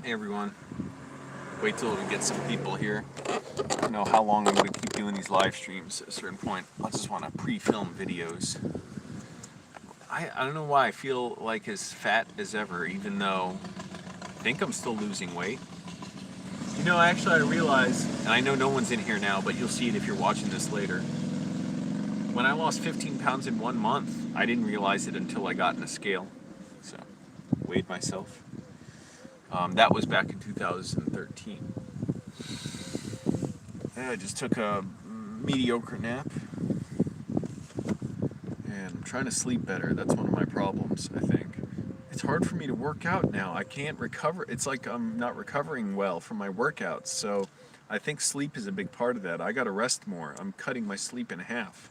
Hey everyone, wait till we get some people here. I don't know how long I'm going to keep doing these live streams. At a certain point, I just want to pre-film videos. I don't know why I feel like as fat as ever, even though I think I'm still losing weight. You know, actually I realized, and I know no one's in here now, but you'll see it if you're watching this later. When I lost 15 pounds in 1 month, I didn't realize it until I got in a scale. So, weighed myself. That was back in 2013. Yeah, I just took a mediocre nap. And I'm trying to sleep better. That's one of my problems, I think. It's hard for me to work out now. I can't recover. It's like I'm not recovering well from my workouts. So I think sleep is a big part of that. I got to rest more. I'm cutting my sleep in half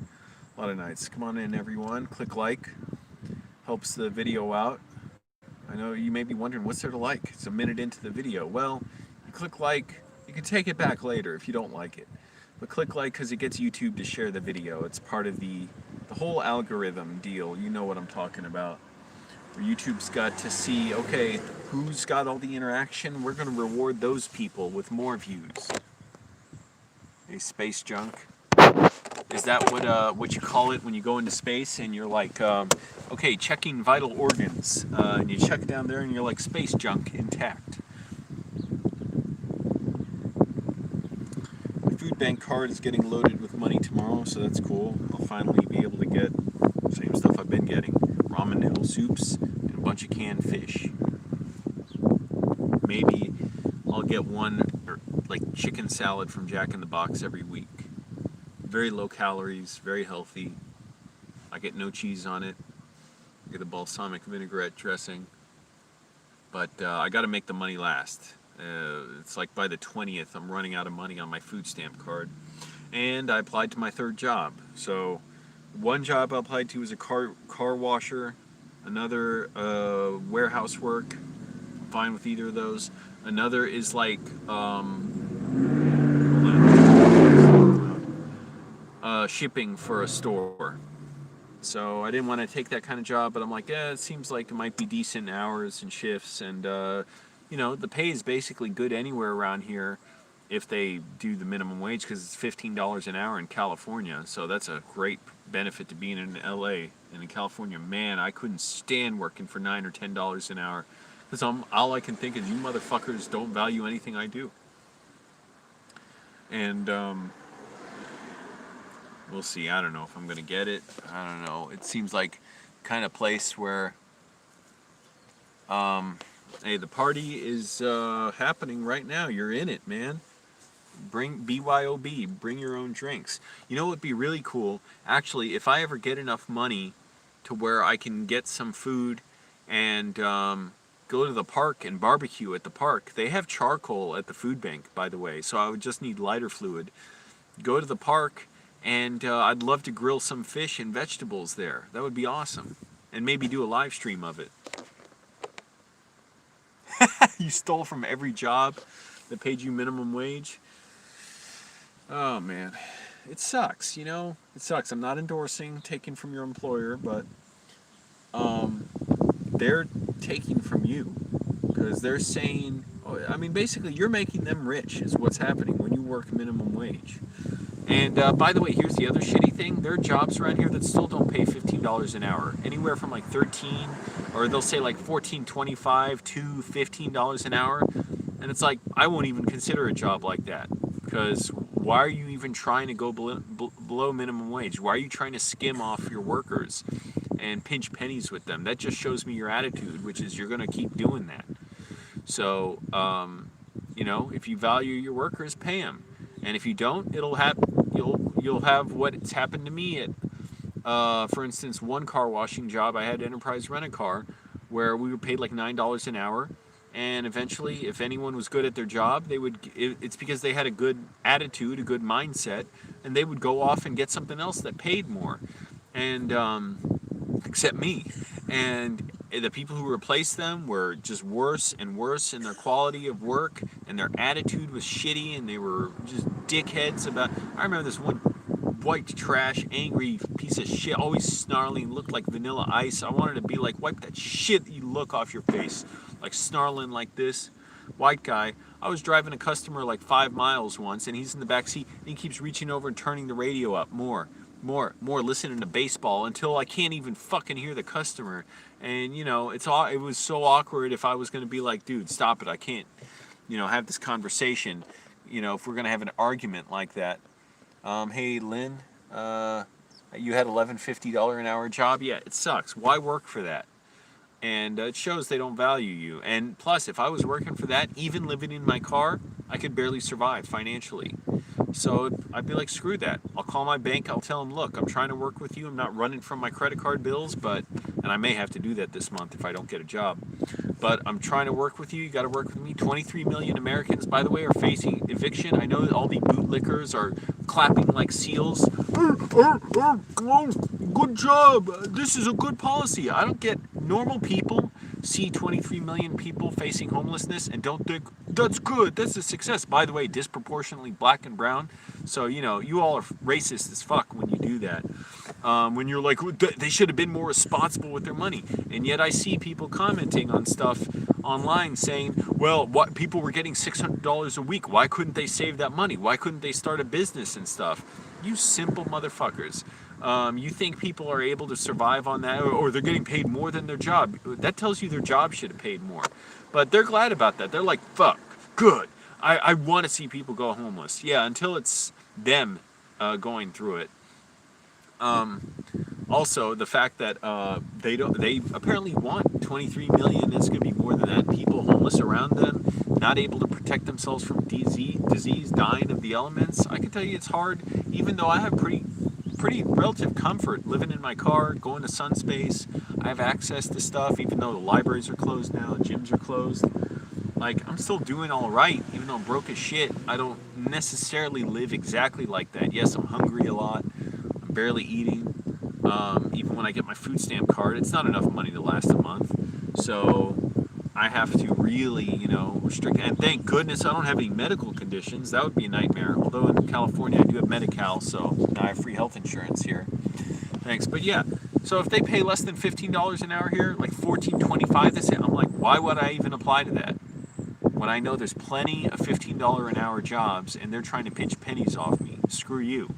a lot of nights. Come on in, everyone. Click like. Helps the video out. I know you may be wondering, what's there to like? It's a minute into the video. Well, you click like. You can take it back later if you don't like it. But click like because it gets YouTube to share the video. It's part of the whole algorithm deal. You know what I'm talking about. Where YouTube's got to see, okay, who's got all the interaction? We're going to reward those people with more views. Hey, space junk. Is that what you call it when you go into space and you're like, okay, checking vital organs, and you check down there and you're like, space junk intact. My food bank card is getting loaded with money tomorrow, so that's cool. I'll finally be able to get the same stuff I've been getting: ramen noodle soups and a bunch of canned fish. Maybe I'll get one like chicken salad from Jack in the Box every week. Very low calories, very healthy. I get no cheese on it. I get a balsamic vinaigrette dressing. But I got to make the money last. It's like by the 20th, I'm running out of money on my food stamp card. And I applied to my third job. So one job I applied to was a car washer. Another warehouse work. I'm fine with either of those. Another is like shipping for a store. So I didn't want to take that kind of job, but I'm like, yeah, it seems like it might be decent hours and shifts, and you know, the pay is basically good anywhere around here if they do the minimum wage, because it's $15 an hour in California. So that's a great benefit to being in LA. And in California, man, I couldn't stand working for $9 or $10 an hour, because all I can think is, you motherfuckers don't value anything I do. And we'll see. I don't know if I'm going to get it. I don't know. It seems like kind of place where, hey, the party is happening right now. You're in it, man. Bring BYOB. Bring your own drinks. You know what would be really cool? Actually, if I ever get enough money to where I can get some food and go to the park and barbecue at the park. They have charcoal at the food bank, by the way, so I would just need lighter fluid. Go to the park, and I'd love to grill some fish and vegetables there. That would be awesome. And maybe do a live stream of it. You stole from every job that paid you minimum wage? Oh, man. It sucks, you know? It sucks. I'm not endorsing taking from your employer, but they're taking from you. Because they're saying, I mean, basically, you're making them rich is what's happening when you work minimum wage. And by the way, here's the other shitty thing. There are jobs around here that still don't pay $15 an hour. Anywhere from like 13, or they'll say like $14.25 to $15 an hour. And it's like, I won't even consider a job like that. Because why are you even trying to go below minimum wage? Why are you trying to skim off your workers and pinch pennies with them? That just shows me your attitude, which is you're going to keep doing that. So, you know, if you value your workers, pay them. And if you don't, you'll have what's happened to me at, for instance, one car washing job. I had Enterprise Rent a Car, where we were paid like $9 an hour, and eventually, if anyone was good at their job, it's because they had a good attitude, a good mindset, and they would go off and get something else that paid more, and except me. And the people who replaced them were just worse and worse in their quality of work, and their attitude was shitty, and they were just dickheads about. I remember this one white trash, angry piece of shit, always snarling, looked like Vanilla Ice. I wanted to be like, wipe that shit you look off your face, like snarling like this. white guy. I was driving a customer like 5 miles once, and he's in the back seat, and he keeps reaching over and turning the radio up more, listening to baseball until I can't even fucking hear the customer. And it was so awkward if I was going to be like, dude, stop it, I can't, have this conversation. If we're going to have an argument like that. Hey, Lynn, you had $11.50 an hour job. Yeah, it sucks. Why work for that? And it shows they don't value you. And plus, if I was working for that, even living in my car, I could barely survive financially. So I'd be like, screw that. I'll call my bank. I'll tell them, look, I'm trying to work with you. I'm not running from my credit card bills, and I may have to do that this month if I don't get a job. But I'm trying to work with you. You got to work with me. 23 million Americans, by the way, are facing eviction. I know that all the bootlickers are clapping like seals. Good job. This is a good policy. I don't get normal people see 23 million people facing homelessness and don't think that's good, that's a success. By the way, disproportionately black and brown. So you all are racist as fuck when you do that. When you're like, they should have been more responsible with their money. And yet I see people commenting on stuff online saying, well, what, people were getting $600 a week, why couldn't they save that money? Why couldn't they start a business and stuff? You simple motherfuckers. You think people are able to survive on that, or they're getting paid more than their job. That tells you their job should have paid more. But they're glad about that. They're like, fuck, good. I want to see people go homeless. Yeah, until it's them going through it. Also, the fact that they apparently want 23 million, it's going to be more than that, people homeless around them, not able to protect themselves from disease, dying of the elements. I can tell you it's hard, even though I have pretty relative comfort living in my car, going to Sunspace. I have access to stuff, even though the libraries are closed now, gyms are closed. Like, I'm still doing all right, even though I'm broke as shit. I don't necessarily live exactly like that. Yes, I'm hungry a lot. I'm barely eating. Even when I get my food stamp card, it's not enough money to last a month. So I have to really, restrict. And thank goodness I don't have any medical conditions. That would be a nightmare. Although in California I do have Medi-Cal, so now I have free health insurance here. Thanks. But yeah, so if they pay less than $15 an hour here, like $14.25, they say, I'm like, why would I even apply to that? When I know there's plenty of $15 an hour jobs and they're trying to pinch pennies off me. Screw you.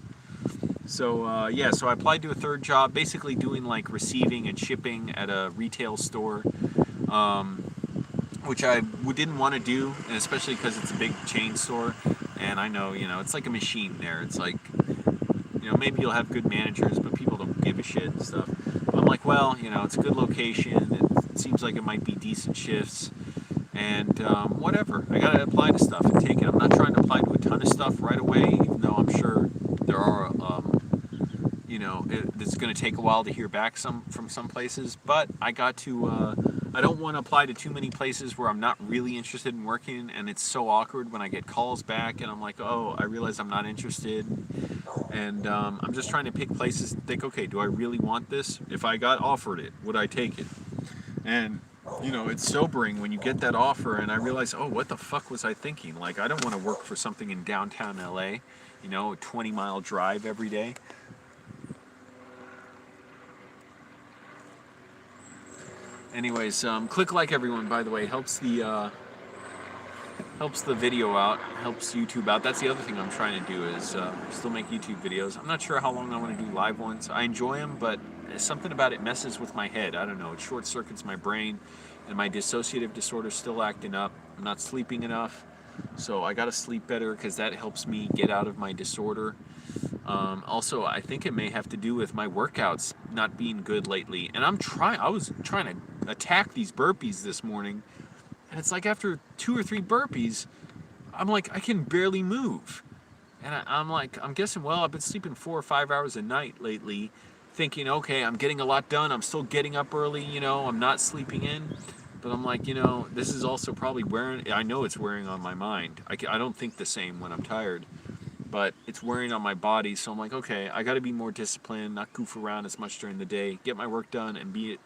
So so I applied to a third job, basically doing like receiving and shipping at a retail store, which I didn't want to do, and especially because it's a big chain store, and I know, it's like a machine there. It's like, maybe you'll have good managers, but people don't give a shit and stuff. But I'm like, well, it's a good location. It seems like it might be decent shifts. And whatever, I gotta apply to stuff and take it. I'm not trying to apply to a ton of stuff right away, even though I'm sure there are, it's going to take a while to hear back from some places. But I got to, I don't want to apply to too many places where I'm not really interested in working, and it's so awkward when I get calls back and I'm like, oh, I realize I'm not interested. And I'm just trying to pick places and think, okay, do I really want this? If I got offered it, would I take it? And it's sobering when you get that offer and I realize, oh, what the fuck was I thinking? Like, I don't want to work for something in downtown LA, a 20-mile drive every day. Anyways, click like, everyone, by the way. Helps the video out, helps YouTube out. That's the other thing I'm trying to do is still make YouTube videos. I'm not sure how long I want to do live ones. I enjoy them, but something about it messes with my head. I don't know. It short circuits my brain, and my dissociative disorder's still acting up. I'm not sleeping enough, so I got to sleep better because that helps me get out of my disorder. Also, I think it may have to do with my workouts not being good lately. And I was trying to attack these burpees this morning, and it's like after 2 or 3 burpees, I'm like, I can barely move. And I'm like, I'm guessing, well, I've been sleeping 4 or 5 hours a night lately, thinking, okay, I'm getting a lot done. I'm still getting up early, I'm not sleeping in. But I'm like, this is also probably I know it's wearing on my mind. I don't think the same when I'm tired, but it's wearing on my body. So I'm like, okay, I got to be more disciplined, not goof around as much during the day, get my work done, and be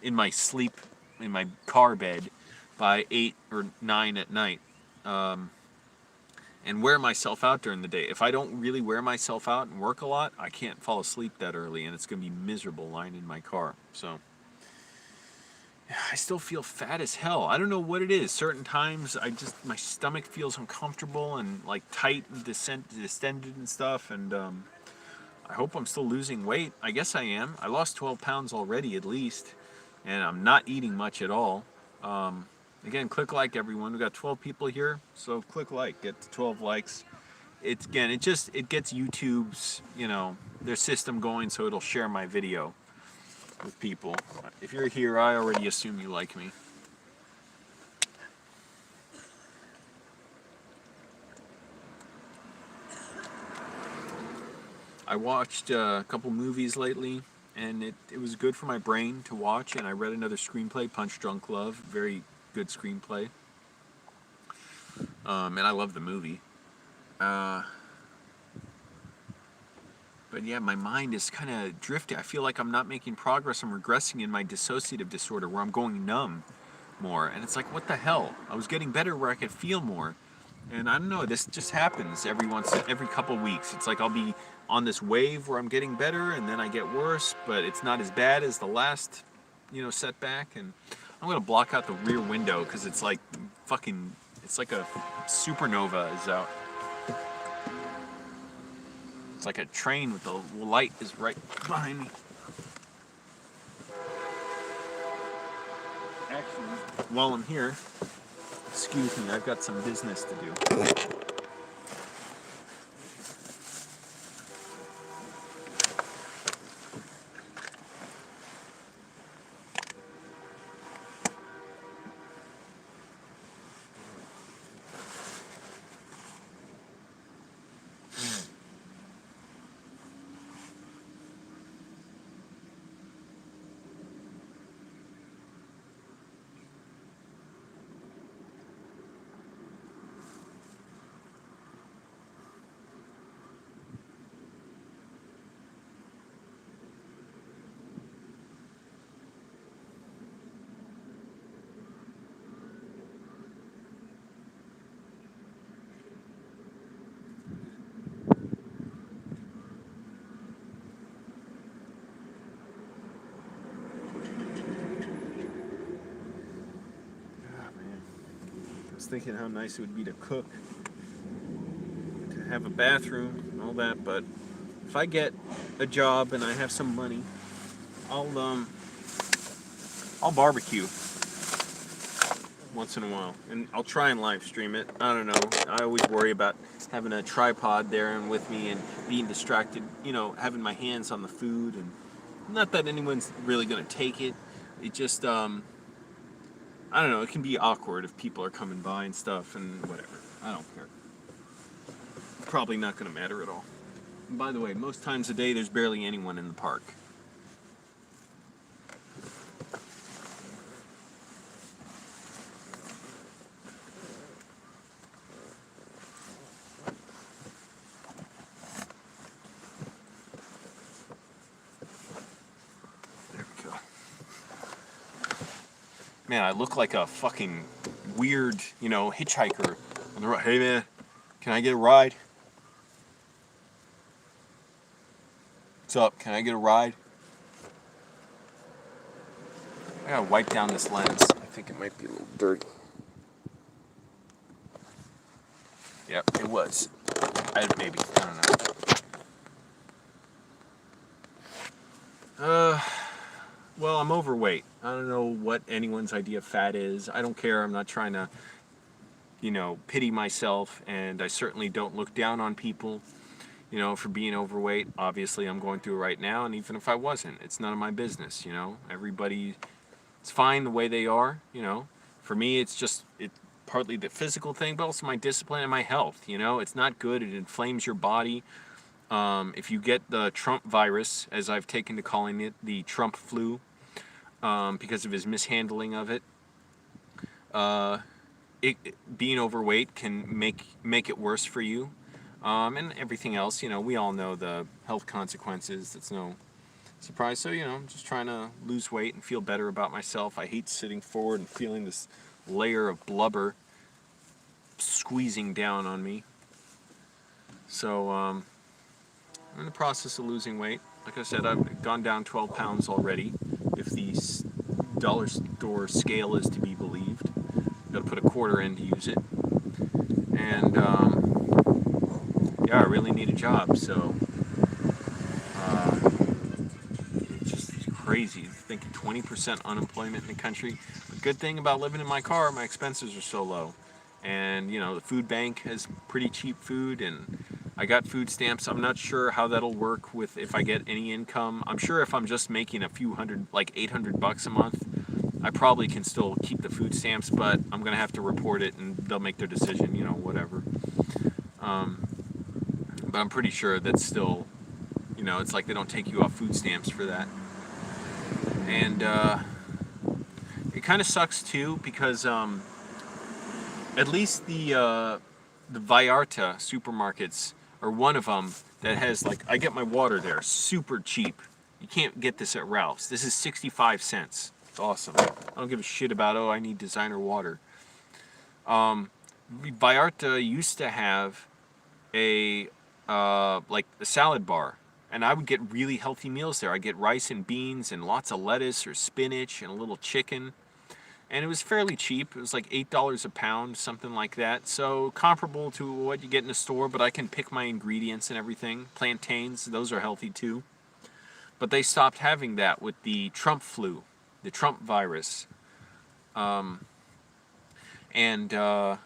in my sleep, in my car bed by 8 or 9 at night. And wear myself out during the day. If I don't really wear myself out and work a lot, I can't fall asleep that early, and it's going to be miserable lying in my car. So I still feel fat as hell. I don't know what it is. Certain times, my stomach feels uncomfortable and like tight and distended and stuff. And I hope I'm still losing weight. I guess I am. I lost 12 pounds already at least, and I'm not eating much at all. Again, click like, everyone. We got 12 people here, so click like. Get to 12 likes. It gets YouTube's, their system going, so it'll share my video with people. If you're here, I already assume you like me. I watched a couple movies lately, and it was good for my brain to watch, and I read another screenplay, Punch Drunk Love. Very good screenplay. And I love the movie. But yeah, my mind is kind of drifting. I feel like I'm not making progress. I'm regressing in my dissociative disorder where I'm going numb more. And it's like, what the hell? I was getting better where I could feel more. And I don't know, this just happens every couple weeks. It's like I'll be on this wave where I'm getting better and then I get worse, but it's not as bad as the last, setback. And I'm going to block out the rear window because it's like it's like a supernova is out. It's like a train with the light is right behind me. Actually, while I'm here, excuse me, I've got some business to do. Thinking how nice it would be to cook, to have a bathroom and all that, but if I get a job and I have some money, I'll barbecue once in a while, and I'll try and live stream it. I don't know, I always worry about having a tripod there and with me and being distracted, having my hands on the food, and not that anyone's really gonna take it. It just I don't know, it can be awkward if people are coming by and stuff, and whatever. I don't care. Probably not going to matter at all. And by the way, most times a day there's barely anyone in the park. Man, I look like a fucking weird, hitchhiker on the road. Hey man, can I get a ride? What's up? Can I get a ride? I gotta wipe down this lens. I think it might be a little dirty. Yep, it was. Maybe. I don't know. Well, I'm overweight. I don't know what anyone's idea of fat is. I don't care. I'm not trying to, pity myself, and I certainly don't look down on people, for being overweight. Obviously, I'm going through it right now, and even if I wasn't, it's none of my business, Everybody, it's fine the way they are, For me, it's partly the physical thing, but also my discipline and my health, It's not good. It inflames your body. If you get the Trump virus, as I've taken to calling it, the Trump flu, because of his mishandling of it, being overweight can make it worse for you, and everything else. We all know the health consequences. That's no surprise. So I'm just trying to lose weight and feel better about myself. I hate sitting forward and feeling this layer of blubber squeezing down on me. So I'm in the process of losing weight. Like I said, I've gone down 12 pounds already. If the dollar store scale is to be believed. Got to put a quarter in to use it. And yeah, I really need a job. So it's just crazy. Thinking 20% unemployment in the country. The good thing about living in my car, my expenses are so low. And, you know, the food bank has pretty cheap food, and I got food stamps. I'm not sure how that'll work with if I get any income. I'm sure if I'm just making a few hundred, like $800 a month, I probably can still keep the food stamps, but I'm going to have to report it, and they'll make their decision, you know, whatever. But I'm pretty sure that's still, you know, it's like they don't take you off food stamps for that. And it kind of sucks too because at least the Vallarta supermarkets are one of them that has, like, I get my water there super cheap. You can't get this at Ralph's. This is 65 cents. It's awesome. I don't give a shit about, oh, I need designer water. Vallarta used to have a like a salad bar, and I would get really healthy meals there. I'd get rice and beans and lots of lettuce or spinach and a little chicken. And it was fairly cheap. It was like $8 a pound, something like that. So comparable to what you get in a store, but I can pick my ingredients and everything. Plantains, those are healthy too. But they stopped having that with the Trump flu, the Trump virus. And so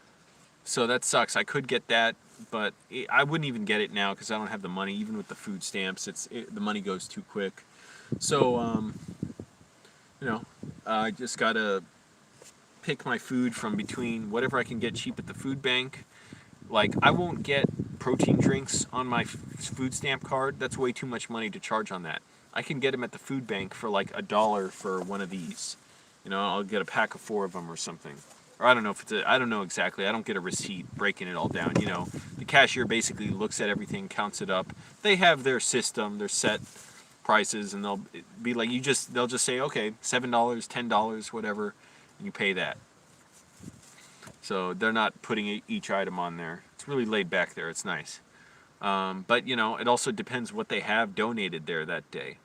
that sucks. I could get that, but I wouldn't even get it now because I don't have the money. Even with the food stamps, the money goes too quick. So, you know, I just got to pick my food from between whatever I can get cheap at the food bank. Like, I won't get protein drinks on my food stamp card. That's way too much money to charge on that. I can get them at the food bank for like $1 for one of these. You know, I'll get a pack of 4 of them or something. Or I don't know if I don't know exactly. I don't get a receipt breaking it all down. You know, the cashier basically looks at everything, counts it up. They have their system, their set prices, and they'll be like, they'll just say, okay, $7, $10, whatever. You pay that. So they're not putting each item on there. It's really laid back there. It's nice. But, you know, it also depends what they have donated there that day.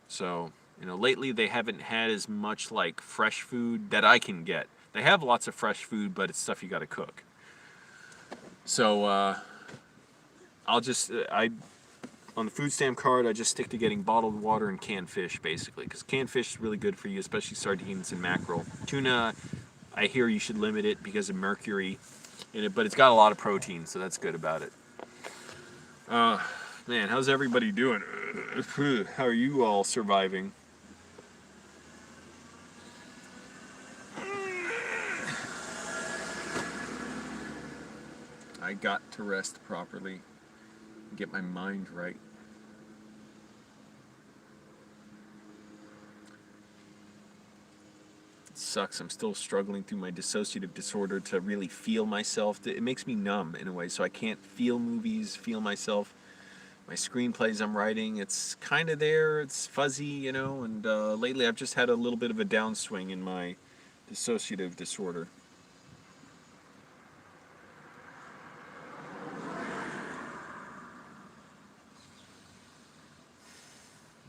So, you know, lately they haven't had as much, like, fresh food that I can get. They have lots of fresh food, but it's stuff you got to cook. So on the food stamp card, I just stick to getting bottled water and canned fish, basically, because canned fish is really good for you, especially sardines and mackerel. Tuna, I hear you should limit it because of mercury in it, but it's got a lot of protein, so that's good about it. Man, how's everybody doing? How are you all surviving? I got to rest properly, get my mind right. Sucks. I'm still struggling through my dissociative disorder to really feel myself. It makes me numb in a way, so I can't feel movies, feel myself. My screenplays I'm writing, it's kind of there, it's fuzzy, you know, and lately I've just had a little bit of a downswing in my dissociative disorder.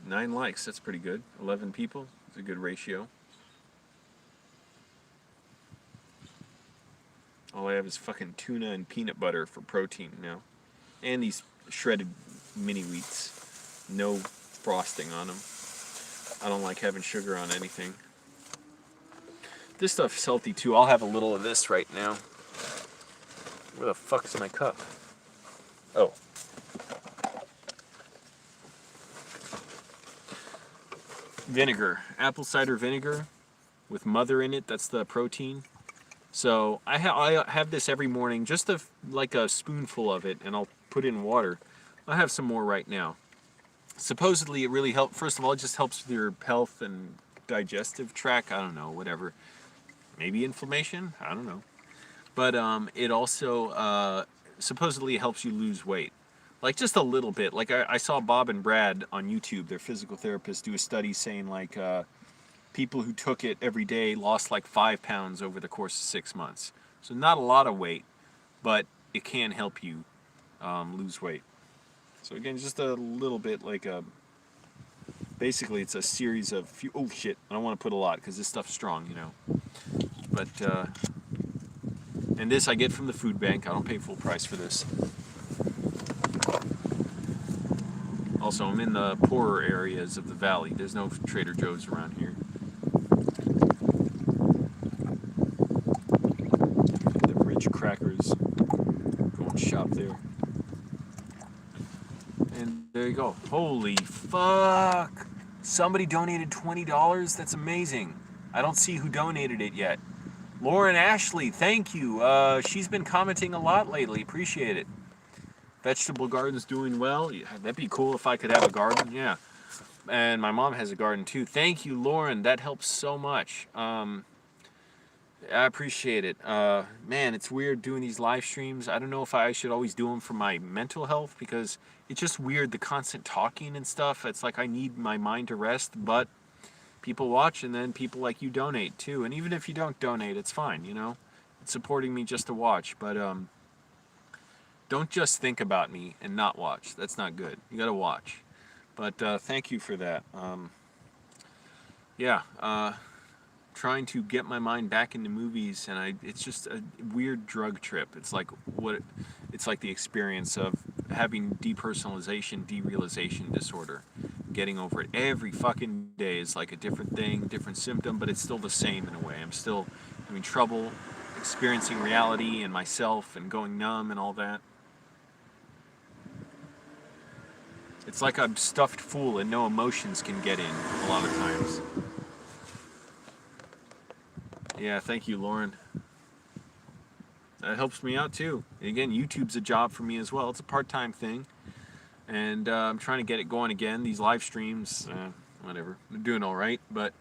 9 likes, that's pretty good. 11 people, it's a good ratio. All I have is fucking tuna and peanut butter for protein now. And these shredded mini wheats. No frosting on them. I don't like having sugar on anything. This stuff's healthy too. I'll have a little of this right now. Where the fuck's my cup? Oh. Vinegar. Apple cider vinegar with mother in it. That's the protein. So I have this every morning, just like a spoonful of it, and I'll put it in water. I have some more right now. Supposedly it really helps. First of all, it just helps with your health and digestive tract. I don't know, whatever. Maybe inflammation? I don't know. But it also supposedly helps you lose weight. Like just a little bit. Like I saw Bob and Brad on YouTube, their physical therapists, do a study saying like people who took it every day lost like 5 pounds over the course of 6 months. So not a lot of weight, but it can help you lose weight. So again, just a little bit, like a Basically, it's a series of few. Oh shit! I don't want to put a lot because this stuff's strong, you know. But and this I get from the food bank. I don't pay full price for this. Also, I'm in the poorer areas of the valley. There's no Trader Joe's around here. The rich crackers. Go and shop there. And there you go. Holy fuck! Somebody donated $20? That's amazing. I don't see who donated it yet. Lauren Ashley, thank you. She's been commenting a lot lately. Appreciate it. Vegetable garden's doing well. Yeah, that'd be cool if I could have a garden. Yeah. And my mom has a garden too. Thank you, Lauren. That helps so much. I appreciate it. Man, it's weird doing these live streams. I don't know if I should always do them for my mental health because it's just weird, the constant talking and stuff. It's like I need my mind to rest, but people watch and then people like you donate too. And even if you don't donate, it's fine, you know? It's supporting me just to watch, but don't just think about me and not watch. That's not good. You gotta watch. But thank you for that. Yeah, trying to get my mind back into movies, and it's just a weird drug trip. It's like it's like the experience of having depersonalization, derealization disorder. Getting over it every fucking day is like a different thing, different symptom, but it's still the same in a way. I'm still having trouble experiencing reality and myself and going numb and all that. It's like I'm stuffed full and no emotions can get in a lot of times. Yeah, thank you, Lauren. That helps me out too. Again, YouTube's a job for me as well. It's a part-time thing. And I'm trying to get it going again. These live streams, whatever. They're doing all right, but,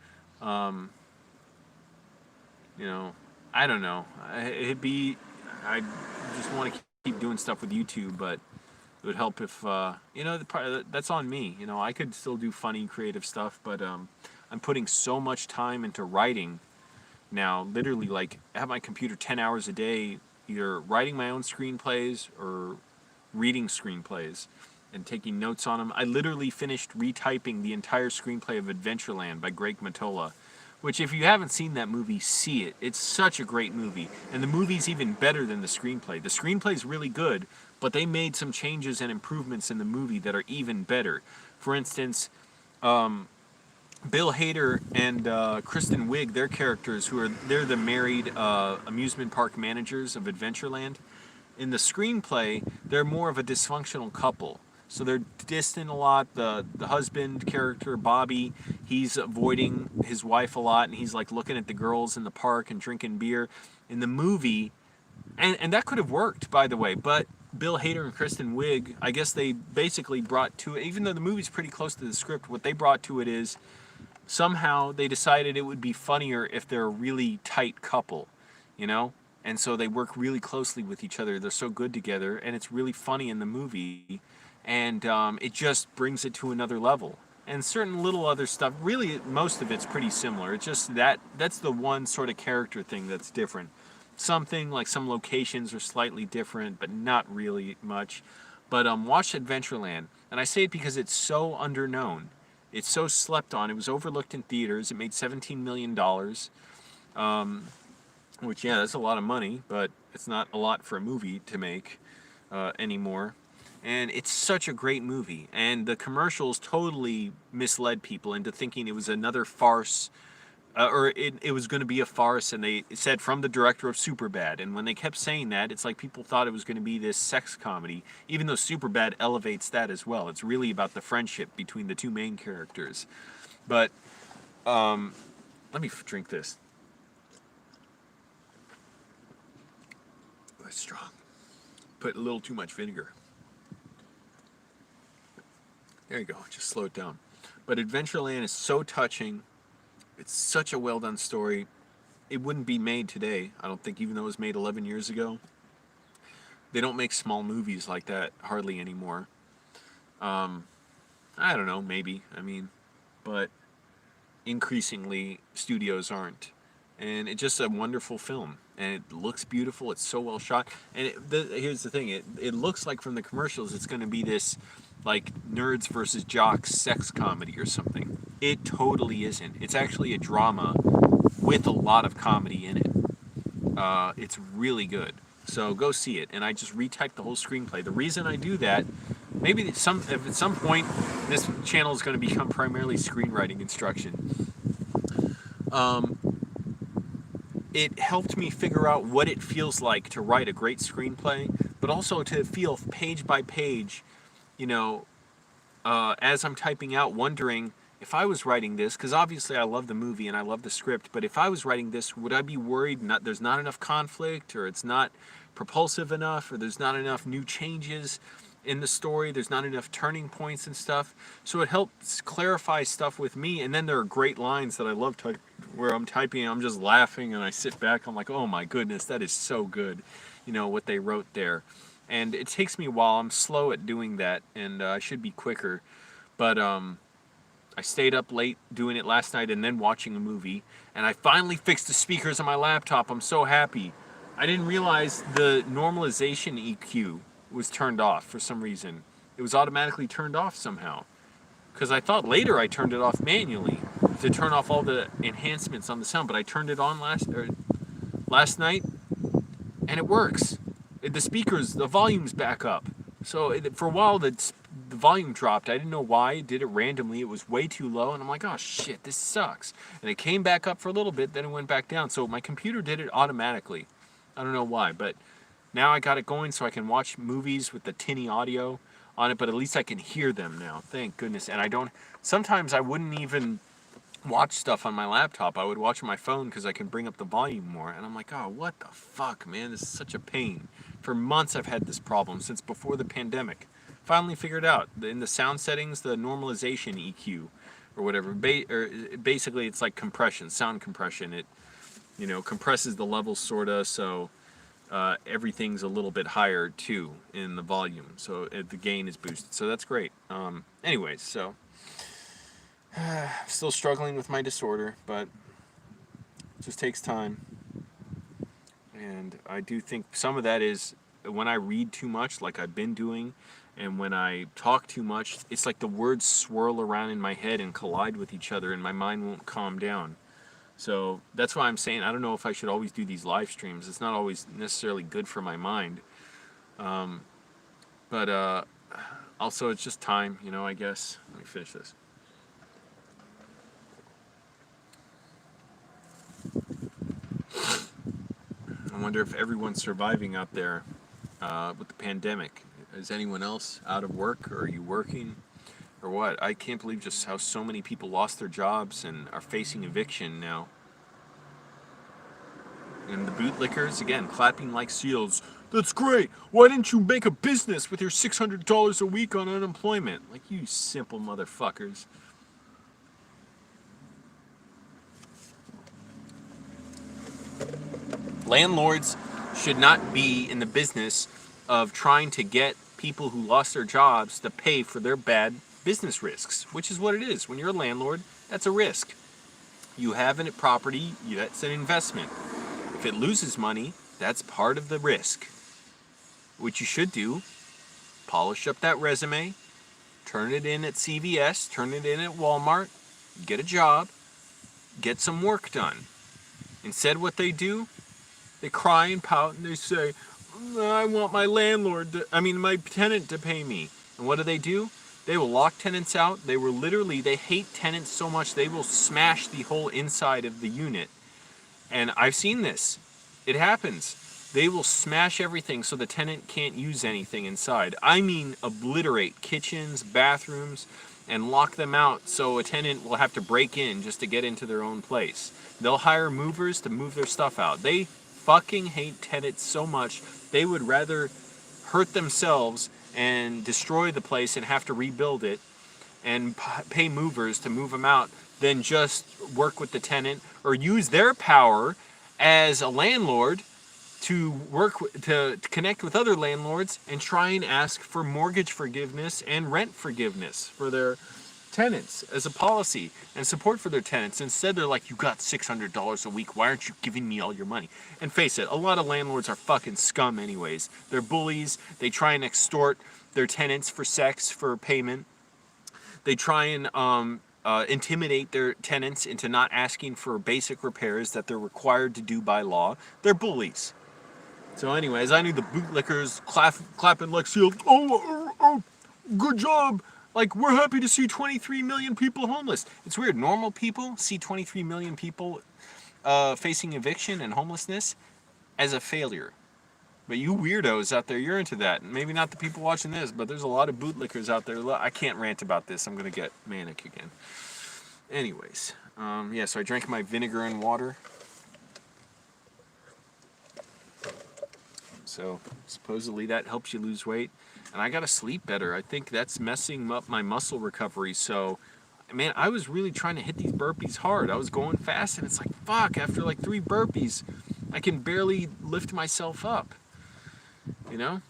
you know, I don't know. I just want to keep doing stuff with YouTube, but it would help if, you know, that's on me. You know, I could still do funny, creative stuff, but I'm putting so much time into writing now. Literally, like, I have my computer 10 hours a day, either writing my own screenplays or reading screenplays and taking notes on them. I literally finished retyping the entire screenplay of Adventureland by Greg Mottola, which if you haven't seen that movie, see it. It's such a great movie. And the movie's even better than the screenplay. The screenplay's really good, but they made some changes and improvements in the movie that are even better. For instance, Bill Hader and Kristen Wiig, their characters, they're the married amusement park managers of Adventureland. In the screenplay, they're more of a dysfunctional couple. So they're distant a lot. The husband character, Bobby, he's avoiding his wife a lot, and he's like looking at the girls in the park and drinking beer. In the movie, and that could have worked, by the way, but Bill Hader and Kristen Wiig, I guess they basically brought to it, even though the movie's pretty close to the script, what they brought to it is somehow they decided it would be funnier if they're a really tight couple, you know? And so they work really closely with each other. They're so good together, and it's really funny in the movie. And it just brings it to another level. And certain little other stuff, really most of it's pretty similar. It's just that's the one sort of character thing that's different. Something like some locations are slightly different, but not really much. But watch Adventureland. And I say it because it's so underknown. It's so slept on. It was overlooked in theaters. It made $17 million. Which, yeah, that's a lot of money, but it's not a lot for a movie to make anymore. And it's such a great movie. And the commercials totally misled people into thinking it was another farce, or it was going to be a farce, and they said from the director of Superbad. And when they kept saying that, it's like people thought it was going to be this sex comedy, even though Superbad elevates that as well. It's really about the friendship between the two main characters. But let me drink this. It's strong. Put a little too much vinegar. There you go, just slow it down. But Adventureland is so touching. It's such a well done story. It wouldn't be made today, I don't think, even though it was made 11 years ago. They don't make small movies like that hardly anymore. I don't know, maybe. I mean, but increasingly studios aren't. And it's just a wonderful film. And it looks beautiful. It's so well shot. And here's the thing. It looks like from the commercials it's going to be this like nerds versus jocks sex comedy or something. It totally isn't. It's actually a drama with a lot of comedy in it. It's really good. So go see it. And I just retyped the whole screenplay. The reason I do that, maybe if at some point this channel is going to become primarily screenwriting instruction. It helped me figure out what it feels like to write a great screenplay, but also to feel page by page, you know, as I'm typing out, wondering if I was writing this, because obviously I love the movie and I love the script, but if I was writing this, would I be worried there's not enough conflict, or it's not propulsive enough, or there's not enough new changes in the story, there's not enough turning points and stuff. So it helps clarify stuff with me. And then there are great lines that I love where I'm typing, I'm just laughing, and I sit back, I'm like, oh my goodness, that is so good, you know, what they wrote there. And it takes me a while. I'm slow at doing that, and I should be quicker. But I stayed up late doing it last night and then watching a movie, and I finally fixed the speakers on my laptop. I'm so happy. I didn't realize the normalization EQ was turned off for some reason. It was automatically turned off somehow. Because I thought later I turned it off manually to turn off all the enhancements on the sound, but I turned it on last night, and it works. The speakers, the volume's back up. So for a while the volume dropped. I didn't know why. It did it randomly. It was way too low, and I'm like, oh shit, this sucks. And it came back up for a little bit, then it went back down. So my computer did it automatically. I don't know why, but now I got it going so I can watch movies with the tinny audio on it, but at least I can hear them now. Thank goodness. And sometimes I wouldn't even watch stuff on my laptop. I would watch on my phone because I can bring up the volume more. And I'm like, oh, what the fuck, man? This is such a pain. For months I've had this problem, since before the pandemic. Finally figured out, in the sound settings, the normalization EQ, or whatever, basically it's like compression, sound compression. It, you know, compresses the levels sorta, so everything's a little bit higher too in the volume, so the gain is boosted. So that's great. Anyways, so still struggling with my disorder, but it just takes time. And I do think some of that is when I read too much, like I've been doing, and when I talk too much, it's like the words swirl around in my head and collide with each other, and my mind won't calm down. So that's why I'm saying I don't know if I should always do these live streams. It's not always necessarily good for my mind. But also it's just time, you know, I guess. Let me finish this. I wonder if everyone's surviving out there with the pandemic. Is anyone else out of work, or are you working, or what? I can't believe just how so many people lost their jobs and are facing eviction now. And the bootlickers, again, clapping like seals. That's great. Why didn't you make a business with your $600 a week on unemployment? Like, you simple motherfuckers. Landlords should not be in the business of trying to get people who lost their jobs to pay for their bad business risks, which is what it is. When you're a landlord, that's a risk. You have a property, that's an investment. If it loses money, that's part of the risk. What you should do, polish up that resume, turn it in at CVS, turn it in at Walmart, get a job, get some work done. Instead, what they do, they cry and pout and they say, I want my my tenant to pay me. And what do? They will lock tenants out. They hate tenants so much they will smash the whole inside of the unit. And I've seen this. It happens. They will smash everything so the tenant can't use anything inside. I mean, obliterate kitchens, bathrooms, and lock them out so a tenant will have to break in just to get into their own place. They'll hire movers to move their stuff out. They fucking hate tenants so much, they would rather hurt themselves and destroy the place and have to rebuild it and pay movers to move them out than just work with the tenant or use their power as a landlord to to connect with other landlords and try and ask for mortgage forgiveness and rent forgiveness for their tenants as a policy and support for their tenants. Instead, they're like, you got $600 a week, why aren't you giving me all your money? And face it, a lot of landlords are fucking scum anyways. They're bullies, they try and extort their tenants for sex for payment. They try and intimidate their tenants into not asking for basic repairs that they're required to do by law. They're bullies. So anyways, I knew the bootlickers clapping like seals. Oh, good job. Like, we're happy to see 23 million people homeless. It's weird. Normal people see 23 million people facing eviction and homelessness as a failure. But you weirdos out there, you're into that. Maybe not the people watching this, but there's a lot of bootlickers out there. I can't rant about this. I'm going to get manic again. Anyways, yeah, so I drank my vinegar and water. So supposedly that helps you lose weight. And I got to sleep better. I think that's messing up my muscle recovery. So, man, I was really trying to hit these burpees hard. I was going fast, and it's like, fuck, after like 3 burpees, I can barely lift myself up. You know?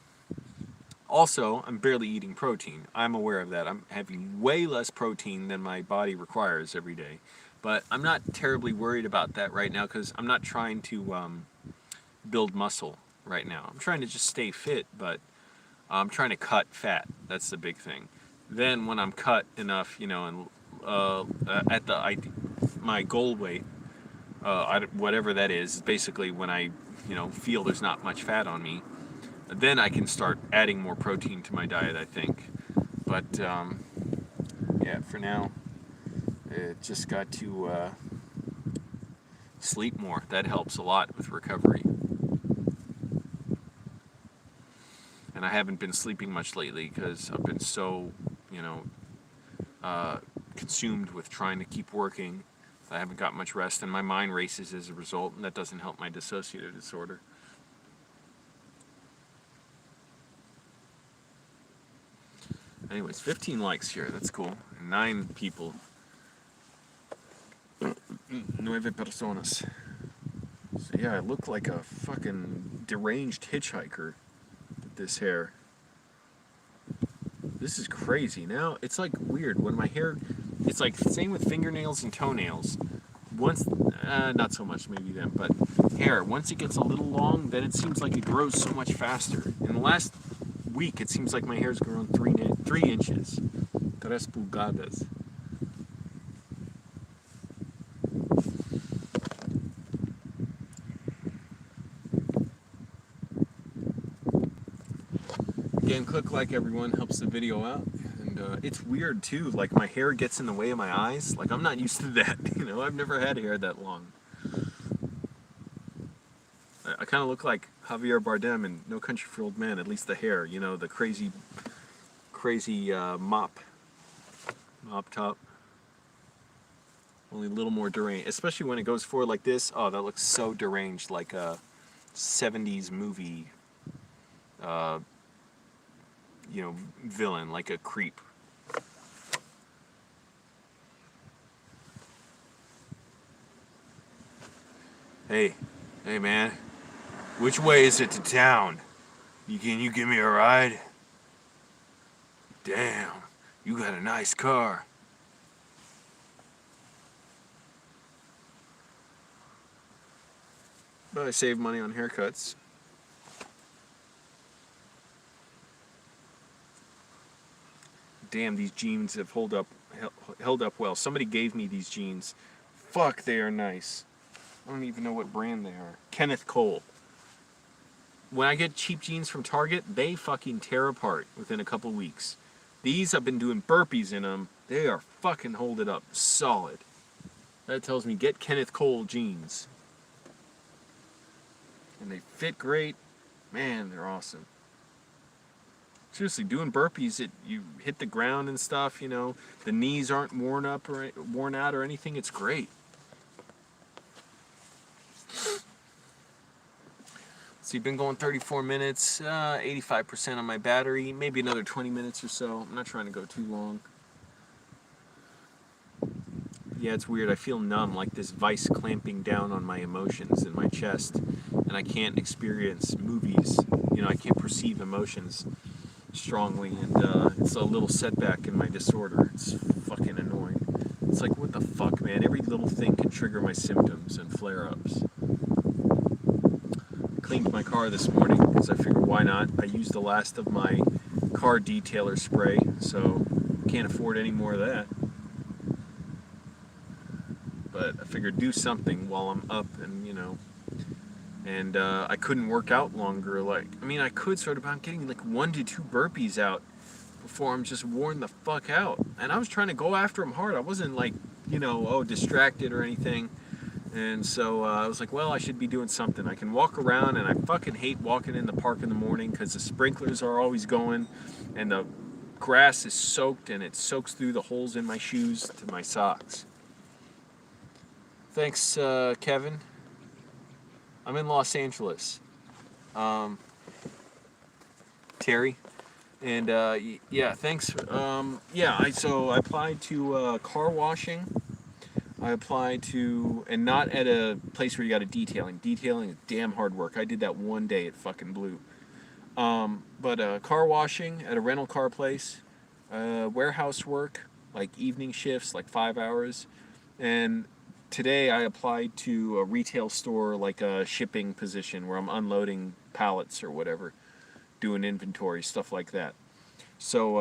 Also, I'm barely eating protein. I'm aware of that. I'm having way less protein than my body requires every day. But I'm not terribly worried about that right now because I'm not trying to build muscle right now. I'm trying to just stay fit, but I'm trying to cut fat. That's the big thing. Then when I'm cut enough, you know, and at my goal weight, whatever that is, basically when I, you know, feel there's not much fat on me, then I can start adding more protein to my diet, I think. But yeah, for now, it just got to sleep more. That helps a lot with recovery. And I haven't been sleeping much lately because I've been so, you know, consumed with trying to keep working. I haven't got much rest, and my mind races as a result, and that doesn't help my dissociative disorder. Anyways, 15 likes here. That's cool. And 9 people. 9 personas. So yeah, I look like a fucking deranged hitchhiker with this hair. This is crazy. Now, it's like weird. When my hair... It's like same with fingernails and toenails. Once... not so much maybe then, but hair. Once it gets a little long, then it seems like it grows so much faster. In the last week, it seems like my hair's grown 3 inches. 3 pulgadas. Again, click like everyone, helps the video out. And it's weird too, like my hair gets in the way of my eyes. Like I'm not used to that, you know, I've never had hair that long. I kind of look like Javier Bardem in No Country for Old Men, at least the hair, you know, the crazy mop top. Only a little more deranged, especially when it goes forward like this. Oh, that looks so deranged, like a 70s movie, you know, villain, like a creep. Hey man, which way is it to town? Can you give me a ride? Damn, you got a nice car. But I save money on haircuts. Damn, these jeans have held up well. Somebody gave me these jeans. Fuck, they are nice. I don't even know what brand they are. Kenneth Cole. When I get cheap jeans from Target, they fucking tear apart within a couple weeks. These, I've been doing burpees in them. They are fucking holding up solid. That tells me get Kenneth Cole jeans. And they fit great. Man, they're awesome. Seriously, doing burpees, you hit the ground and stuff, you know. The knees aren't worn out or anything. It's great. So you've been going 34 minutes, 85% on my battery, maybe another 20 minutes or so. I'm not trying to go too long. Yeah, it's weird. I feel numb, like this vice clamping down on my emotions in my chest. And I can't experience movies. You know, I can't perceive emotions strongly. And it's a little setback in my disorder. It's fucking annoying. It's like, what the fuck, man? Every little thing can trigger my symptoms and flare-ups. Cleaned my car this morning because I figured why not. I used the last of my car detailer spray, so can't afford any more of that. But I figured do something while I'm up, and I couldn't work out longer. I could sort of, but I'm getting like 1 to 2 burpees out before I'm just worn the fuck out. And I was trying to go after them hard. I wasn't like, distracted or anything. And so I was like, well, I should be doing something. I can walk around, and I fucking hate walking in the park in the morning because the sprinklers are always going, and the grass is soaked, and it soaks through the holes in my shoes to my socks. Thanks, Kevin. I'm in Los Angeles. Terry. And yeah, thanks. I applied to car washing. I applied to, and not at a place where you got a detailing. Detailing is damn hard work. I did that one day, it fucking blew. But car washing at a rental car place, warehouse work, like evening shifts, like 5 hours. And today I applied to a retail store, like a shipping position where I'm unloading pallets or whatever, doing inventory, stuff like that. So,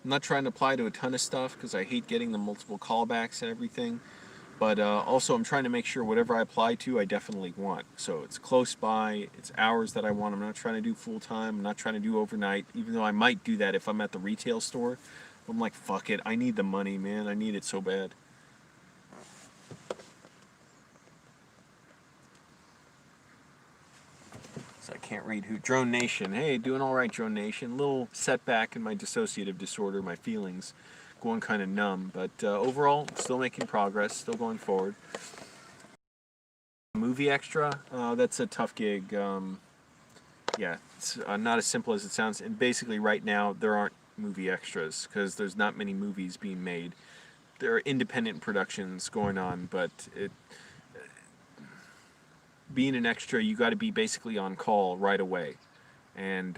I'm not trying to apply to a ton of stuff because I hate getting the multiple callbacks and everything. But also, I'm trying to make sure whatever I apply to, I definitely want. So it's close by, it's hours that I want. I'm not trying to do full time. I'm not trying to do overnight, even though I might do that if I'm at the retail store. I'm like, fuck it. I need the money, man. I need it so bad. So I can't read who. Drone Nation. Hey, doing all right, Drone Nation. Little setback in my dissociative disorder, my feelings going kind of numb. But overall, still making progress, still going forward. Movie extra, that's a tough gig. Yeah, it's not as simple as it sounds. And basically, right now, there aren't movie extras because there's not many movies being made. There are independent productions going on, but being an extra, you got to be basically on call right away, and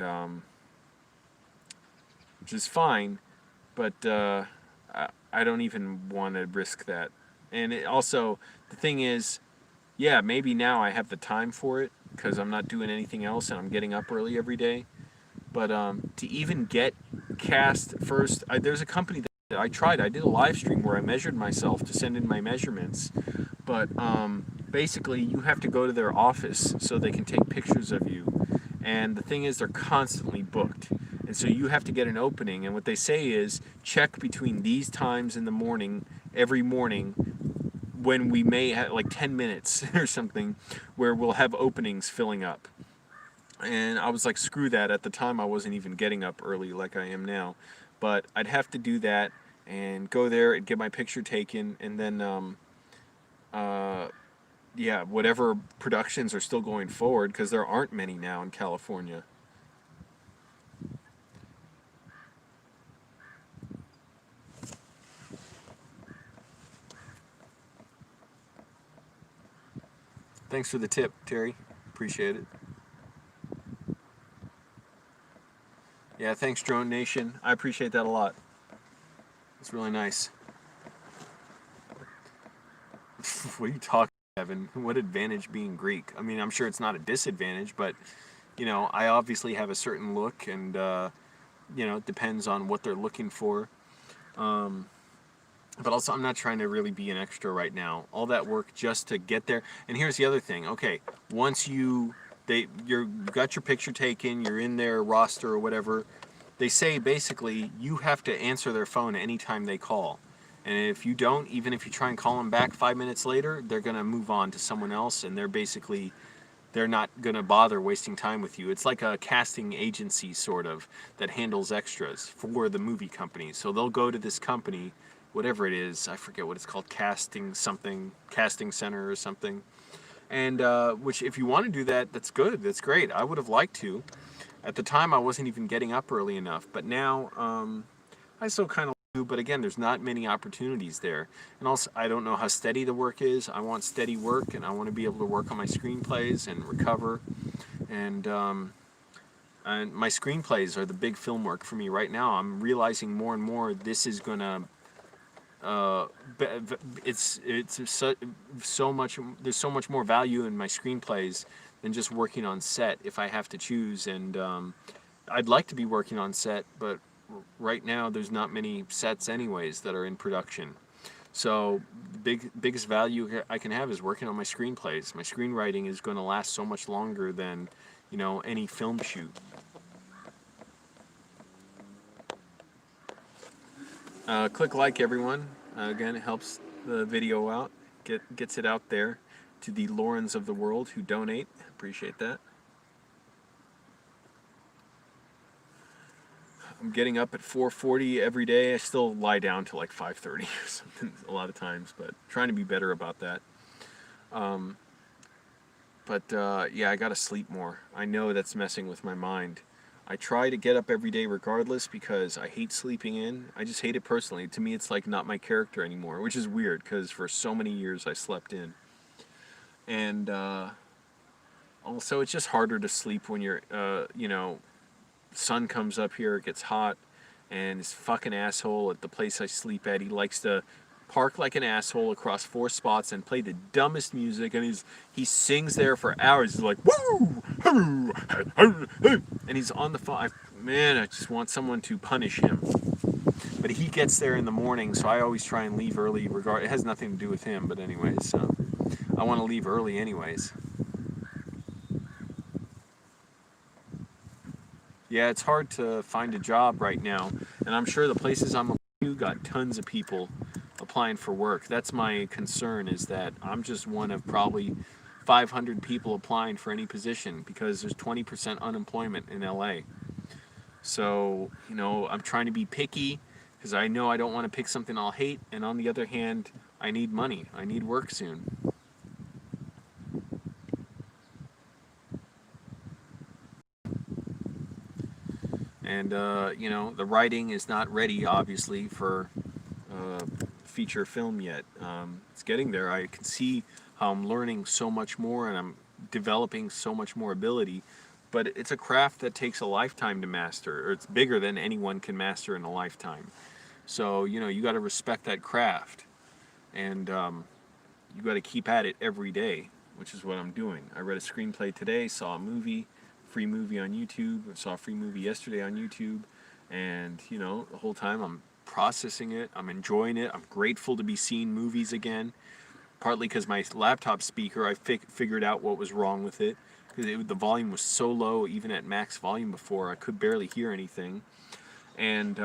which is fine, but I don't even want to risk that. And also, the thing is, yeah, maybe now I have the time for it because I'm not doing anything else and I'm getting up early every day. But to even get cast first, there's a company that I tried. I did a live stream where I measured myself to send in my measurements, but basically you have to go to their office so they can take pictures of you. And the thing is, they're constantly booked. And so you have to get an opening. And what they say is check between these times in the morning, every morning, when we may have like 10 minutes or something, where we'll have openings filling up. And I was like, screw that. At the time, I wasn't even getting up early like I am now. But I'd have to do that and go there and get my picture taken. And then, yeah, whatever productions are still going forward, because there aren't many now in California. Thanks for the tip, Terry. Appreciate it. Yeah, thanks, Drone Nation. I appreciate that a lot. It's really nice. What are you talking about, Evan? What advantage being Greek? I mean, I'm sure it's not a disadvantage, but, I obviously have a certain look, and, it depends on what they're looking for. But also, I'm not trying to really be an extra right now. All that work just to get there. And here's the other thing. Okay, once you got your picture taken, you're in their roster or whatever, they say basically you have to answer their phone anytime they call. And if you don't, even if you try and call them back 5 minutes later, they're going to move on to someone else, and they're not going to bother wasting time with you. It's like a casting agency, sort of, that handles extras for the movie company. So they'll go to this company, whatever it is, I forget what it's called, casting center or something. And which, if you want to do that, that's good, that's great. I would have liked to. At the time, I wasn't even getting up early enough, but now I still kind of do, but again, there's not many opportunities there. And also, I don't know how steady the work is. I want steady work, and I want to be able to work on my screenplays and recover. And my screenplays are the big film work for me right now. I'm realizing more and more this is gonna. It's so much. There's so much more value in my screenplays than just working on set if I have to choose. And I'd like to be working on set, but right now there's not many sets anyways that are in production. So the biggest value I can have is working on my screenplays. My screenwriting is going to last so much longer than, any film shoot. Click like, everyone. Again, it helps the video out, gets it out there to the Laurens of the world who donate. Appreciate that. I'm getting up at 4:40 every day. I still lie down till like 5:30 or something a lot of times, but trying to be better about that. Yeah, I gotta sleep more. I know that's messing with my mind. I try to get up every day regardless because I hate sleeping in. I just hate it personally. To me, it's like not my character anymore, which is weird because for so many years I slept in. And also, it's just harder to sleep when you're, sun comes up here, it gets hot, and this fucking asshole at the place I sleep at, he likes to park like an asshole across 4 spots and play the dumbest music, and he sings there for hours. He's like, woo, and he's on the phone. Man, I just want someone to punish him. But he gets there in the morning, so I always try and leave early. It has nothing to do with him, but anyways, I want to leave early anyways. Yeah, it's hard to find a job right now, and I'm sure the places I'm applying to got tons of people applying for work. That's my concern, is that I'm just one of probably 500 people applying for any position because there's 20% unemployment in LA. So, I'm trying to be picky because I know I don't want to pick something I'll hate, and on the other hand, I need money. I need work soon. And, the writing is not ready, obviously, for feature film yet. It's getting there. I can see how I'm learning so much more and I'm developing so much more ability, but it's a craft that takes a lifetime to master, or it's bigger than anyone can master in a lifetime. So, you got to respect that craft, and you got to keep at it every day, which is what I'm doing. I read a screenplay today, saw a movie, free movie on YouTube, saw a free movie yesterday on YouTube, and, the whole time I'm processing it, I'm enjoying it, I'm grateful to be seeing movies again, partly because my laptop speaker, I figured out what was wrong with it, because the volume was so low, even at max volume before, I could barely hear anything, and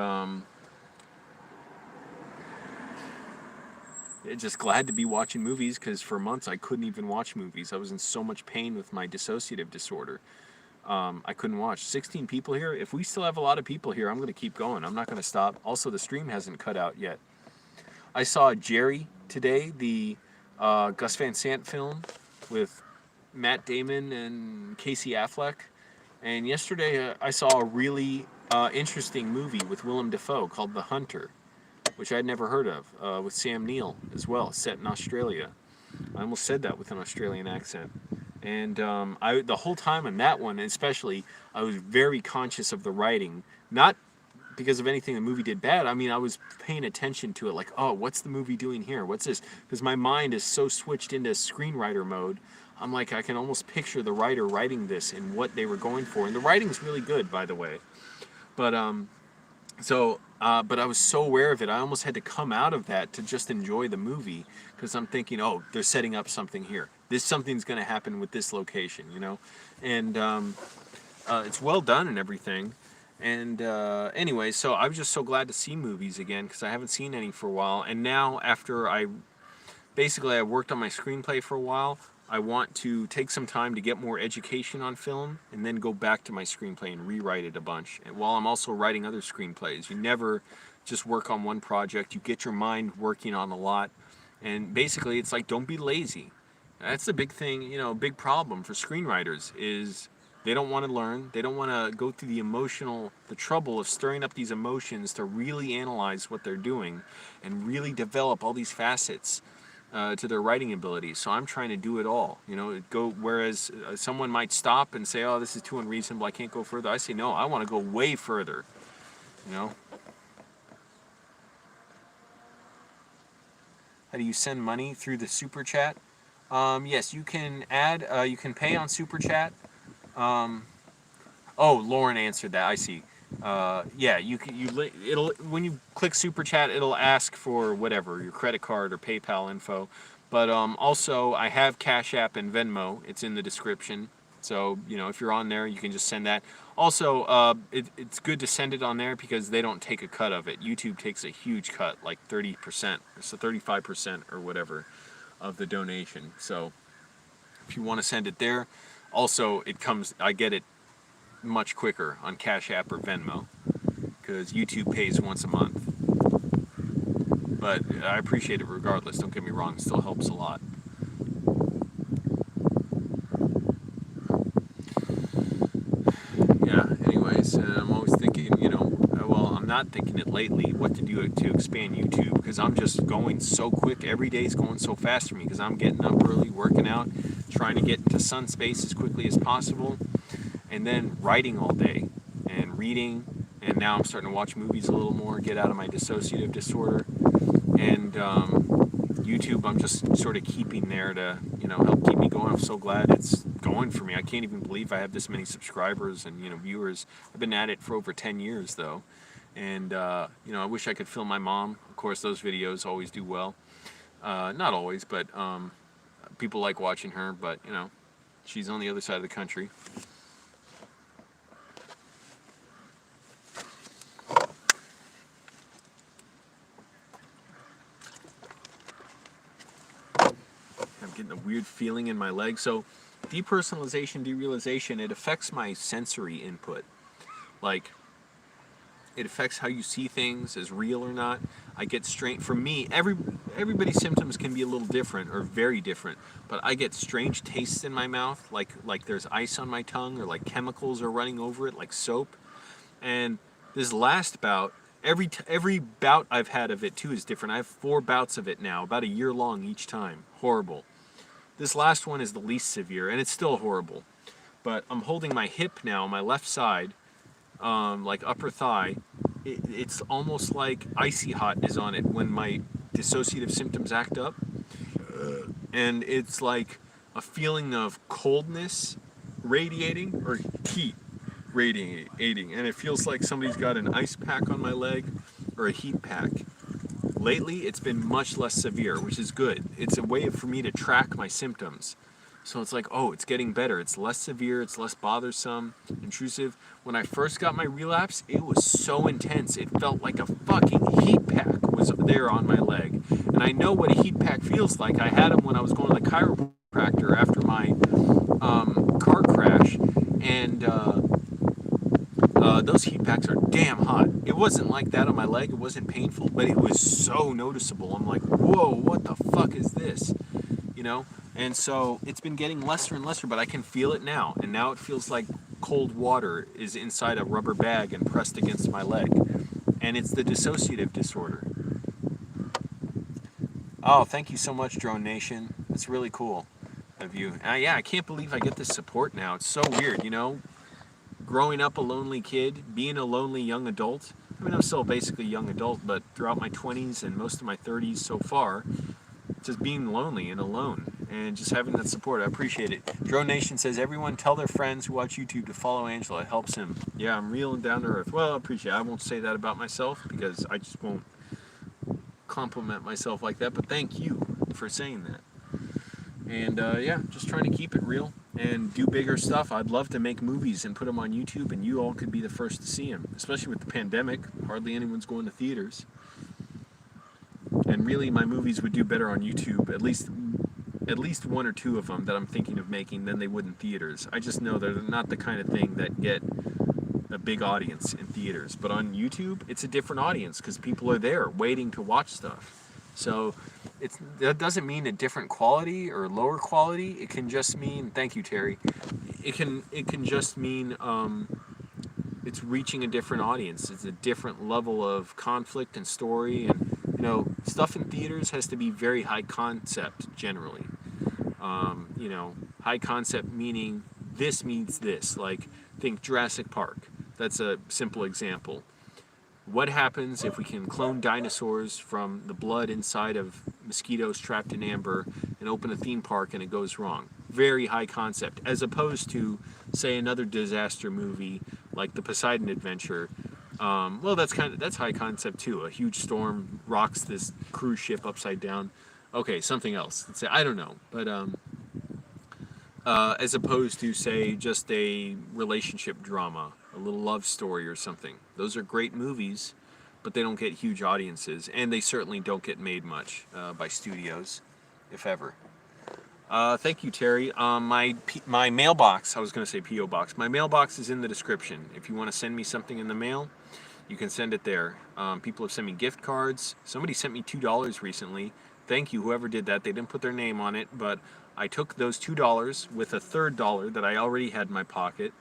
just glad to be watching movies, because for months I couldn't even watch movies. I was in so much pain with my dissociative disorder. I couldn't watch. 16 people here. If we still have a lot of people here, I'm going to keep going. I'm not going to stop. Also, the stream hasn't cut out yet. I saw Jerry today, the Gus Van Sant film with Matt Damon and Casey Affleck. And yesterday I saw a really interesting movie with Willem Dafoe called The Hunter, which I'd never heard of, with Sam Neill as well, set in Australia. I almost said that with an Australian accent. And the whole time on that one, especially, I was very conscious of the writing. Not because of anything the movie did bad. I mean, I was paying attention to it, like, oh, what's the movie doing here? What's this? Because my mind is so switched into screenwriter mode. I'm like, I can almost picture the writer writing this and what they were going for. And the writing's really good, by the way. But but I was so aware of it, I almost had to come out of that to just enjoy the movie, because I'm thinking, oh, they're setting up something here. Something's going to happen with this location, And it's well done and everything. And anyway, so I was just so glad to see movies again, because I haven't seen any for a while. And now, after I worked on my screenplay for a while, I want to take some time to get more education on film and then go back to my screenplay and rewrite it a bunch. And while I'm also writing other screenplays, you never just work on one project. You get your mind working on a lot. And basically, it's like, don't be lazy. That's the big thing, big problem for screenwriters is they don't want to learn. They don't want to go through the trouble of stirring up these emotions to really analyze what they're doing and really develop all these facets to their writing abilities. So I'm trying to do it all. Whereas someone might stop and say, "Oh, this is too unreasonable. I can't go further." I say, "No, I want to go way further." How do you send money through the super chat? Yes, you can add. You can pay on Super Chat. Um, oh, Lauren answered that. I see. Yeah, you can. It'll when you click Super Chat, it'll ask for whatever your credit card or PayPal info. But also, I have Cash App and Venmo. It's in the description. So if you're on there, you can just send that. Also, it's good to send it on there because they don't take a cut of it. YouTube takes a huge cut, like 30%, so 35% or whatever of the donation. So if you want to send it there, also I get it much quicker on Cash App or Venmo because YouTube pays once a month. But I appreciate it regardless. Don't get me wrong; it still helps a lot. Yeah. Anyways, I'm always thinking, well, I'm not thinking it lately what to do to expand YouTube because I'm just going so quick. Every day is going so fast for me because I'm getting up early, working out, trying to get into sun space as quickly as possible, and then writing all day and reading. And now I'm starting to watch movies a little more, get out of my dissociative disorder. And YouTube, I'm just sort of keeping there to, help keep me going. I'm so glad it's going for me. I can't even believe I have this many subscribers and, viewers. I've been at it for over 10 years, though. And, I wish I could film my mom. Of course, those videos always do well. Not always, but people like watching her. But, she's on the other side of the country. I'm getting a weird feeling in my leg. So depersonalization, derealization, it affects my sensory input. Like, it affects how you see things as real or not. I get strange. For me, everybody's symptoms can be a little different or very different. But I get strange tastes in my mouth, like there's ice on my tongue, or like chemicals are running over it, like soap. And this last bout, every bout I've had of it too is different. I have 4 bouts of it now, about a year long each time. Horrible. This last one is the least severe, and it's still horrible. But I'm holding my hip now, my left side, like upper thigh. It's almost like icy hot is on it when my dissociative symptoms act up. And it's like a feeling of coldness radiating or heat radiating. And it feels like somebody's got an ice pack on my leg or a heat pack. Lately, it's been much less severe, which is good. It's a way for me to track my symptoms. So it's like, oh, it's getting better. It's less severe. It's less bothersome, intrusive. When I first got my relapse, it was so intense. It felt like a fucking heat pack was there on my leg. And I know what a heat pack feels like. I had them when I was going to the chiropractor after my car crash. And those heat packs are damn hot. It wasn't like that on my leg. It wasn't painful, but it was so noticeable. I'm like, whoa, what the fuck is this? And so it's been getting lesser and lesser, but I can feel it now. And now it feels like cold water is inside a rubber bag and pressed against my leg. And it's the dissociative disorder. Oh, thank you so much, Drone Nation. That's really cool of you. Yeah, I can't believe I get this support now. It's so weird, growing up a lonely kid, being a lonely young adult. I mean, I'm still basically a young adult, but throughout my 20s and most of my 30s so far, just being lonely and alone and just having that support. I appreciate it. Drone Nation says, everyone tell their friends who watch YouTube to follow Angelo. It helps him. Yeah, I'm real and down to earth. Well, I appreciate it. I won't say that about myself because I just won't compliment myself like that, but thank you for saying that. And yeah, just trying to keep it real and do bigger stuff. I'd love to make movies and put them on YouTube, and you all could be the first to see them, especially with the pandemic. Hardly anyone's going to theaters. And really, my movies would do better on YouTube, at least 1 or 2 of them that I'm thinking of making, than they would in theaters. I just know they're not the kind of thing that get a big audience in theaters. But on YouTube, it's a different audience because people are there waiting to watch stuff. So that doesn't mean a different quality or lower quality. It can just mean, thank you, Terry. It can just mean it's reaching a different audience. It's a different level of conflict and story, and stuff in theaters has to be very high concept generally. High concept meaning this means this. Like, think Jurassic Park. That's a simple example. What happens if we can clone dinosaurs from the blood inside of mosquitoes trapped in amber and open a theme park and it goes wrong. Very high concept, as opposed to, say, another disaster movie like The Poseidon Adventure. Well, that's high concept too. A huge storm rocks this cruise ship upside down. Okay, something else. I don't know, but as opposed to, say, just a relationship drama, a little love story or something. Those are great movies, but they don't get huge audiences, and they certainly don't get made much by studios, if ever. Thank you, Terry. My mailbox, I was going to say P.O. Box, my mailbox is in the description. If you want to send me something in the mail, you can send it there. People have sent me gift cards. Somebody sent me $2 recently. Thank you, whoever did that. They didn't put their name on it, but I took those $2 with a third dollar that I already had in my pocket,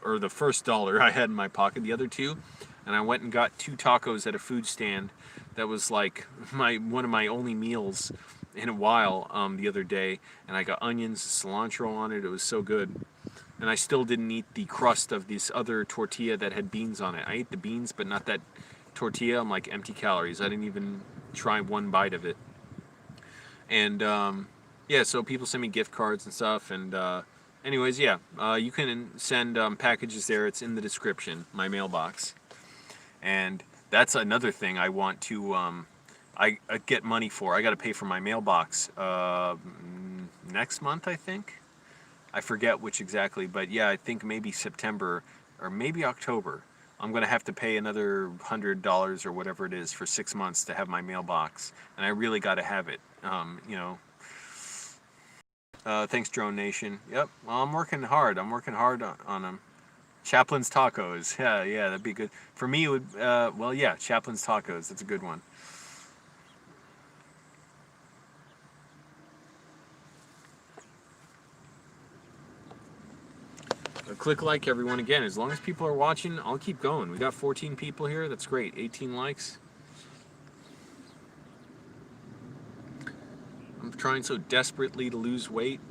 or the first dollar I had in my pocket, the other two, and I went and got 2 tacos at a food stand. That was like one of my only meals in a while the other day, and I got onions, cilantro on it. It was so good. And I still didn't eat the crust of this other tortilla that had beans on it. I ate the beans, but not that tortilla. I'm like, empty calories. I didn't even try one bite of it. And yeah, so people send me gift cards and stuff. And anyways, yeah, you can send packages there. It's in the description, my mailbox. And that's another thing I want to I get money for. I got to pay for my mailbox next month, I think. I forget which exactly, but yeah, I think maybe September or maybe October. I'm going to have to pay another $100 or whatever it is for 6 months to have my mailbox, and I really got to have it. Thanks, Drone Nation. Yep, well, I'm working hard. On them. Chaplin's Tacos. Yeah, that'd be good. For me, it would, well, yeah, Chaplin's Tacos. That's a good one. Click like, everyone. Again, as long as people are watching, I'll keep going. We got 14 people here. That's great. 18 likes. I'm trying so desperately to lose weight,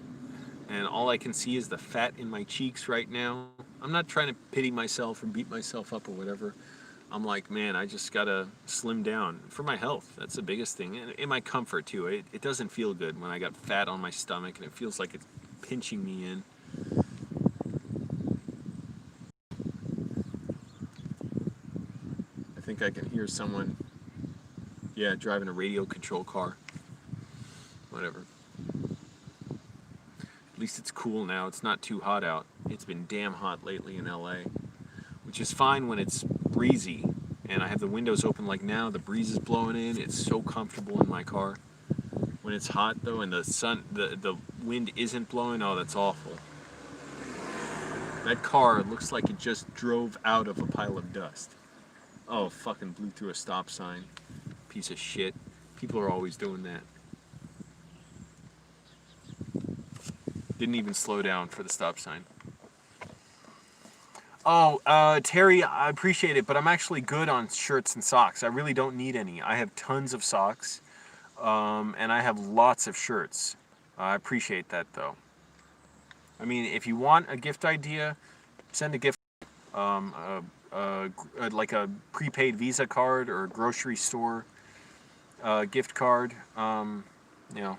and all I can see is the fat in my cheeks right now. I'm not trying to pity myself or beat myself up or whatever. I'm like, man, I just gotta slim down for my health. That's the biggest thing, and in my comfort too. It doesn't feel good when I got fat on my stomach, and it feels like it's pinching me in. I think I can hear someone, yeah, driving a radio control car. Whatever. At least it's cool now. It's not too hot out. It's been damn hot lately in LA, which is fine when it's breezy and I have the windows open like now. The breeze is blowing in. It's so comfortable in my car. When it's hot though and the wind isn't blowing, oh, that's awful. That car looks like it just drove out of a pile of dust. Oh, fucking blew through a stop sign. Piece of shit. People are always doing that. Didn't even slow down for the stop sign. Oh, Terry, I appreciate it, but I'm actually good on shirts and socks. I really don't need any. I have tons of socks, and I have lots of shirts. I appreciate that, though. I mean, if you want a gift idea, send a gift, like a prepaid Visa card or a grocery store gift card. You know,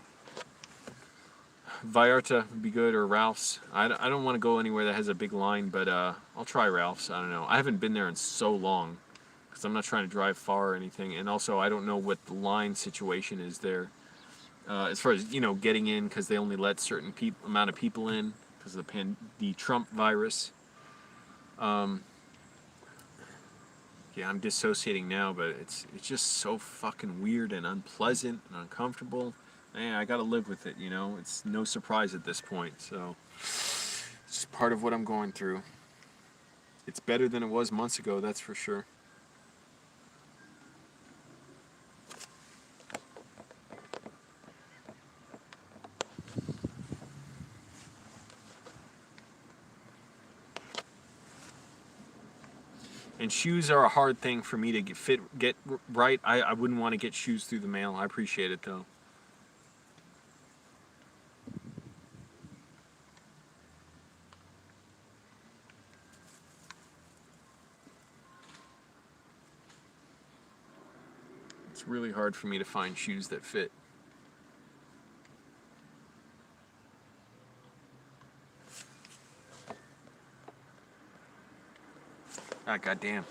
Vallarta would be good, or Ralph's. I don't want to go anywhere that has a big line, but I'll try Ralph's. I don't know. I haven't been there in so long because I'm not trying to drive far or anything, and also I don't know what the line situation is there as far as getting in, because they only let certain amount of people in because of the Trump virus. Yeah, I'm dissociating now, but it's just so fucking weird and unpleasant and uncomfortable. Man, I gotta live with it, It's no surprise at this point, so it's just part of what I'm going through. It's better than it was months ago, that's for sure. And shoes are a hard thing for me to get right. I wouldn't want to get shoes through the mail. I appreciate it, though. It's really hard for me to find shoes that fit. Ah, goddamn.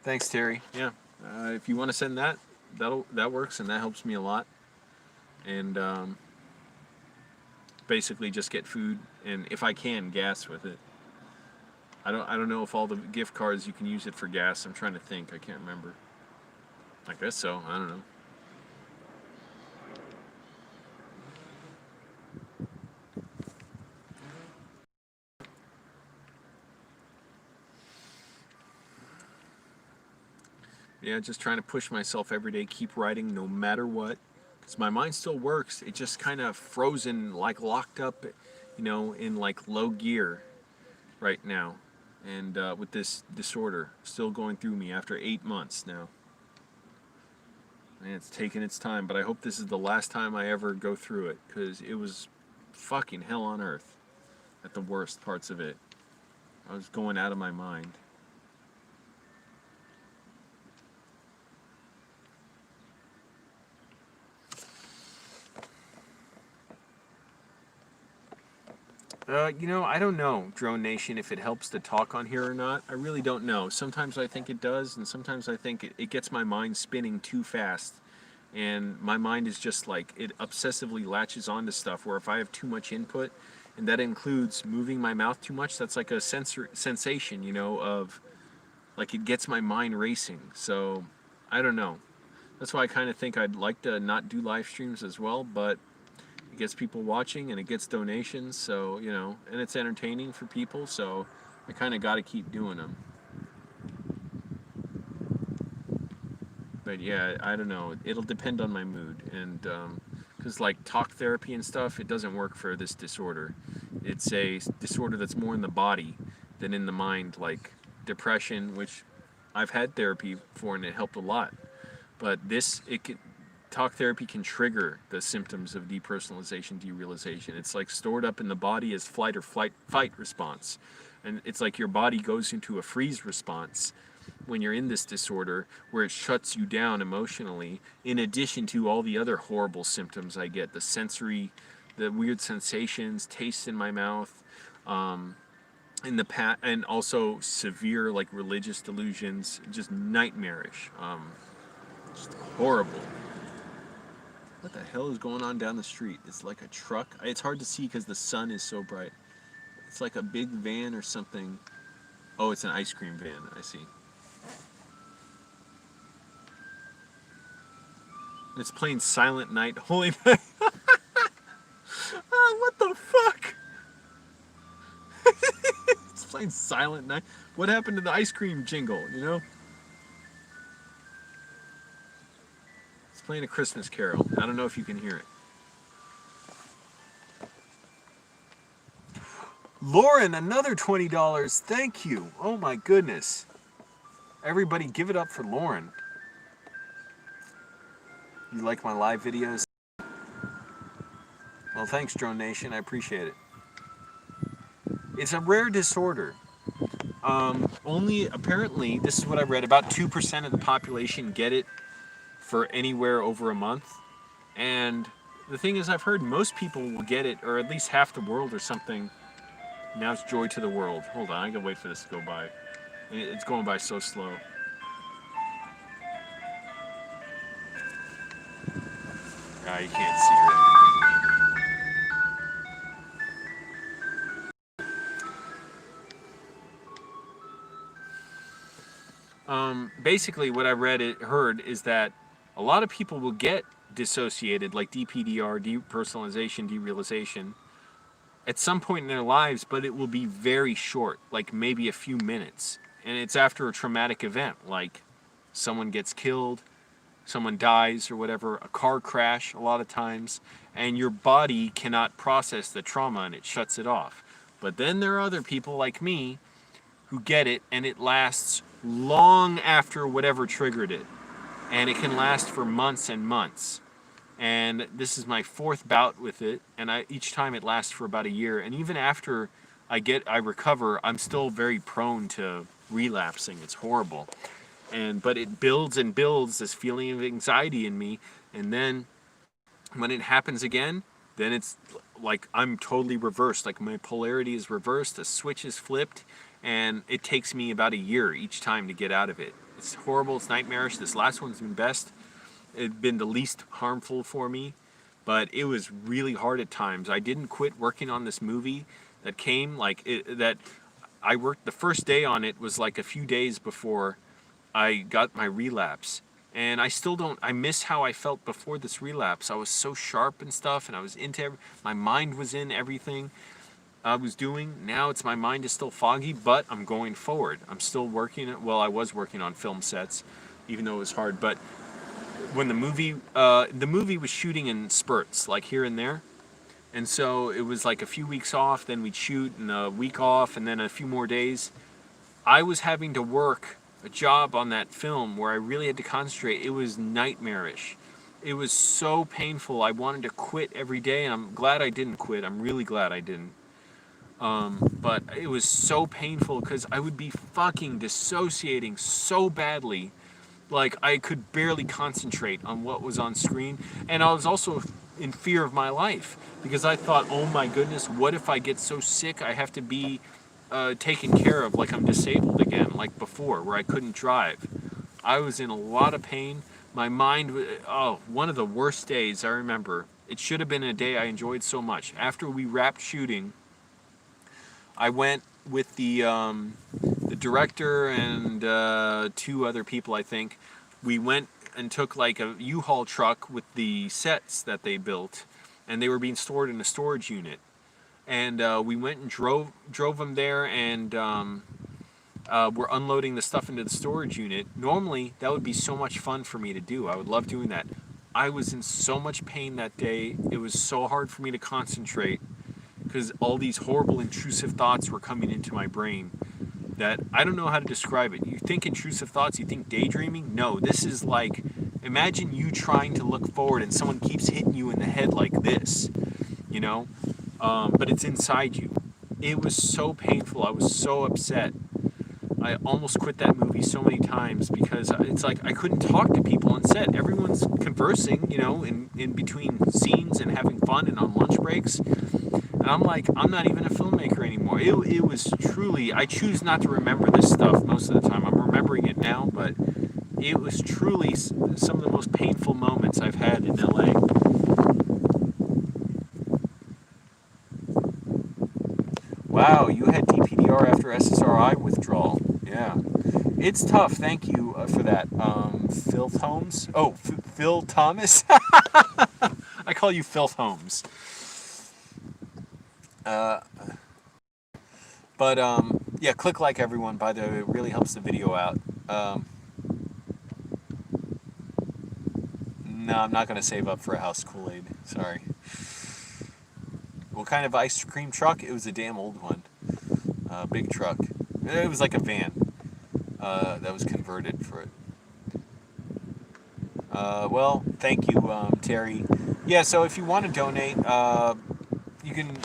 Thanks, Terry. Yeah. If you want to send that, that works, and that helps me a lot. And basically just get food, and if I can, gas with it. I don't know if all the gift cards you can use it for gas. I'm trying to think. I can't remember. I guess so. I don't know. Yeah, just trying to push myself every day, keep writing no matter what. Because my mind still works. It just kind of frozen, like locked up, in like low gear right now. And with this disorder still going through me after 8 months now. And it's taken its time, but I hope this is the last time I ever go through it. Because it was fucking hell on earth at the worst parts of it. I was going out of my mind. I don't know, Drone Nation, if it helps to talk on here or not. I really don't know. Sometimes I think it does, and sometimes I think it gets my mind spinning too fast. And my mind is just like, it obsessively latches onto stuff where if I have too much input, and that includes moving my mouth too much, that's like a sensation, of like it gets my mind racing. So I don't know. That's why I kind of think I'd like to not do live streams as well, but it gets people watching and it gets donations, so and it's entertaining for people, so I kind of got to keep doing them. But yeah, I don't know, it'll depend on my mood, and because like talk therapy and stuff, it doesn't work for this disorder. It's a disorder that's more in the body than in the mind, like depression, which I've had therapy for and it helped a lot. But talk therapy can trigger the symptoms of depersonalization, derealization. It's like stored up in the body as fight response. And it's like your body goes into a freeze response when you're in this disorder, where it shuts you down emotionally, in addition to all the other horrible symptoms I get, the weird sensations, taste in my mouth, and also severe like religious delusions, just nightmarish, just horrible. What the hell is going on down the street? It's like a truck. It's hard to see because the sun is so bright. It's like a big van or something. Oh, it's an ice cream van. I see. It's playing Silent Night, Holy Night. What the fuck? It's playing Silent Night. What happened to the ice cream jingle? It's playing a Christmas carol. I don't know if you can hear it. Lauren, another $20. Thank you. Oh my goodness. Everybody give it up for Lauren. You like my live videos? Well, thanks, Drone Nation. I appreciate it. It's a rare disorder. Only, apparently, this is what I read, about 2% of the population get it for anywhere over a month. And the thing is, I've heard most people will get it, or at least half the world or something. Now it's joy to the world. Hold on, I gotta wait for this to go by. It's going by so slow. Ah, you can't see it. Basically, what I heard is that a lot of people will get dissociated, like DPDR, depersonalization, derealization, at some point in their lives, but it will be very short, like maybe a few minutes. And it's after a traumatic event, like someone gets killed, someone dies or whatever, a car crash a lot of times, and your body cannot process the trauma and it shuts it off. But then there are other people like me who get it, and it lasts long after whatever triggered it. And it can last for months and months. And this is my fourth bout with it, and each time it lasts for about a year. And even after I recover, I'm still very prone to relapsing. It's horrible. But it builds and builds this feeling of anxiety in me, and then when it happens again, then it's like I'm totally reversed. Like my polarity is reversed, the switch is flipped, and it takes me about a year each time to get out of it. It's horrible, it's nightmarish. This last one's been best. It's been the least harmful for me, but it was really hard at times. I didn't quit working on this movie that came that I worked the first day on it was like a few days before I got my relapse. And I still don't, I miss how I felt before this relapse. I was so sharp and stuff, and I was into, my mind was in everything I was doing. Now my mind is still foggy, but I'm going forward. I'm still working, well, I was working on film sets, even though it was hard. But when the movie was shooting in spurts, like here and there. And so it was like a few weeks off, then we'd shoot, and a week off, and then a few more days. I was having to work a job on that film where I really had to concentrate. It was nightmarish. It was so painful. I wanted to quit every day, and I'm glad I didn't quit. I'm really glad I didn't. But it was so painful because I would be fucking dissociating so badly. Like, I could barely concentrate on what was on screen. And I was also in fear of my life because I thought, oh my goodness, what if I get so sick I have to be taken care of like I'm disabled again, like before, where I couldn't drive. I was in a lot of pain. My mind, one of the worst days I remember. It should have been a day I enjoyed so much. After we wrapped shooting, I went with the director and two other people, I think. We went and took like a U-Haul truck with the sets that they built, and they were being stored in a storage unit. And we went and drove them there, and we're unloading the stuff into the storage unit. Normally, that would be so much fun for me to do. I would love doing that. I was in so much pain that day. It was so hard for me to concentrate because all these horrible intrusive thoughts were coming into my brain that I don't know how to describe it. You think intrusive thoughts, you think daydreaming? No, this is like, imagine you trying to look forward and someone keeps hitting you in the head like this, you know? But it's inside you. It was so painful. I was so upset. I almost quit that movie so many times because it's like I couldn't talk to people on set. Everyone's conversing, in between scenes and having fun and on lunch breaks. And I'm like, I'm not even a filmmaker anymore. It was truly, I choose not to remember this stuff most of the time. I'm remembering it now, but it was truly some of the most painful moments I've had in LA. Wow, you had DPDR after SSRI withdrawal. Yeah. It's tough. Thank you for that. Phil Holmes? Oh, Phil Thomas? I call you Phil Holmes. Yeah, click like everyone, by the way. It really helps the video out. No, I'm not going to save up for a house Kool-Aid. Sorry. What kind of ice cream truck? It was a damn old one. Big truck. It was like a van that was converted for it. Well, thank you, Terry. Yeah, so if you want to donate, you can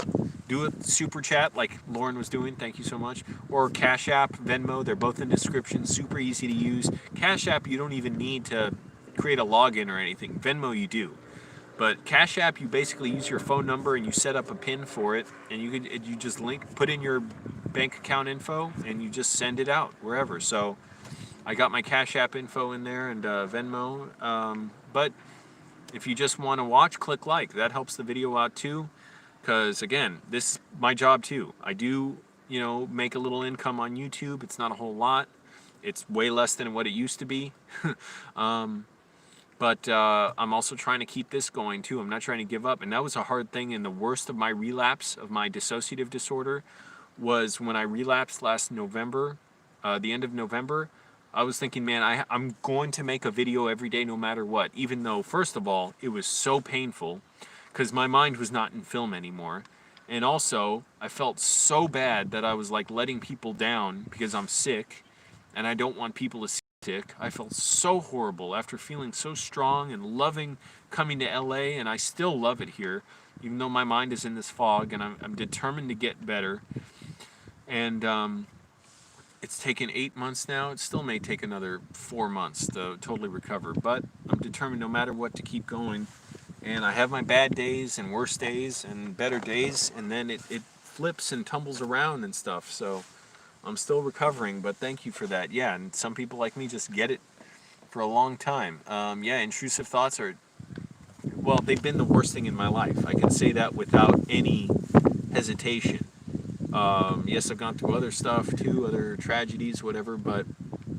do a super chat like Lauren was doing. Thank you so much. Or Cash App, Venmo. They're both in the description. Super easy to use. Cash App, you don't even need to create a login or anything. Venmo, you do. But Cash App, you basically use your phone number and you set up a PIN for it, and you just put in your bank account info, and you just send it out wherever. So I got my Cash App info in there and Venmo. But if you just want to watch, click like. That helps the video out too. Because again, this is my job too. I do, make a little income on YouTube. It's not a whole lot. It's way less than what it used to be. But I'm also trying to keep this going too. I'm not trying to give up. And that was a hard thing. And the worst of my relapse of my dissociative disorder was when I relapsed last November, the end of November. I was thinking, man, I'm going to make a video every day no matter what. Even though, first of all, it was so painful because my mind was not in film anymore. And also, I felt so bad that I was like letting people down because I'm sick. And I don't want people to see sick. I felt so horrible after feeling so strong and loving coming to LA, and I still love it here, even though my mind is in this fog, and I'm determined to get better. And it's taken 8 months now. It still may take another 4 months to totally recover, but I'm determined no matter what to keep going. And I have my bad days and worse days and better days, and then it flips and tumbles around and stuff. So I'm still recovering, but thank you for that. Yeah, and some people like me just get it for a long time. Yeah, intrusive thoughts are, well, they've been the worst thing in my life. I can say that without any hesitation. Yes, I've gone through other stuff too, other tragedies, whatever, but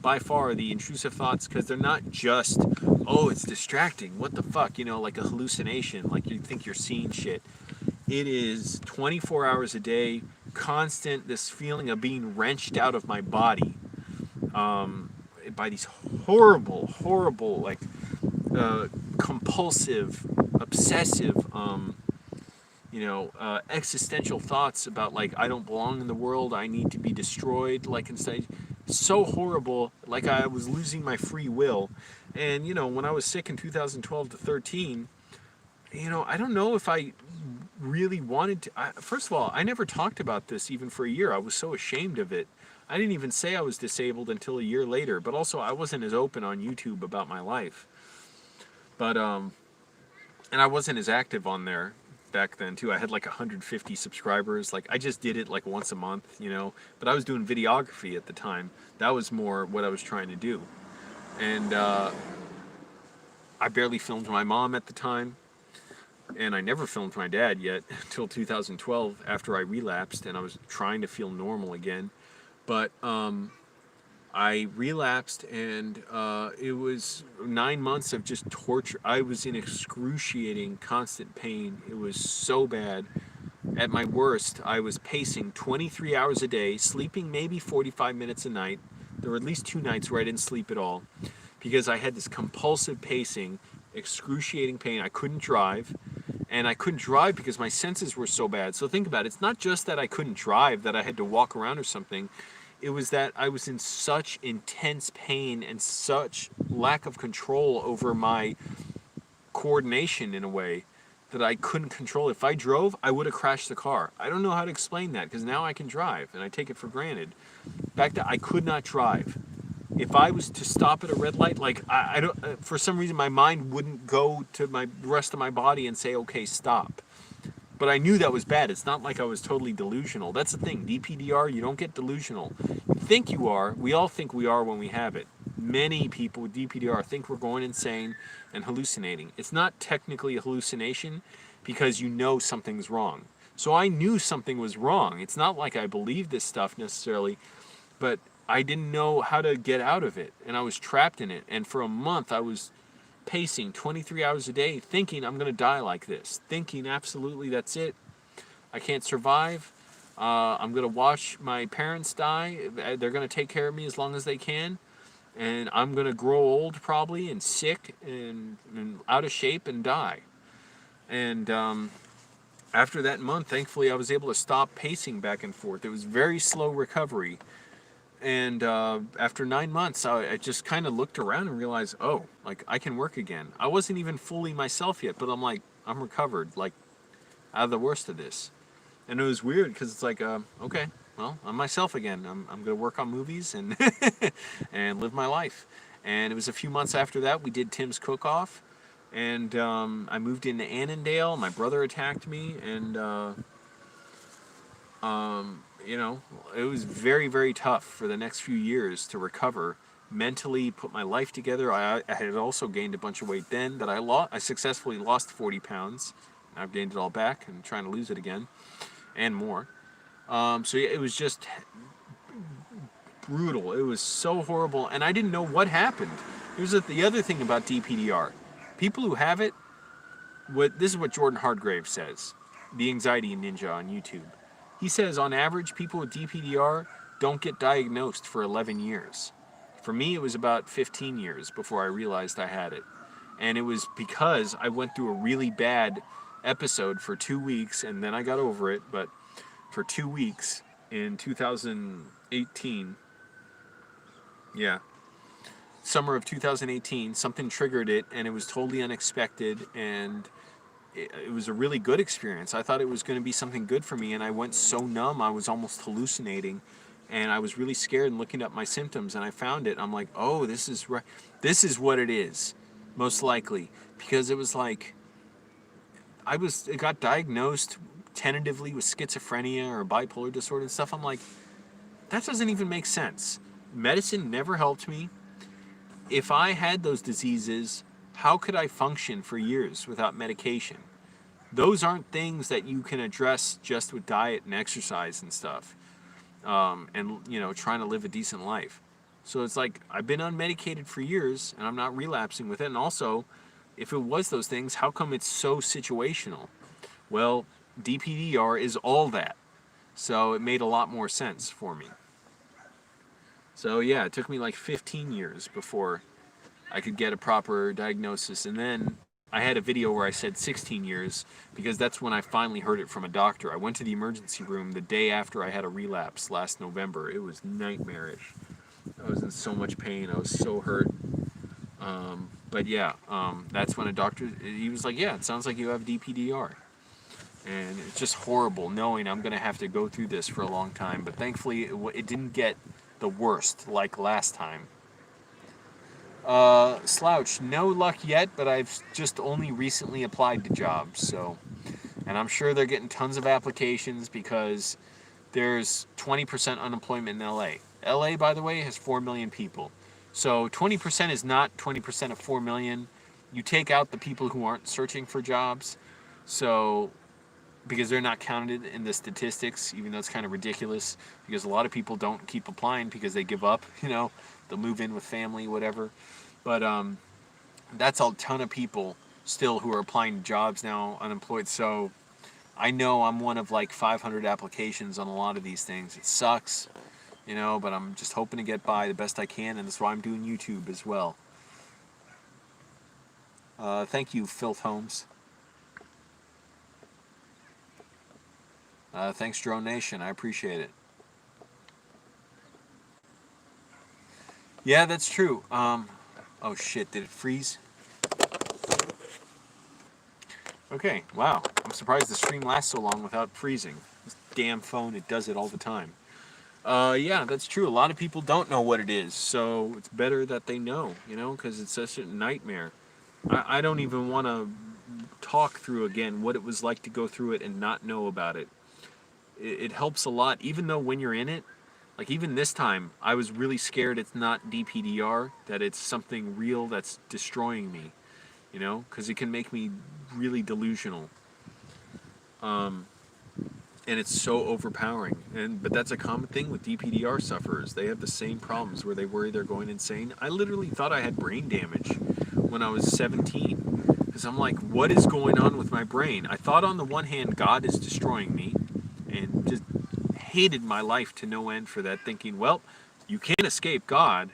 by far the intrusive thoughts, because they're not just, oh, it's distracting, what the fuck, like a hallucination, like you think you're seeing shit. It is 24 hours a day, constant, this feeling of being wrenched out of my body by these horrible, horrible, like compulsive, obsessive, existential thoughts about like I don't belong in the world, I need to be destroyed, like inside, so horrible, like I was losing my free will. And when I was sick in 2012 to 13, I don't know if I really wanted to. First of all, I never talked about this even for a year. I was so ashamed of it. I didn't even say I was disabled until a year later. But also, I wasn't as open on YouTube about my life. But and I wasn't as active on there back then too. I had like 150 subscribers. Like I just did it like once a month. But I was doing videography at the time. That was more what I was trying to do. And I barely filmed my mom at the time. And I never filmed my dad yet until 2012 after I relapsed and I was trying to feel normal again. But I relapsed and it was 9 months of just torture. I was in excruciating, constant pain. It was so bad. At my worst, I was pacing 23 hours a day, sleeping maybe 45 minutes a night. There were at least 2 nights where I didn't sleep at all because I had this compulsive pacing, excruciating pain. I couldn't drive. And I couldn't drive because my senses were so bad. So think about it. It's not just that I couldn't drive, that I had to walk around or something. It was that I was in such intense pain and such lack of control over my coordination in a way that I couldn't control. If I drove, I would have crashed the car. I don't know how to explain that because now I can drive and I take it for granted. Back then, I could not drive. If I was to stop at a red light, like I don't, for some reason, my mind wouldn't go to my rest of my body and say, "Okay, stop." But I knew that was bad. It's not like I was totally delusional. That's the thing. DPDR, you don't get delusional. You think you are. We all think we are when we have it. Many people with DPDR think we're going insane and hallucinating. It's not technically a hallucination because you know something's wrong. So I knew something was wrong. It's not like I believed this stuff necessarily, but I didn't know how to get out of it. And I was trapped in it. And for a month, I was pacing 23 hours a day thinking I'm going to die like this, thinking absolutely that's it, I can't survive, I'm going to watch my parents die, they're going to take care of me as long as they can, and I'm going to grow old probably and sick and out of shape and die. And after that month, thankfully I was able to stop pacing back and forth. It was very slow recovery. And after 9 months, I just kind of looked around and realized, oh, like I can work again. I wasn't even fully myself yet, but I'm like, I'm recovered, like out of the worst of this. And it was weird because it's like, okay, well, I'm myself again. I'm going to work on movies and and live my life. And it was a few months after that we did Tim's Cook-Off, and I moved into Annandale. My brother attacked me, and it was very, very tough for the next few years to recover mentally, put my life together. I had also gained a bunch of weight then that I lost. I successfully lost 40 pounds. I've gained it all back and trying to lose it again and more. So yeah, it was just brutal. It was so horrible, and I didn't know what happened. Here's the other thing about DPDR. People who have it, this is what Jordan Hardgrave says, the Anxiety Ninja on YouTube. He says, on average, people with DPDR don't get diagnosed for 11 years. For me, it was about 15 years before I realized I had it. And it was because I went through a really bad episode for 2 weeks, and then I got over it, but for 2 weeks in 2018, yeah, summer of 2018, something triggered it, and it was totally unexpected, and it was a really good experience. I thought it was going to be something good for me, and I went so numb I was almost hallucinating, and I was really scared and looking up my symptoms, and I found it. I'm like, oh, this is right. This is what it is, most likely, because it was like it got diagnosed tentatively with schizophrenia or bipolar disorder and stuff. I'm like, that doesn't even make sense. Medicine never helped me. If I had those diseases, how could I function for years without medication? Those aren't things that you can address just with diet and exercise and stuff, and trying to live a decent life. So it's like I've been unmedicated for years and I'm not relapsing with it. And also, if it was those things, how come it's so situational? Well, DPDR is all that. So it made a lot more sense for me. So yeah, it took me like 15 years before I could get a proper diagnosis. And then I had a video where I said 16 years because that's when I finally heard it from a doctor. I went to the emergency room the day after I had a relapse last November. It was nightmarish. I was in so much pain. I was so hurt. But yeah, that's when a doctor, he was like, yeah, it sounds like you have DPDR. And it's just horrible knowing I'm going to have to go through this for a long time. But thankfully, it didn't get the worst like last time. Slouch, no luck yet, but I've just only recently applied to jobs, so. And I'm sure they're getting tons of applications because there's 20% unemployment in LA. LA, by the way, has 4 million people. So 20% is not 20% of 4 million. You take out the people who aren't searching for jobs. So, because they're not counted in the statistics, even though it's kind of ridiculous, because a lot of people don't keep applying because they give up, they'll move in with family, whatever. But that's a ton of people still who are applying to jobs now, unemployed. So I know I'm one of like 500 applications on a lot of these things. It sucks, but I'm just hoping to get by the best I can, and that's why I'm doing YouTube as well. Thank you, Filth Holmes. Thanks, Drone Nation. I appreciate it. Yeah, that's true. Oh shit, did it freeze? Okay, wow. I'm surprised the stream lasts so long without freezing. This damn phone, it does it all the time. Yeah, that's true. A lot of people don't know what it is, so it's better that they know, because it's such a nightmare. I don't even want to talk through again what it was like to go through it and not know about it. It helps a lot, even though when you're in it, like even this time, I was really scared it's not DPDR, that it's something real that's destroying me, because it can make me really delusional. And it's so overpowering. But that's a common thing with DPDR sufferers. They have the same problems where they worry they're going insane. I literally thought I had brain damage when I was 17. Because I'm like, what is going on with my brain? I thought on the one hand, God is destroying me. And just hated my life to no end for that, thinking, well, you can't escape God.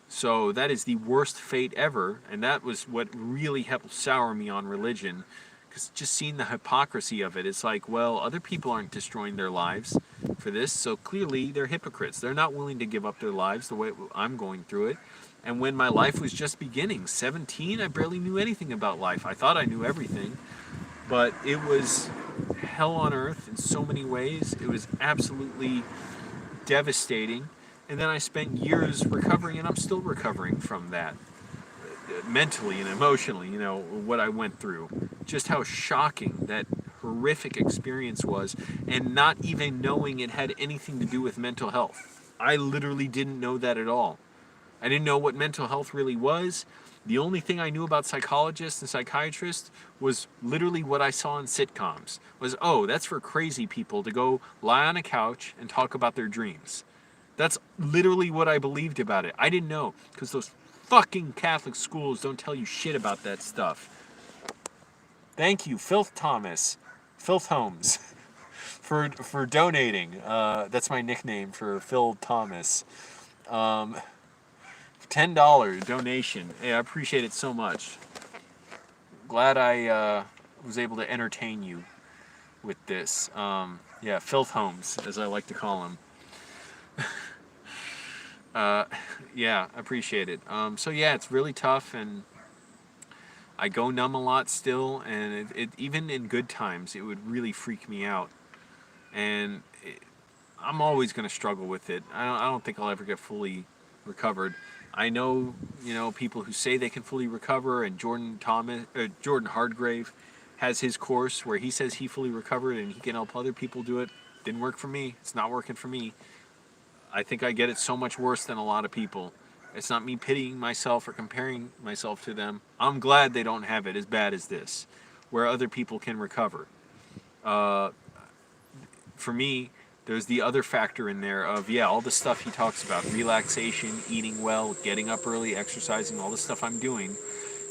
So that is the worst fate ever. And that was what really helped sour me on religion. Because just seeing the hypocrisy of it, it's like, well, other people aren't destroying their lives for this, so clearly they're hypocrites. They're not willing to give up their lives the way I'm going through it. And when my life was just beginning, 17, I barely knew anything about life. I thought I knew everything, but it was hell on earth in so many ways. It was absolutely devastating. And then I spent years recovering, and I'm still recovering from that. Mentally and emotionally, what I went through. Just how shocking that horrific experience was, and not even knowing it had anything to do with mental health. I literally didn't know that at all. I didn't know what mental health really was. The only thing I knew about psychologists and psychiatrists was literally what I saw in sitcoms. Was, oh, that's for crazy people to go lie on a couch and talk about their dreams. That's literally what I believed about it. I didn't know, because those fucking Catholic schools don't tell you shit about that stuff. Thank you, Filth Thomas, Filth Holmes, for donating. That's my nickname for Phil Thomas. $10 donation. Yeah, I appreciate it so much. Glad I was able to entertain you with this. Yeah, Filth Holmes, as I like to call him. Yeah, I appreciate it. So yeah, it's really tough, and I go numb a lot still, and it even in good times, it would really freak me out. And I'm always going to struggle with it. I don't think I'll ever get fully recovered. I know, people who say they can fully recover, and Jordan Hardgrave has his course where he says he fully recovered and he can help other people do it. Didn't work for me. It's not working for me. I think I get it so much worse than a lot of people. It's not me pitying myself or comparing myself to them. I'm glad they don't have it as bad as this, where other people can recover. For me, there's the other factor in there of, yeah, all the stuff he talks about, relaxation, eating well, getting up early, exercising, all the stuff I'm doing,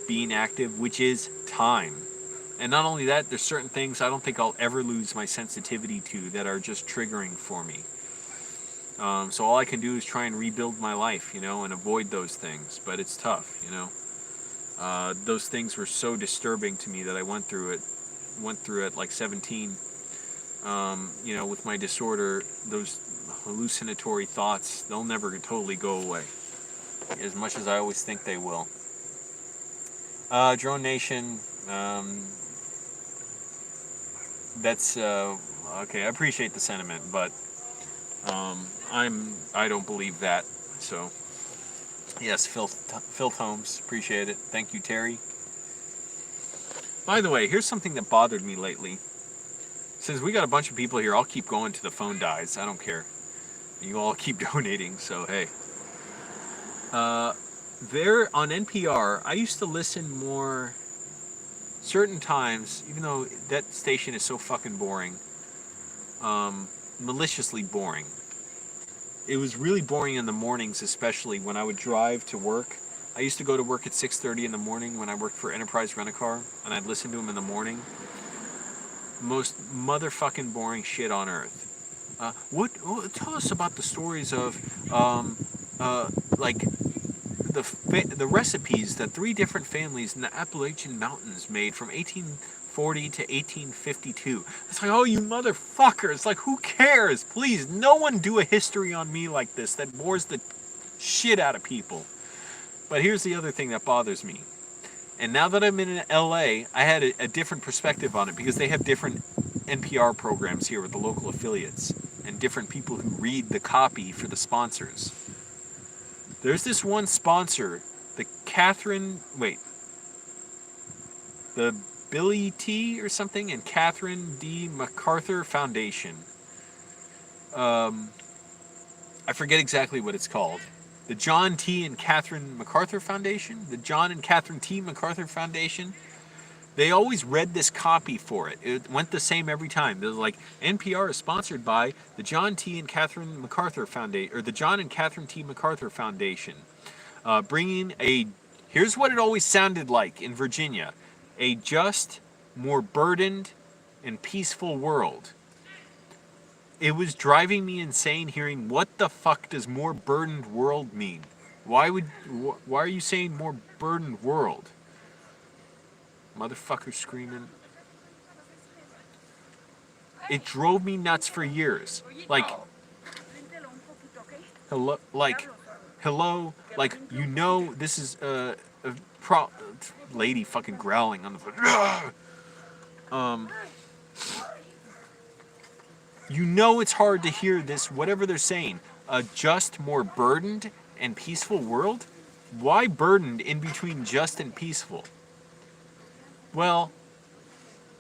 being active, which is time. And not only that, there's certain things I don't think I'll ever lose my sensitivity to that are just triggering for me. So all I can do is try and rebuild my life, and avoid those things. But it's tough, Those things were so disturbing to me that I went through it like 17. With my disorder, those hallucinatory thoughts, they'll never totally go away, as much as I always think they will. Drone Nation, that's okay. I appreciate the sentiment, but I don't believe that. So yes, Filth Holmes, appreciate it. Thank you, Terry. By the way, here's something that bothered me lately. Since we got a bunch of people here, I'll keep going till the phone dies. I don't care. You all keep donating, so hey. There on NPR, I used to listen more certain times, even though that station is so fucking boring, maliciously boring. It was really boring in the mornings, especially when I would drive to work. I used to go to work at 6:30 in the morning when I worked for Enterprise Rent-A-Car, and I'd listen to them in the morning. Most motherfucking boring shit on earth. Tell us about the stories of like the recipes that 3 different families in the Appalachian Mountains made from 1840 to 1852. It's like, oh, you motherfuckers! Like, who cares? Please, no one do a history on me like this that bores the shit out of people. But here's the other thing that bothers me. And now that I'm in LA, I had a different perspective on it because they have different NPR programs here with the local affiliates and different people who read the copy for the sponsors. There's this one sponsor, the Billy T or something, and Catherine D. MacArthur Foundation. I forget exactly what it's called. The John T. and Catherine MacArthur Foundation? The John and Catherine T. MacArthur Foundation? They always read this copy for it. It went the same every time. It was like, NPR is sponsored by the John T. and Catherine MacArthur Foundation, or the John and Catherine T. MacArthur Foundation. Bringing here's what it always sounded like in Virginia, a just, more burdened, and peaceful world. It was driving me insane hearing, what the fuck does more burdened world mean? Why are you saying more burdened world? Motherfucker screaming. It drove me nuts for years. Like, hello, this is a lady fucking growling on the phone. It's hard to hear this, whatever they're saying. A just, more burdened, and peaceful world? Why burdened in between just and peaceful? Well,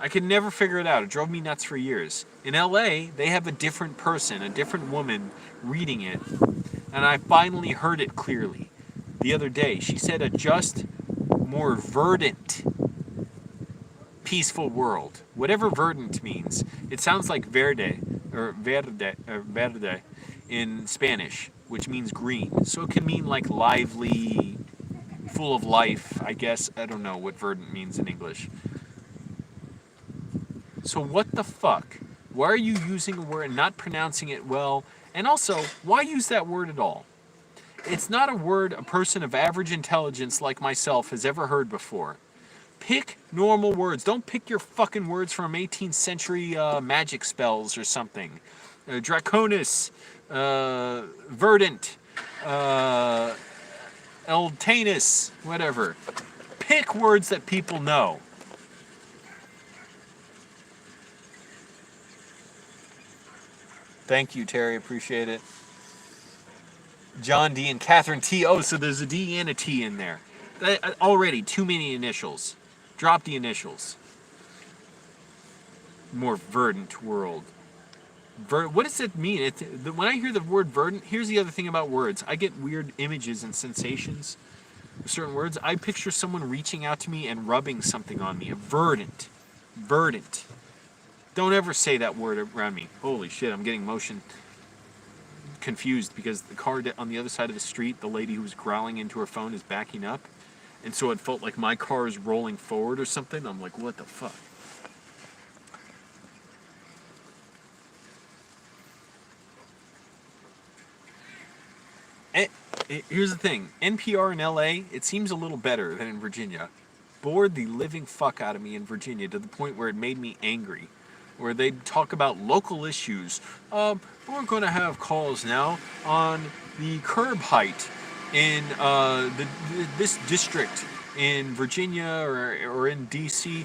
I could never figure it out. It drove me nuts for years. In LA, they have a different person, a different woman reading it, and I finally heard it clearly the other day. She said a just, more verdant, peaceful world. Whatever verdant means. It sounds like verde in Spanish, which means green. So it can mean like lively, full of life, I guess. I don't know what verdant means in English. So what the fuck? Why are you using a word and not pronouncing it well? And also, why use that word at all? It's not a word a person of average intelligence like myself has ever heard before. Pick normal words. Don't pick your fucking words from 18th century magic spells or something. Draconis, verdant, Eltanus, whatever. Pick words that people know. Thank you, Terry. Appreciate it. John D. and Catherine T. Oh, so there's a D and a T in there. Already, too many initials. Drop the initials. More verdant world. What does it mean? When I hear the word verdant, here's the other thing about words. I get weird images and sensations with certain words. I picture someone reaching out to me and rubbing something on me. A verdant. Verdant. Don't ever say that word around me. Holy shit, I'm getting motion confused because the car on the other side of the street, the lady who was growling into her phone is backing up. And so it felt like my car is rolling forward or something. I'm like, what the fuck? Here's the thing. NPR in LA, it seems a little better than in Virginia. Bored the living fuck out of me in Virginia to the point where it made me angry. Where they'd talk about local issues. We're going to have calls now on the curb height in this district in Virginia or in DC.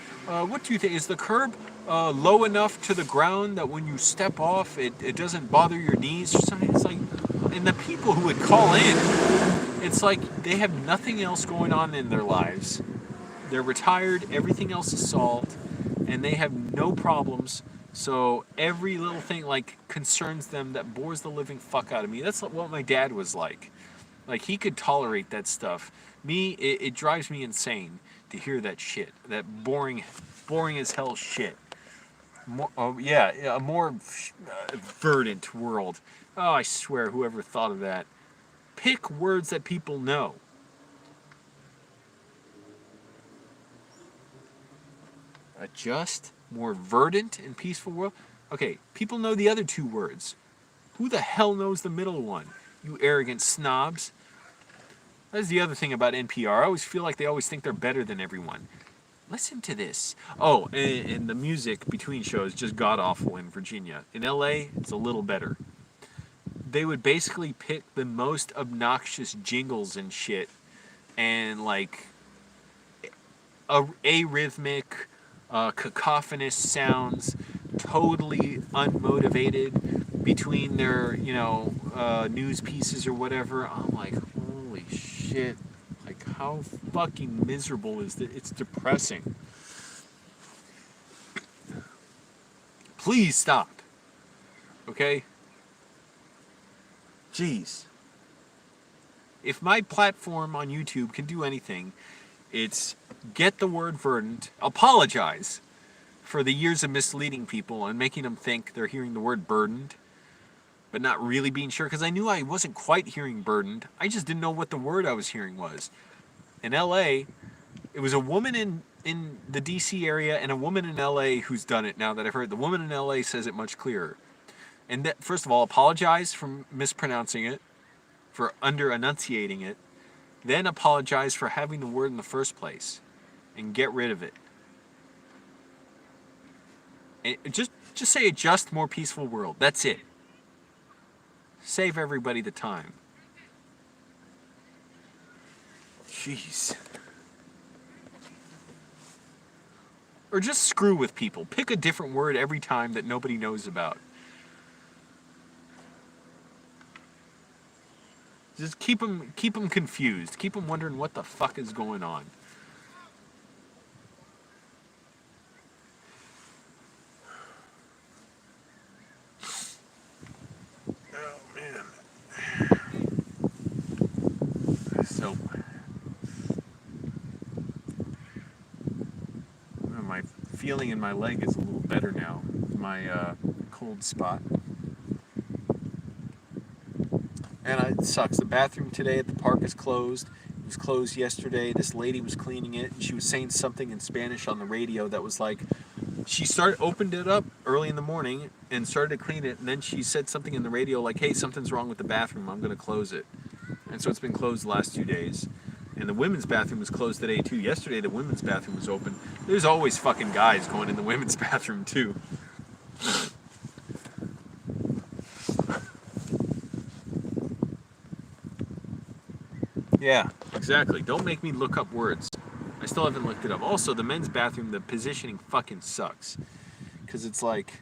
What do you think? Is the curb low enough to the ground that when you step off, it doesn't bother your knees or something? It's like, and the people who would call in, it's like they have nothing else going on in their lives. They're retired, everything else is solved, and they have no problems. So every little thing like concerns them that bores the living fuck out of me. That's what my dad was like. Like he could tolerate that stuff. Me, it drives me insane to hear that shit. That boring as hell shit. A more verdant world. Oh, I swear, whoever thought of that. Pick words that people know. A just, more verdant and peaceful world. Okay, people know the other two words. Who the hell knows the middle one? You arrogant snobs. That's the other thing about NPR. I always feel like they always think they're better than everyone. Listen to this. Oh, and the music between shows just god awful in Virginia. In LA, it's a little better. They would basically pick the most obnoxious jingles and shit and like arrhythmic, cacophonous sounds, totally unmotivated between their, news pieces or whatever. I'm like, holy shit. Like, how fucking miserable is this? It's depressing. Please stop. Okay? Jeez. If my platform on YouTube can do anything, it's get the word verdant, apologize for the years of misleading people and making them think they're hearing the word burdened, but not really being sure, because I knew I wasn't quite hearing burdened. I just didn't know what the word I was hearing was. In LA, it was a woman in the DC area and a woman in LA who's done it now that I've heard. The woman in LA says it much clearer. And that, first of all, apologize for mispronouncing it, for under-enunciating it, then apologize for having the word in the first place, and get rid of it. And just say a just, more peaceful world. That's it. Save everybody the time. Jeez. Or just screw with people. Pick a different word every time that nobody knows about. Just keep them confused. Keep them wondering what the fuck is going on. Oh, man. So, my feeling in my leg is a little better now. My cold spot. And it sucks. The bathroom today at the park is closed. It was closed yesterday. This lady was cleaning it, and she was saying something in Spanish on the radio that was like, she opened it up early in the morning and started to clean it, and then she said something in the radio like, hey, something's wrong with the bathroom. I'm going to close it. And so it's been closed the last 2 days. And the women's bathroom was closed today, too. Yesterday, the women's bathroom was open. There's always fucking guys going in the women's bathroom, too. Yeah, exactly. Don't make me look up words. I still haven't looked it up. Also, the men's bathroom, the positioning fucking sucks. Because it's like,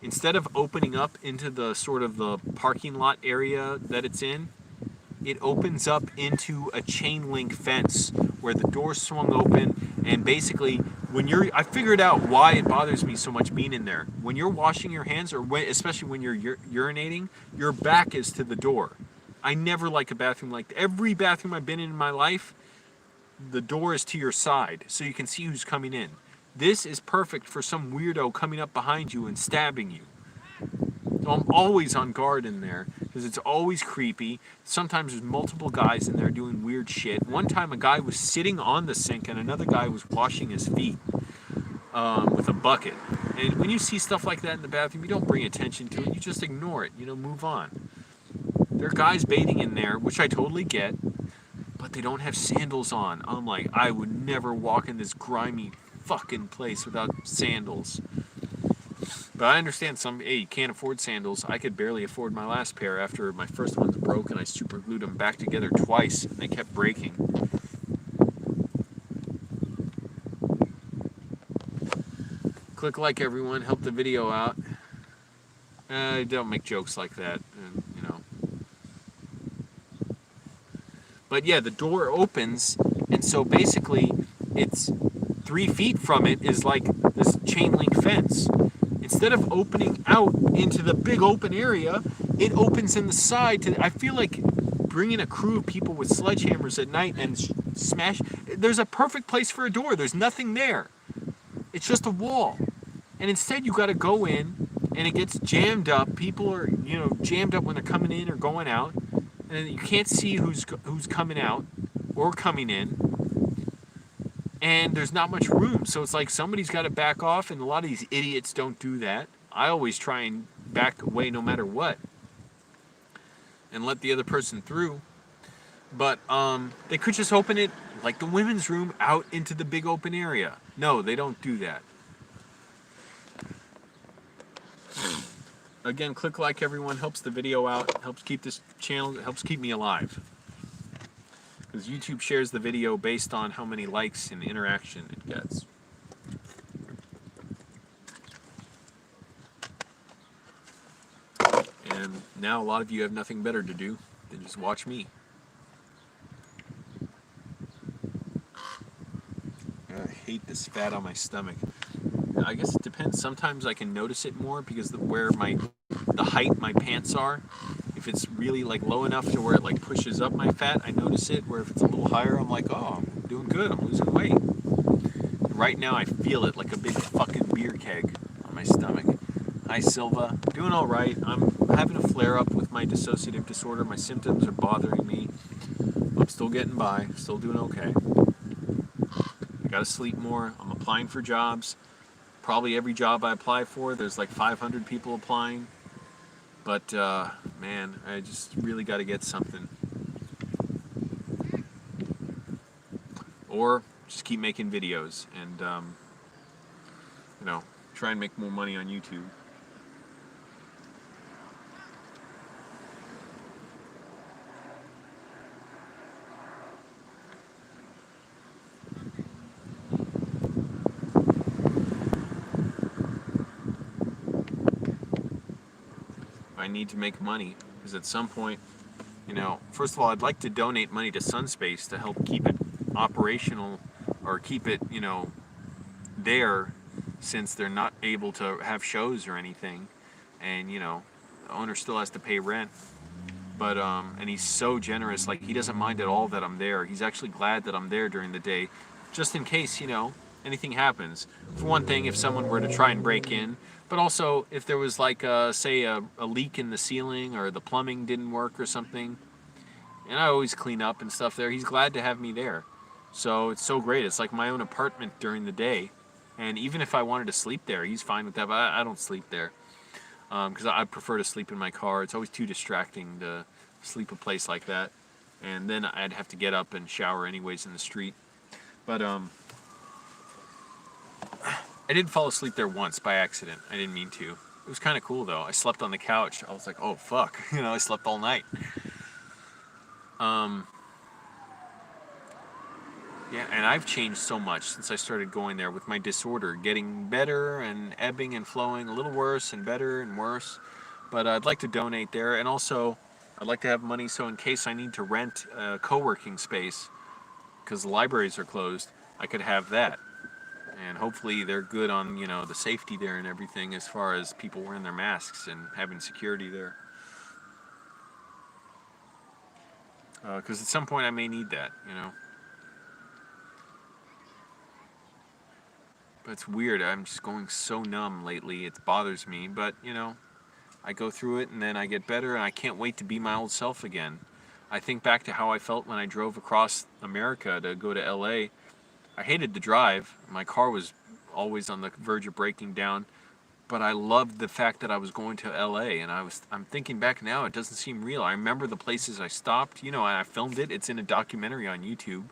instead of opening up into the sort of the parking lot area that it's in, it opens up into a chain link fence where the door swung open, and basically I figured out why it bothers me so much being in there. When you're washing your hands, or especially when you're urinating, your back is to the door. I never like a bathroom like every bathroom I've been in my life. The door is to your side, so you can see who's coming in. This is perfect for some weirdo coming up behind you and stabbing you. So I'm always on guard in there because it's always creepy. Sometimes there's multiple guys in there doing weird shit. One time a guy was sitting on the sink and another guy was washing his feet with a bucket. And when you see stuff like that in the bathroom, you don't bring attention to it. You just ignore it. Move on. There are guys bathing in there, which I totally get, but they don't have sandals on. I'm like, I would never walk in this grimy fucking place without sandals. But I understand you can't afford sandals. I could barely afford my last pair after my first ones broke and I super glued them back together twice and they kept breaking. Click like, everyone, help the video out. Don't make jokes like that, But yeah, the door opens, and so basically it's 3 feet from it is like this chain link fence. Instead of opening out into the big open area, it opens in the side. I feel like bringing a crew of people with sledgehammers at night and smash. There's a perfect place for a door. There's nothing there. It's just a wall. And instead you got to go in, and it gets jammed up. People are, jammed up when they're coming in or going out. And you can't see who's coming out or coming in, and there's not much room, so it's like somebody's got to back off, and a lot of these idiots don't do that. I always try and back away no matter what and let the other person through, but they could just open it like the women's room out into the big open area. No, they don't do that. Again, click like, everyone, helps the video out, helps keep this channel, helps keep me alive. Because YouTube shares the video based on how many likes and interaction it gets. And now a lot of you have nothing better to do than just watch me. I hate this fat on my stomach. I guess it depends. Sometimes I can notice it more because the height my pants are. If it's really like low enough to where it like pushes up my fat, I notice it. Where if it's a little higher, I'm like, oh, I'm doing good. I'm losing weight. And right now I feel it like a big fucking beer keg on my stomach. Hi Silva, doing all right. I'm having a flare up with my dissociative disorder. My symptoms are bothering me. I'm still getting by. Still doing okay. I gotta sleep more. I'm applying for jobs. Probably every job I apply for, there's like 500 people applying. But, man, I just really got to get something. Or just keep making videos and, try and make more money on YouTube. I need to make money because at some point, first of all, I'd like to donate money to Sunspace to help keep it operational or keep it, there, since they're not able to have shows or anything, and the owner still has to pay rent. But and he's so generous, like he doesn't mind at all that I'm there. He's actually glad that I'm there during the day, just in case anything happens. For one thing, if someone were to try and break in, but also if there was like say a leak in the ceiling or the plumbing didn't work or something. And I always clean up and stuff there. He's glad to have me there. So it's so great. It's like my own apartment during the day. And even if I wanted to sleep there, he's fine with that. But I don't sleep there because I prefer to sleep in my car. It's always too distracting to sleep a place like that. And then I'd have to get up and shower anyways in the street. But I did fall asleep there once by accident. I didn't mean to. It was kind of cool though. I slept on the couch. I was like, oh fuck, I slept all night. Yeah, and I've changed so much since I started going there with my disorder, getting better and ebbing and flowing, a little worse and better and worse. But I'd like to donate there, and also I'd like to have money so in case I need to rent a co-working space, because the libraries are closed, I could have that. and hopefully they're good on, you know, the safety there and everything as far as people wearing their masks and having security there. Because at some point I may need that, you know. But it's weird. I'm just going so numb lately. It bothers me. But, you know, I go through it and then I get better, and I can't wait to be my old self again. I think back to how I felt when I drove across America to go to LA. I hated the drive. My car was always on the verge of breaking down. But I loved the fact that I was going to LA, and I'm thinking back now, it doesn't seem real. I remember the places I stopped, you know, and I filmed it. It's in a documentary on YouTube,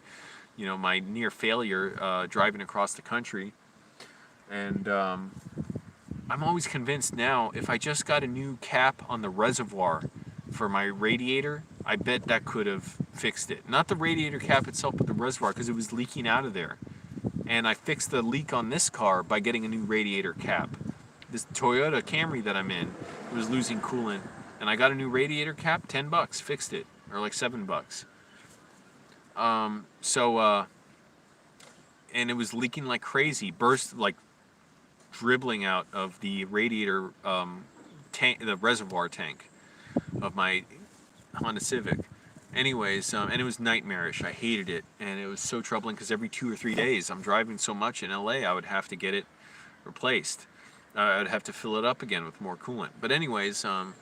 you know, my near failure driving across the country. And I'm always convinced now, if I just got a new cap on the reservoir for my radiator, I bet that could have fixed it. Not the radiator cap itself, but the reservoir, because it was leaking out of there. And I fixed the leak on this car by getting a new radiator cap. This Toyota Camry that I'm in was losing coolant, and I got a new radiator cap, $10, fixed it, or like $7. And it was leaking like crazy, burst, like dribbling out of the radiator tank, the reservoir tank of my Honda Civic. Anyways, and it was nightmarish. I hated it, and it was so troubling because every 2 or 3 days I'm driving so much in LA, I would have to get it replaced. I'd have to fill it up again with more coolant. But anyways, I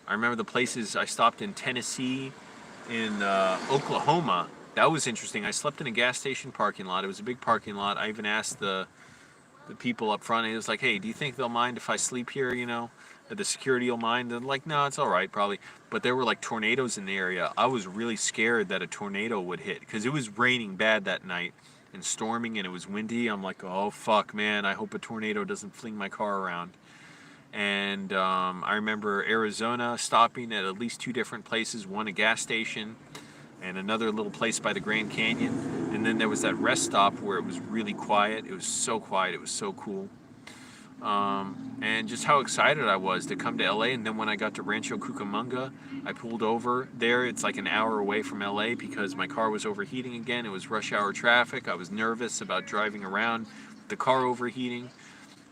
remember the places I stopped in Tennessee, in Oklahoma. That was interesting. I slept in a gas station parking lot. It was a big parking lot. I even asked the people up front, and it was like, hey, do you think they'll mind if I sleep here, you know? The security will mind? And like, no, it's all right, probably. But there were like tornadoes in the area. I was really scared that a tornado would hit because it was raining bad that night and storming, and it was windy. I'm like, oh fuck, man, I hope a tornado doesn't fling my car around. And I remember Arizona stopping at least 2 different places, one a gas station and another little place by the Grand Canyon. And then there was that rest stop where it was really quiet. It was so quiet, it was so cool. And just how excited I was to come to LA. And then when I got to Rancho Cucamonga, I pulled over there. It's like an hour away from LA because my car was overheating again. It was rush hour traffic. I was nervous about driving around with the car overheating.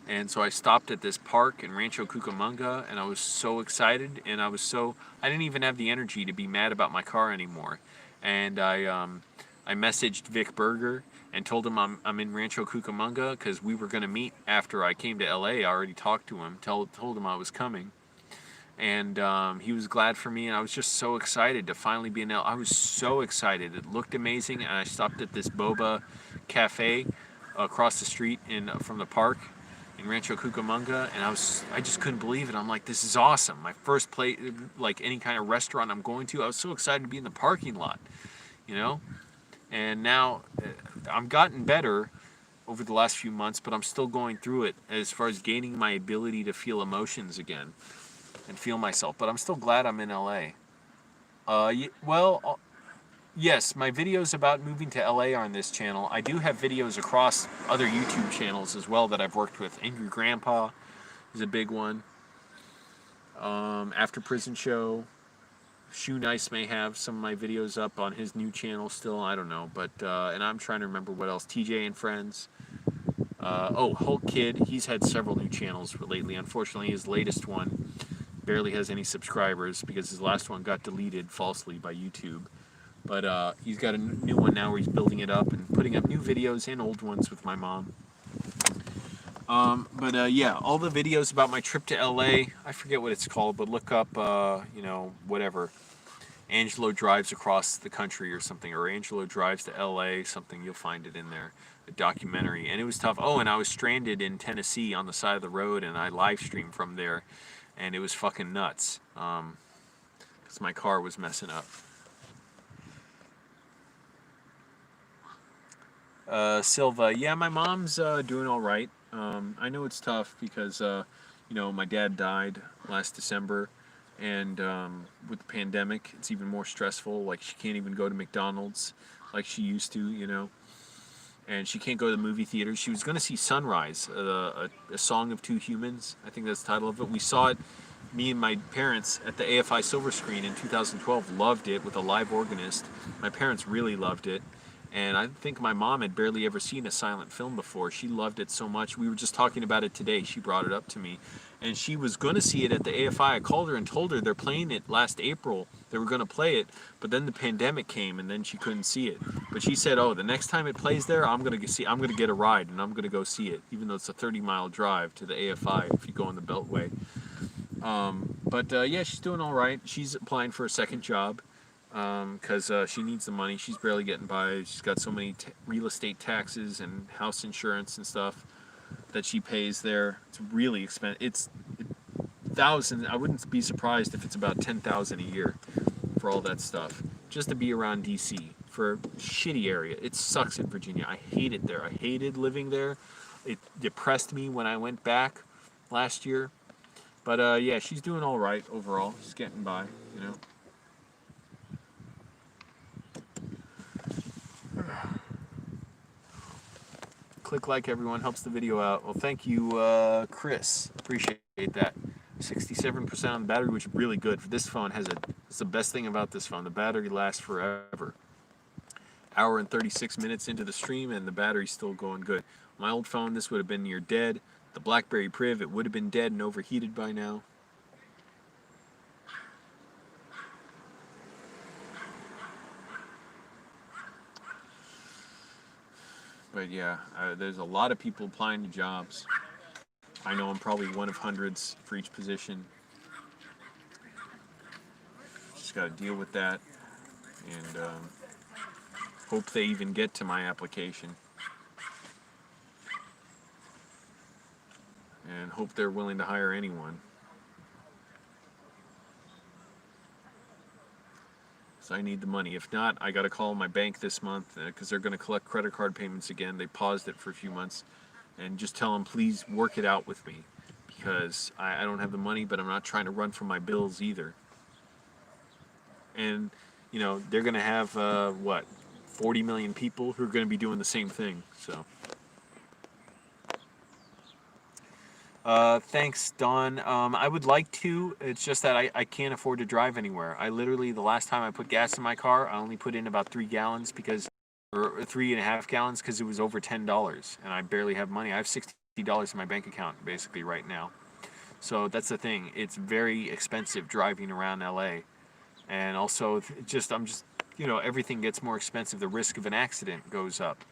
And so I stopped at this park in Rancho Cucamonga, and I was so excited, and I didn't even have the energy to be mad about my car anymore. And I messaged Vic Berger and told him I'm in Rancho Cucamonga because we were going to meet after I came to LA. I already talked to him, told him I was coming. And he was glad for me, and I was just so excited to finally be in LA. I was so excited. It looked amazing, and I stopped at this boba cafe across the street from the park in Rancho Cucamonga, and I just couldn't believe it. I'm like, this is awesome. My first place, like any kind of restaurant I'm going to. I was so excited to be in the parking lot, you know? And now I've gotten better over the last few months, but I'm still going through it as far as gaining my ability to feel emotions again and feel myself. But I'm still glad I'm in LA. Yes, my videos about moving to LA are on this channel. I do have videos across other YouTube channels as well that I've worked with. Angry Grandpa is a big one. After Prison Show. Shoe Nice may have some of my videos up on his new channel still. I don't know. But and I'm trying to remember what else. TJ and Friends. Hulk Kid. He's had several new channels lately. Unfortunately, his latest one barely has any subscribers because his last one got deleted falsely by YouTube. But he's got a new one now where he's building it up and putting up new videos and old ones with my mom. Yeah, all the videos about my trip to LA, I forget what it's called, but look up, whatever. Angelo Drives Across the Country or something, or Angelo Drives to LA, something, you'll find it in there. A documentary. And it was tough. Oh, and I was stranded in Tennessee on the side of the road, and I live streamed from there, and it was fucking nuts. Because my car was messing up. Silva, yeah, my mom's doing all right. I know it's tough because, my dad died last December, and with the pandemic, it's even more stressful. Like, she can't even go to McDonald's like she used to, and she can't go to the movie theaters. She was going to see Sunrise, a Song of Two Humans. I think that's the title of it. We saw it, me and my parents, at the AFI Silver Screen in 2012. Loved it with a live organist. My parents really loved it. And I think my mom had barely ever seen a silent film before. She loved it so much. We were just talking about it today. She brought it up to me. And she was going to see it at the AFI. I called her and told her they're playing it last April. They were going to play it, but then the pandemic came and then she couldn't see it. But she said, "Oh, the next time it plays there, I'm going to get a ride and I'm going to go see it, even though it's a 30-mile drive to the AFI if you go on the Beltway." Yeah, she's doing all right. She's applying for a second job because she needs the money. She's barely getting by. She's got so many real estate taxes and house insurance and stuff that she pays there. It's really expensive. It's thousands. I wouldn't be surprised if it's about 10,000 a year for all that stuff just to be around DC for a shitty area. It sucks in Virginia. I hate it there. I hated living there. It depressed me when I went back last year. But yeah, she's doing all right overall. She's getting by, you know. Click like, everyone, helps the video out. Well, thank you, Chris. Appreciate that. 67% on the battery, which is really good for this phone. It's the best thing about this phone. The battery lasts forever. Hour and 36 minutes into the stream, and the battery's still going good. My old phone, this would have been near dead. The BlackBerry Priv, it would have been dead and overheated by now. But yeah, there's a lot of people applying to jobs. I know I'm probably one of hundreds for each position. Just got to deal with that and hope they even get to my application. And hope they're willing to hire anyone. So I need the money. If not, I got to call my bank this month because they're going to collect credit card payments again. They paused it for a few months. And just tell them, please work it out with me. Because I don't have the money, but I'm not trying to run from my bills either. And, you know, they're going to have, 40 million people who are going to be doing the same thing. So, thanks, Don. I would like to. It's just that I can't afford to drive anywhere. I literally, the last time I put gas in my car, I only put in about 3 gallons because, or 3.5 gallons because it was over $10, and I barely have money. I have $60 in my bank account basically right now. So that's the thing. It's very expensive driving around LA, and also you know, everything gets more expensive. The risk of an accident goes up.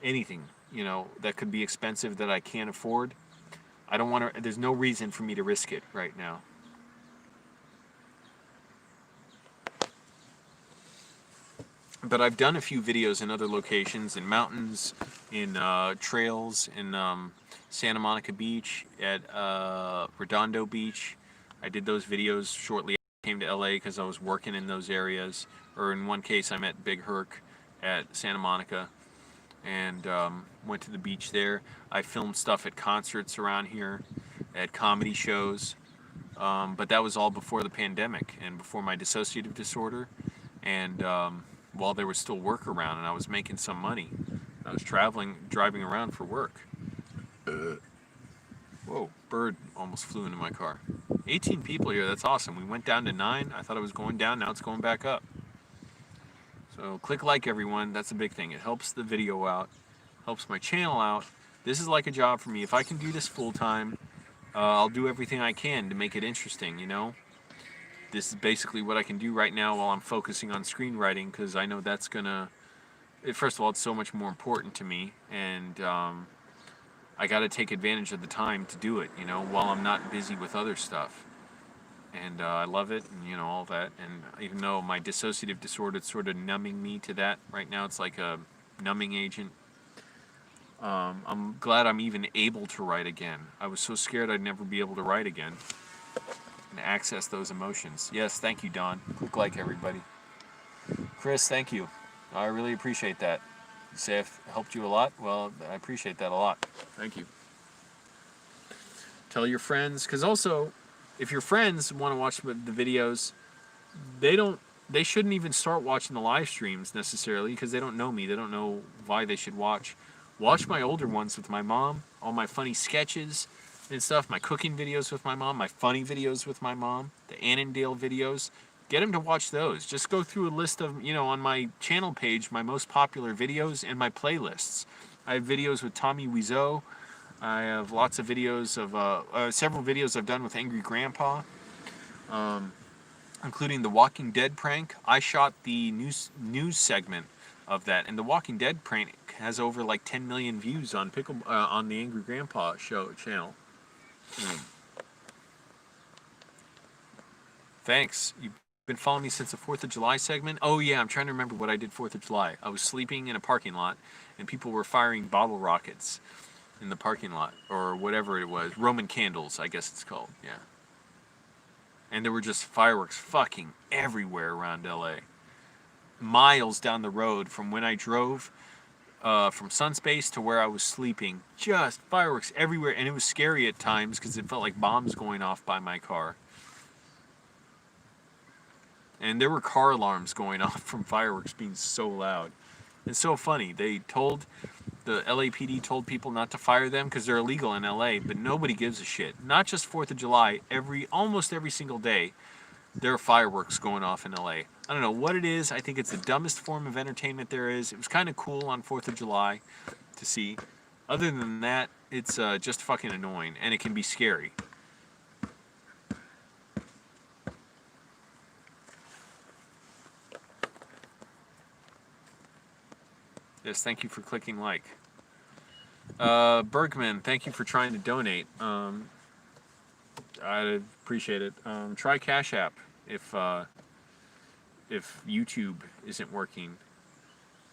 Anything, you know, that could be expensive that I can't afford. I don't want to, there's no reason for me to risk it right now. But I've done a few videos in other locations, in mountains, in trails, in Santa Monica Beach, at Redondo Beach. I did those videos shortly after I came to LA because I was working in those areas. Or in one case, I met Big Herc at Santa Monica and went to the beach there. I filmed stuff at concerts around here, at comedy shows. But that was all before the pandemic and before my dissociative disorder. And while there was still work around and I was making some money, I was driving around for work. Whoa, bird almost flew into my car. 18 people here, that's awesome. We went down to 9. I thought it was going down, now it's going back up. So click like, everyone, that's a big thing. It helps the video out, helps my channel out. This is like a job for me. If I can do this full time, I'll do everything I can to make it interesting, you know? This is basically what I can do right now while I'm focusing on screenwriting, because I know that's gonna, first of all, it's so much more important to me, and I gotta take advantage of the time to do it, you know, while I'm not busy with other stuff. And I love it, and you know, all that. And even though my dissociative disorder is sort of numbing me to that right now, it's like a numbing agent. I'm glad I'm even able to write again. I was so scared I'd never be able to write again and access those emotions. Yes, thank you, Don. Click like, everybody. Chris, thank you. I really appreciate that. You say I've helped you a lot? Well, I appreciate that a lot. Thank you. Tell your friends, because also, if your friends want to watch the videos, they shouldn't even start watching the live streams necessarily because they don't know me. They don't know why they should watch. Watch my older ones with my mom, all my funny sketches and stuff, my cooking videos with my mom, my funny videos with my mom, the Annandale videos. Get him to watch those. Just go through a list of, on my channel page, my most popular videos and my playlists. I have videos with Tommy Wiseau. I have lots of videos of, several videos I've done with Angry Grandpa, including the Walking Dead prank. I shot the news segment of that, and the Walking Dead prank has over like 10 million views on on the Angry Grandpa show channel. Thanks. You've been following me since the 4th of July segment? Oh yeah, I'm trying to remember what I did 4th of July. I was sleeping in a parking lot, and people were firing bottle rockets in the parking lot, or whatever it was. Roman candles, I guess it's called, yeah. And there were just fireworks fucking everywhere around LA. Miles down the road from when I drove from Sunspace to where I was sleeping, just fireworks everywhere, and it was scary at times because it felt like bombs going off by my car. And there were car alarms going off from fireworks being so loud. It's so funny. The LAPD told people not to fire them because they're illegal in LA, but nobody gives a shit. Not just 4th of July, almost every single day, there are fireworks going off in LA. I don't know what it is. I think it's the dumbest form of entertainment there is. It was kind of cool on 4th of July to see. Other than that, it's just fucking annoying, and it can be scary. Yes, thank you for clicking like. Bergman, thank you for trying to donate. I appreciate it. Try Cash App if YouTube isn't working.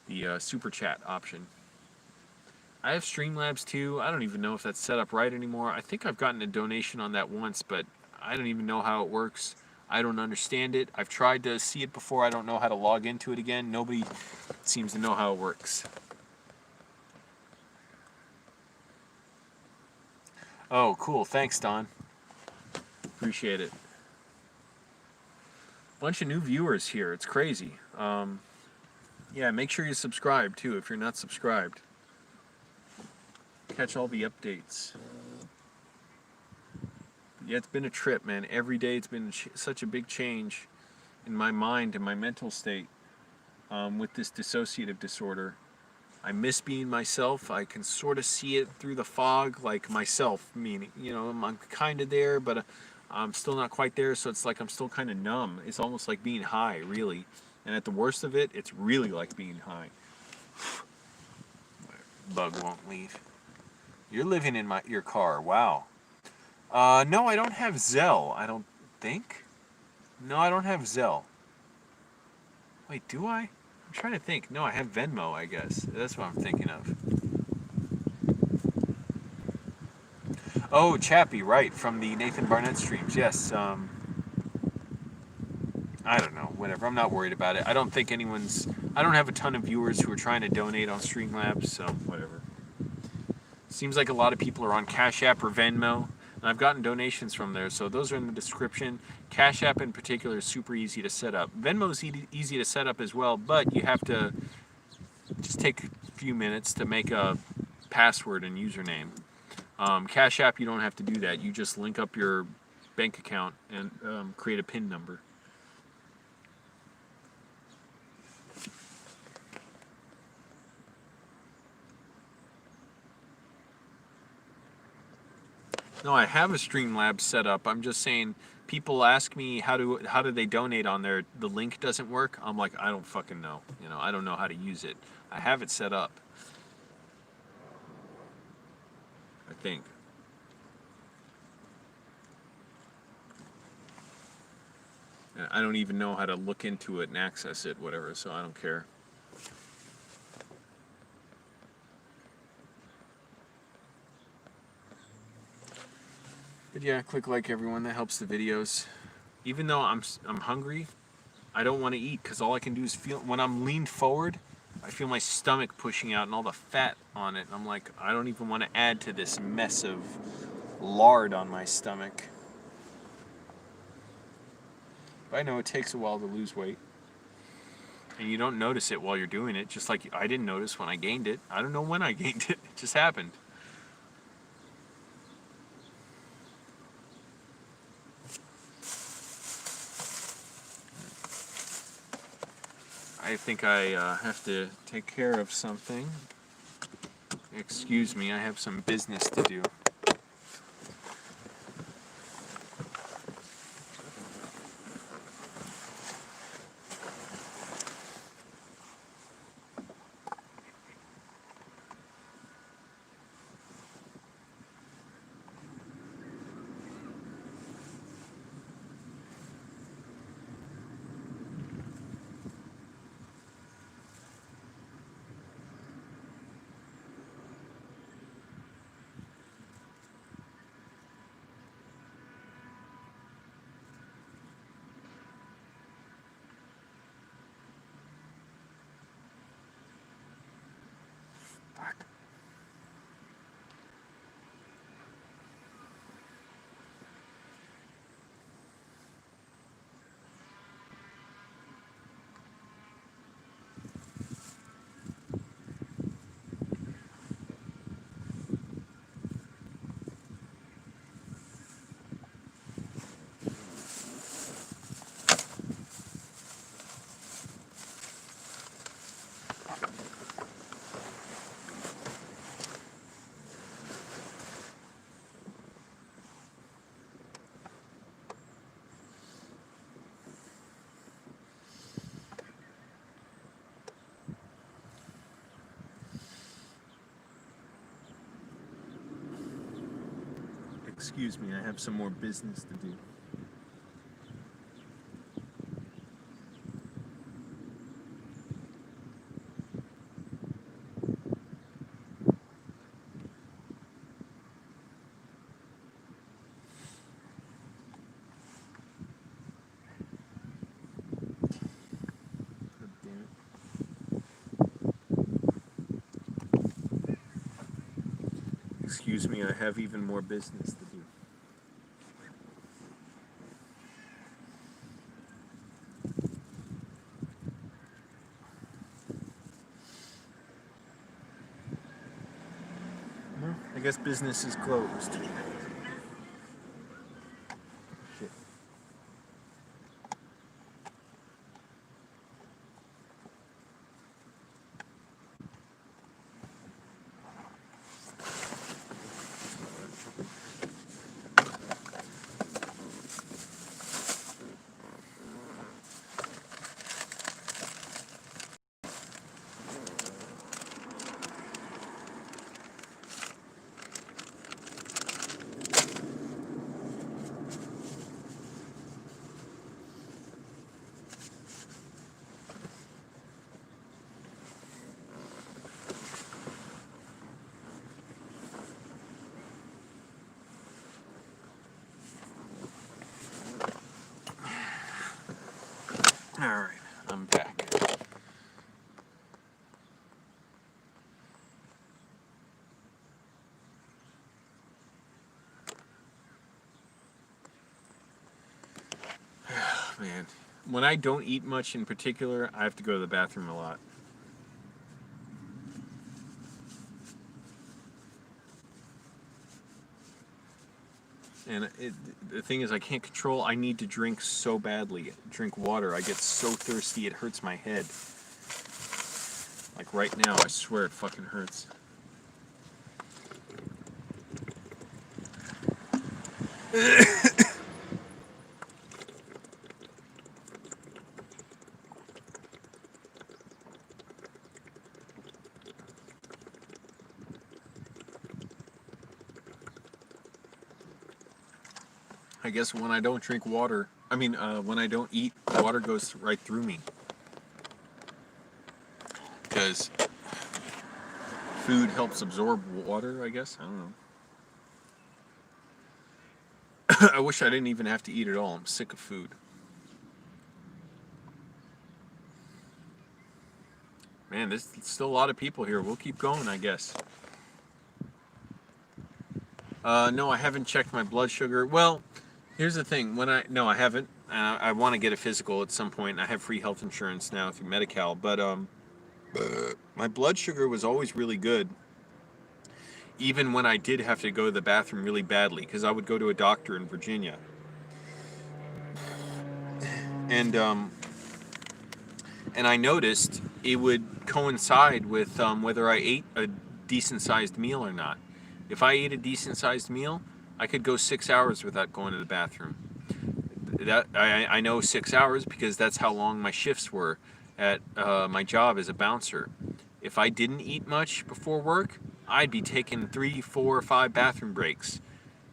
The super chat option. I have Streamlabs too. I don't even know if that's set up right anymore. I think I've gotten a donation on that once, but I don't even know how it works. I don't understand it. I've tried to see it before. I don't know how to log into it again. Nobody seems to know how it works. Oh, cool. Thanks, Don. Appreciate it. Bunch of new viewers here. It's crazy. Yeah, make sure you subscribe too if you're not subscribed. Catch all the updates. Yeah, it's been a trip, man. Every day it's been such a big change in my mind and my mental state with this dissociative disorder. I miss being myself. I can sort of see it through the fog, like myself, meaning, I'm kind of there, but I'm still not quite there, so it's like I'm still kind of numb. It's almost like being high, really. And at the worst of it, it's really like being high. Bug won't leave. You're living in your car. Wow. No, I don't have Zelle, I don't think. No, I don't have Zelle. Wait, do I? I'm trying to think. No, I have Venmo, I guess. That's what I'm thinking of. Oh, Chappie, right, from the Nathan Barnett streams. Yes, I don't know, whatever. I'm not worried about it. I don't think I don't have a ton of viewers who are trying to donate on Streamlabs, so whatever. Seems like a lot of people are on Cash App or Venmo, and I've gotten donations from there, so those are in the description. Cash App in particular is super easy to set up. Venmo is easy to set up as well, but you have to just take a few minutes to make a password and username. Cash App, you don't have to do that. You just link up your bank account and create a PIN number. No, I have a Streamlabs set up. I'm just saying, people ask me how do they donate on there. The link doesn't work. I'm like, I don't fucking know. I don't know how to use it. I have it set up, I think. I don't even know how to look into it and access it, whatever, so I don't care. But yeah, click like everyone. That helps the videos. Even though I'm hungry, I don't want to eat because all I can do is feel, when I'm leaned forward, I feel my stomach pushing out and all the fat on it. And I'm like, I don't even want to add to this mess of lard on my stomach. But I know it takes a while to lose weight. And you don't notice it while you're doing it, just like I didn't notice when I gained it. I don't know when I gained it. It just happened. I think I have to take care of something. Excuse me, I have some business to do. Excuse me, I have some more business to do. God damn it. Excuse me, I have even more business to do. Well, I guess business is closed. Shit. All right, I'm back. Man, when I don't eat much in particular, I have to go to the bathroom a lot. And the thing is, I can't control. I need to drink so badly. Drink water. I get so thirsty, it hurts my head. Like right now, I swear it fucking hurts. I guess when I don't drink water, when I don't eat, water goes right through me. Because food helps absorb water, I guess. I don't know. I wish I didn't even have to eat at all. I'm sick of food. Man, there's still a lot of people here. We'll keep going, I guess. No, I haven't checked my blood sugar. Well, here's the thing. No, I haven't. I want to get a physical at some point. I have free health insurance now through Medi-Cal, but my blood sugar was always really good, even when I did have to go to the bathroom really badly, because I would go to a doctor in Virginia, and And I noticed it would coincide with whether I ate a decent sized meal or not. If I ate a decent sized meal, I could go 6 hours without going to the bathroom. That I know 6 hours because that's how long my shifts were at my job as a bouncer. If I didn't eat much before work, I'd be taking 3, 4, 5 bathroom breaks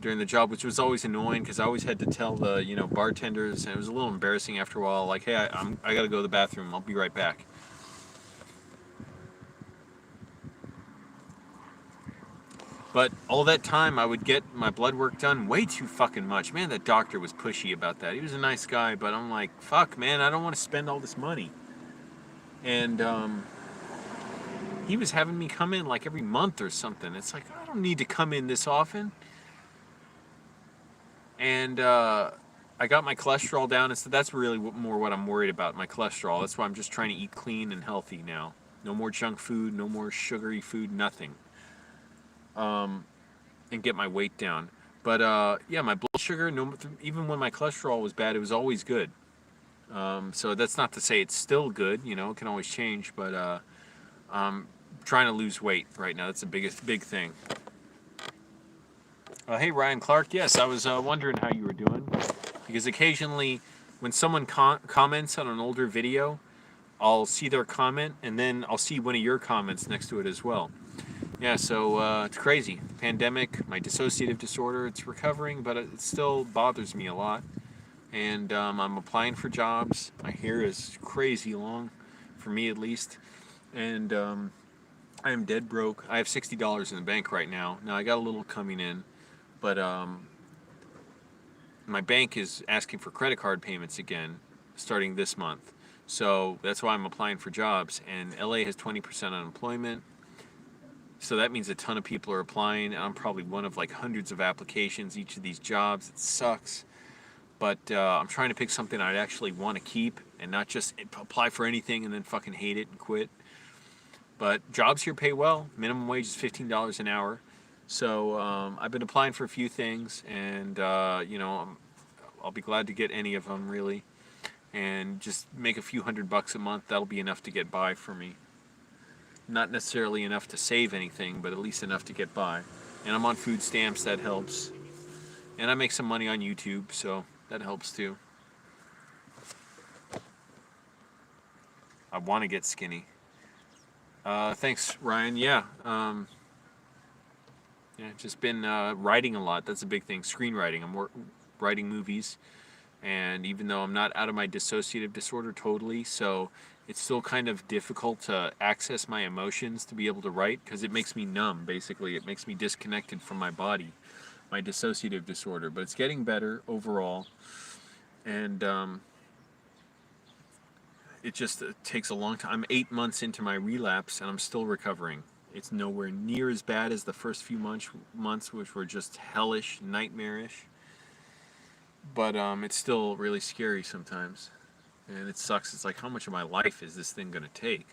during the job, which was always annoying because I always had to tell the bartenders, and it was a little embarrassing after a while. Like, hey, I gotta go to the bathroom. I'll be right back. But all that time, I would get my blood work done way too fucking much. Man, that doctor was pushy about that. He was a nice guy, but I'm like, fuck, man, I don't want to spend all this money. And he was having me come in like every month or something. It's like, I don't need to come in this often. And I got my cholesterol down, and so that's really more what I'm worried about, my cholesterol. That's why I'm just trying to eat clean and healthy now. No more junk food, no more sugary food, nothing. And get my weight down. But yeah, my blood sugar, no, even when my cholesterol was bad, it was always good. So that's not to say it's still good. It can always change. But I'm trying to lose weight right now. That's the big thing. Hey, Ryan Clark. Yes, I was wondering how you were doing. Because occasionally, when someone comments on an older video, I'll see their comment, and then I'll see one of your comments next to it as well. Yeah, so it's crazy. Pandemic, my dissociative disorder, it's recovering, but it still bothers me a lot. And I'm applying for jobs. My hair is crazy long, for me at least. And I am dead broke. I have $60 in the bank right now. Now, I got a little coming in, but my bank is asking for credit card payments again starting this month. So that's why I'm applying for jobs. And LA has 20% unemployment. So that means a ton of people are applying. I'm probably one of like hundreds of applications each of these jobs. It sucks. But I'm trying to pick something I'd actually want to keep and not just apply for anything and then fucking hate it and quit. But jobs here pay well. Minimum wage is $15 an hour. So I've been applying for a few things, and I'll be glad to get any of them really. And just make a few $100 a month. That'll be enough to get by for me. Not necessarily enough to save anything, but at least enough to get by. And I'm on food stamps, that helps. And I make some money on YouTube, so that helps too. I want to get skinny. Thanks, Ryan. Yeah, just been writing a lot. That's a big thing. Screenwriting. I'm writing movies, and even though I'm not out of my dissociative disorder totally, so it's still kind of difficult to access my emotions to be able to write because it makes me numb, basically. It makes me disconnected from my body, my dissociative disorder. But it's getting better overall. And it just takes a long time. I'm 8 months into my relapse, and I'm still recovering. It's nowhere near as bad as the first few months, which were just hellish, nightmarish. But it's still really scary sometimes. And it sucks. It's like, how much of my life is this thing going to take?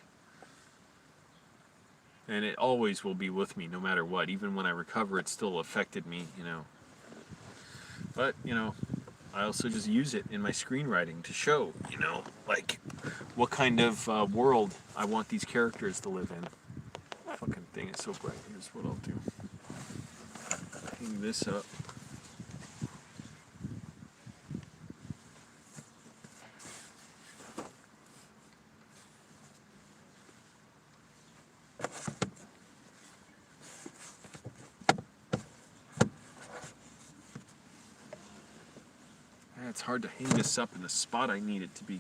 And it always will be with me, no matter what. Even when I recover, it still affected me, But, I also just use it in my screenwriting to show, like, what kind of world I want these characters to live in. Fucking thing is so bright. Here's what I'll do. Hang this up. It's hard to hang this up in the spot I need it to be.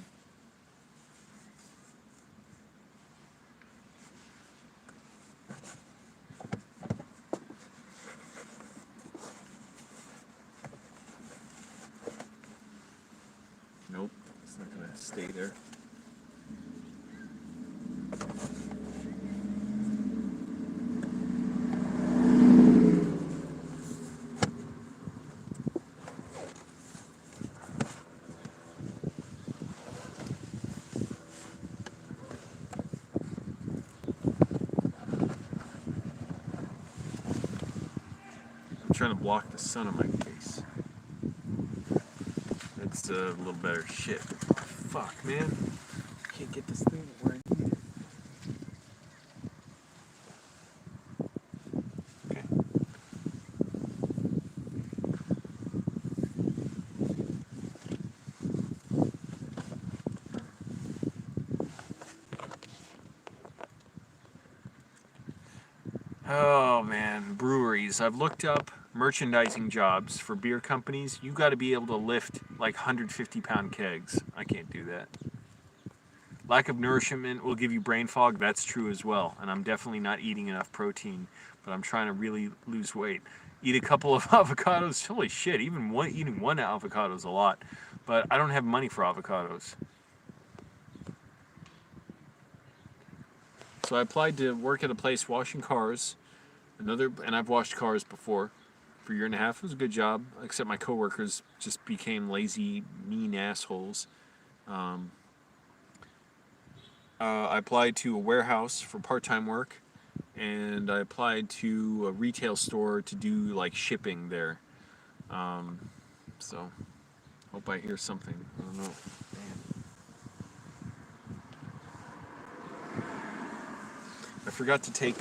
Nope, it's not going to stay there. Trying to block the sun on my face. That's a little better. Shit. Fuck, man. Can't get this thing where I need it. Okay. Oh man, breweries. I've looked up merchandising jobs for beer companies. You got to be able to lift like 150-pound kegs. I can't do that. Lack of nourishment will give you brain fog. That's true as well. And I'm definitely not eating enough protein, but I'm trying to really lose weight. Eat a couple of avocados. Holy shit, eating one avocado is a lot. But I don't have money for avocados. So I applied to work at a place washing cars. And I've washed cars before for a year and a half. It was a good job, except my coworkers just became lazy, mean assholes. I applied to a warehouse for part-time work, and I applied to a retail store to do like shipping there. So hope I hear something. I don't know. I forgot to take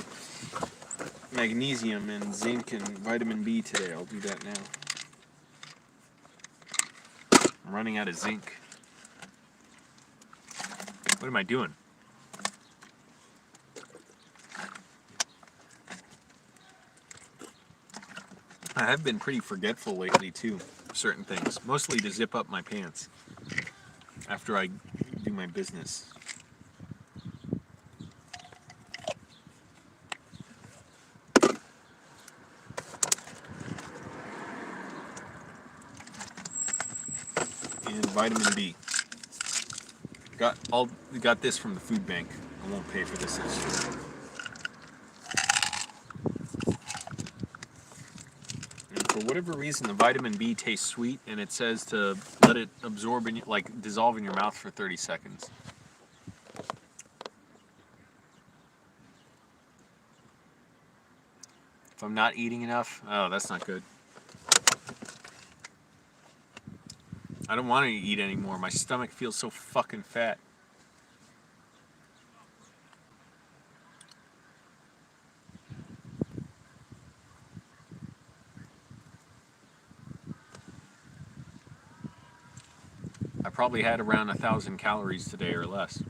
magnesium and zinc and vitamin B today. I'll do that now. I'm running out of zinc. What am I doing? I have been pretty forgetful lately too, certain things. Mostly to zip up my pants after I do my business. And vitamin B. Got this from the food bank. I won't pay for this. And for whatever reason, the vitamin B tastes sweet, and it says to let it absorb in, like dissolve in your mouth for 30 seconds. If I'm not eating enough, oh, that's not good. I don't want to eat anymore. My stomach feels so fucking fat. I probably had around 1,000 calories today or less.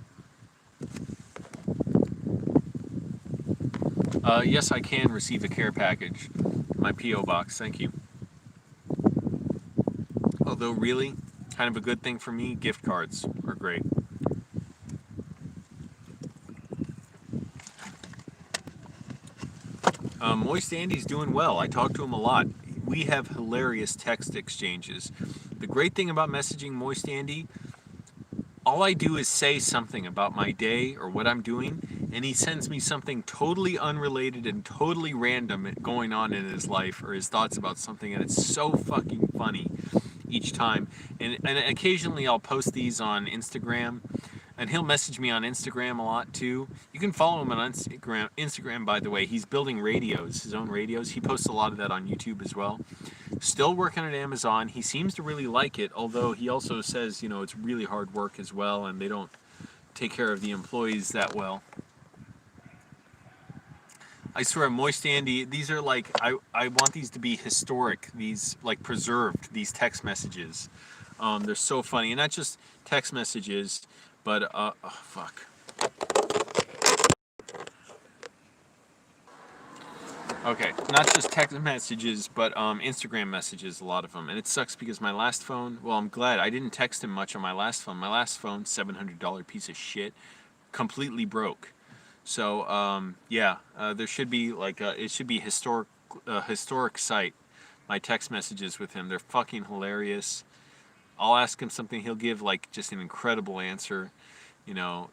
Yes, I can receive a care package. My P.O. box, thank you. Although really, kind of a good thing for me, gift cards are great. Moist Andy's doing well. I talk to him a lot. We have hilarious text exchanges. The great thing about messaging Moist Andy, all I do is say something about my day or what I'm doing, and he sends me something totally unrelated and totally random going on in his life or his thoughts about something, and it's so fucking funny each time. And occasionally I'll post these on Instagram, and he'll message me on Instagram a lot too. You can follow him on Instagram, by the way. He's building radios, his own radios. He posts a lot of that on YouTube as well. Still working at Amazon. He seems to really like it, although he also says, it's really hard work as well, and they don't take care of the employees that well. I swear, Moist Andy, these are like, I want these to be historic, these, like, preserved, these text messages. They're so funny, and not just text messages, but, oh, fuck. Okay, not just text messages, but Instagram messages, a lot of them. And it sucks because my last phone, well, I'm glad I didn't text him much on my last phone. My last phone, $700 piece of shit, completely broke. So, yeah, there should be, like, it should be historic site, my text messages with him. They're fucking hilarious. I'll ask him something, he'll give, like, just an incredible answer.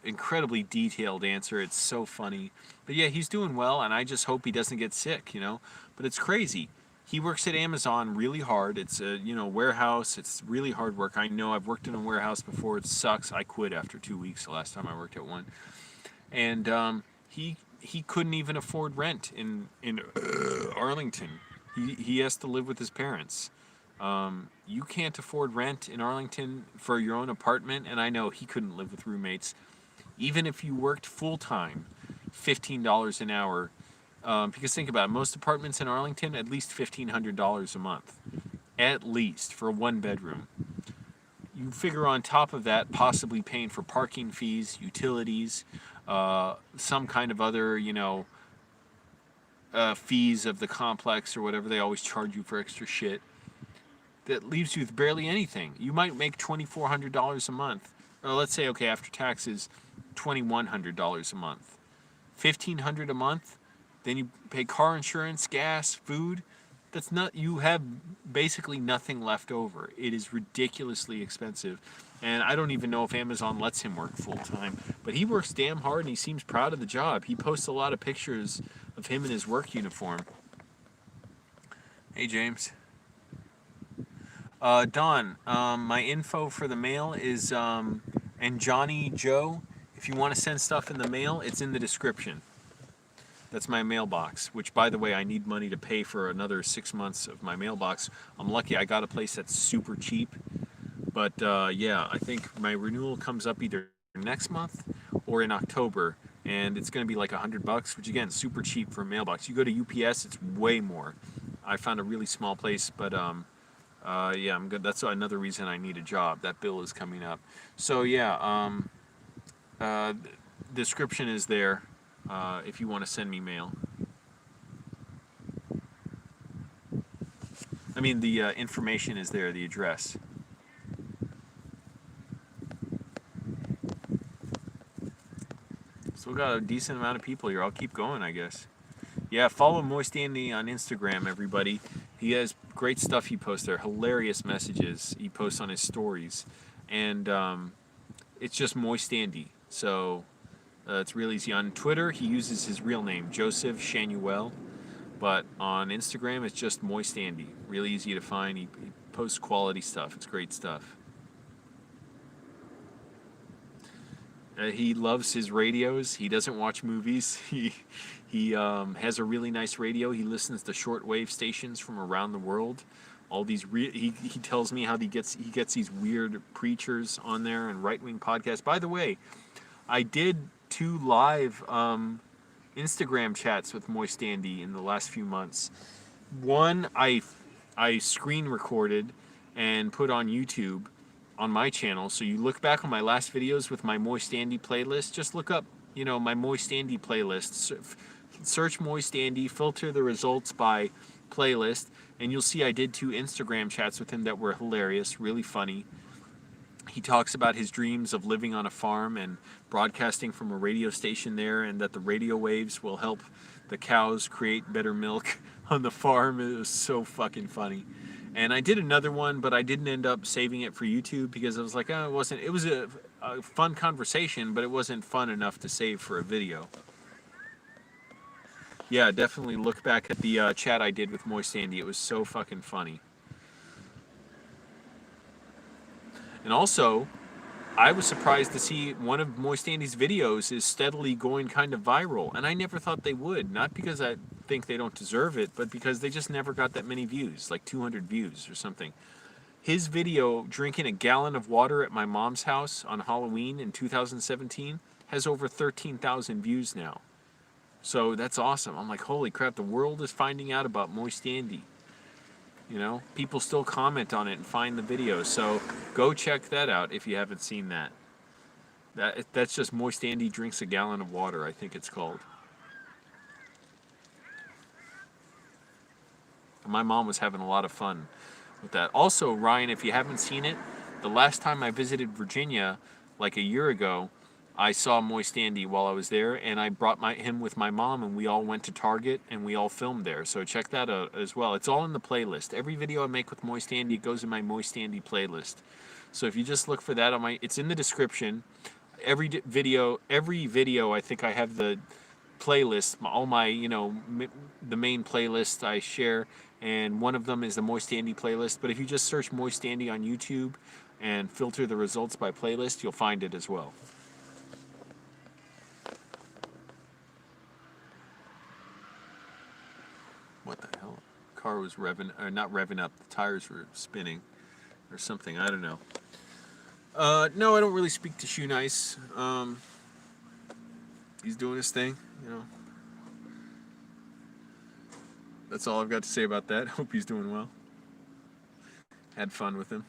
Incredibly detailed answer. It's so funny. But yeah, he's doing well, and I just hope he doesn't get sick, But it's crazy. He works at Amazon really hard. It's a, warehouse. It's really hard work. I know I've worked in a warehouse before. It sucks. I quit after 2 weeks the last time I worked at one. And he couldn't even afford rent in Arlington. He has to live with his parents. You can't afford rent in Arlington for your own apartment, and I know he couldn't live with roommates. Even if you worked full-time, $15 an hour. Because think about it, most apartments in Arlington, at least $1,500 a month. At least, for a one-bedroom. You figure on top of that, possibly paying for parking fees, utilities, some kind of other, fees of the complex or whatever they always charge you for extra shit. That leaves you with barely anything. You might make $2,400 a month. Or let's say, okay, after taxes, $2,100 a month. $1,500 a month. Then you pay car insurance, gas, food. That's not. You have basically nothing left over. It is ridiculously expensive, and I don't even know if Amazon lets him work full time. But he works damn hard, and he seems proud of the job. He posts a lot of pictures of him in his work uniform. Hey, James. Don, my info for the mail is, and Johnny Joe, if you want to send stuff in the mail, it's in the description. That's my mailbox, which, by the way, I need money to pay for another 6 months of my mailbox. I'm lucky I got a place that's super cheap. But, yeah, I think my renewal comes up either next month or in October, and it's going to be like $100, which, again, super cheap for a mailbox. You go to UPS, it's way more. I found a really small place, but, yeah, I'm good. That's another reason I need a job. That bill is coming up. So, yeah, description is there. If you want to send me mail. I mean, the information is there, the address. Still got a decent amount of people here. I'll keep going, I guess. Yeah, follow Moist Andy on Instagram, everybody. He has great stuff he posts there. Hilarious messages he posts on his stories. And it's just Moist Andy. So it's real easy. On Twitter, he uses his real name, Joseph Shanuel. But on Instagram, it's just Moist Andy. Really easy to find. He posts quality stuff. It's great stuff. He loves his radios. He doesn't watch movies. He has a really nice radio. He listens to shortwave stations from around the world. All these he tells me how he gets these weird preachers on there and right-wing podcasts. By the way, I did 2 live Instagram chats with Moist Andy in the last few months. One I screen recorded and put on YouTube on my channel. So you look back on my last videos with my Moist Andy playlist. Just look up, my Moist Andy playlist. Search Moist Andy, filter the results by playlist, and you'll see I did 2 Instagram chats with him that were hilarious, really funny. He talks about his dreams of living on a farm and broadcasting from a radio station there, and that the radio waves will help the cows create better milk on the farm. It was so fucking funny. And I did another one, but I didn't end up saving it for YouTube because I was like, oh, it was a fun conversation, but it wasn't fun enough to save for a video. Yeah, definitely look back at the chat I did with Moist Andy. It was so fucking funny. And also, I was surprised to see one of Moist Andy's videos is steadily going kind of viral, and I never thought they would. Not because I think they don't deserve it, but because they just never got that many views, like 200 views or something. His video, drinking a gallon of water at my mom's house on Halloween in 2017, has over 13,000 views now. So that's awesome. I'm like, holy crap, the world is finding out about Moist Andy. People still comment on it and find the videos. So go check that out if you haven't seen that. That's just Moist Andy drinks a gallon of water, I think it's called. My mom was having a lot of fun with that. Also, Ryan, if you haven't seen it, the last time I visited Virginia, like a year ago, I saw Moist Andy while I was there, and I brought him with my mom, and we all went to Target, and we all filmed there. So check that out as well. It's all in the playlist. Every video I make with Moist Andy, it goes in my Moist Andy playlist. So if you just look for that it's in the description. Every video, I think I have the playlist, all my, the main playlist I share, and one of them is the Moist Andy playlist. But if you just search Moist Andy on YouTube and filter the results by playlist, you'll find it as well. What the hell? Car was revving, or not revving up, the tires were spinning or something, I don't know. No, I don't really speak to Shoe Nice. He's doing his thing, you know. That's all I've got to say about that. Hope he's doing well. Had fun with him.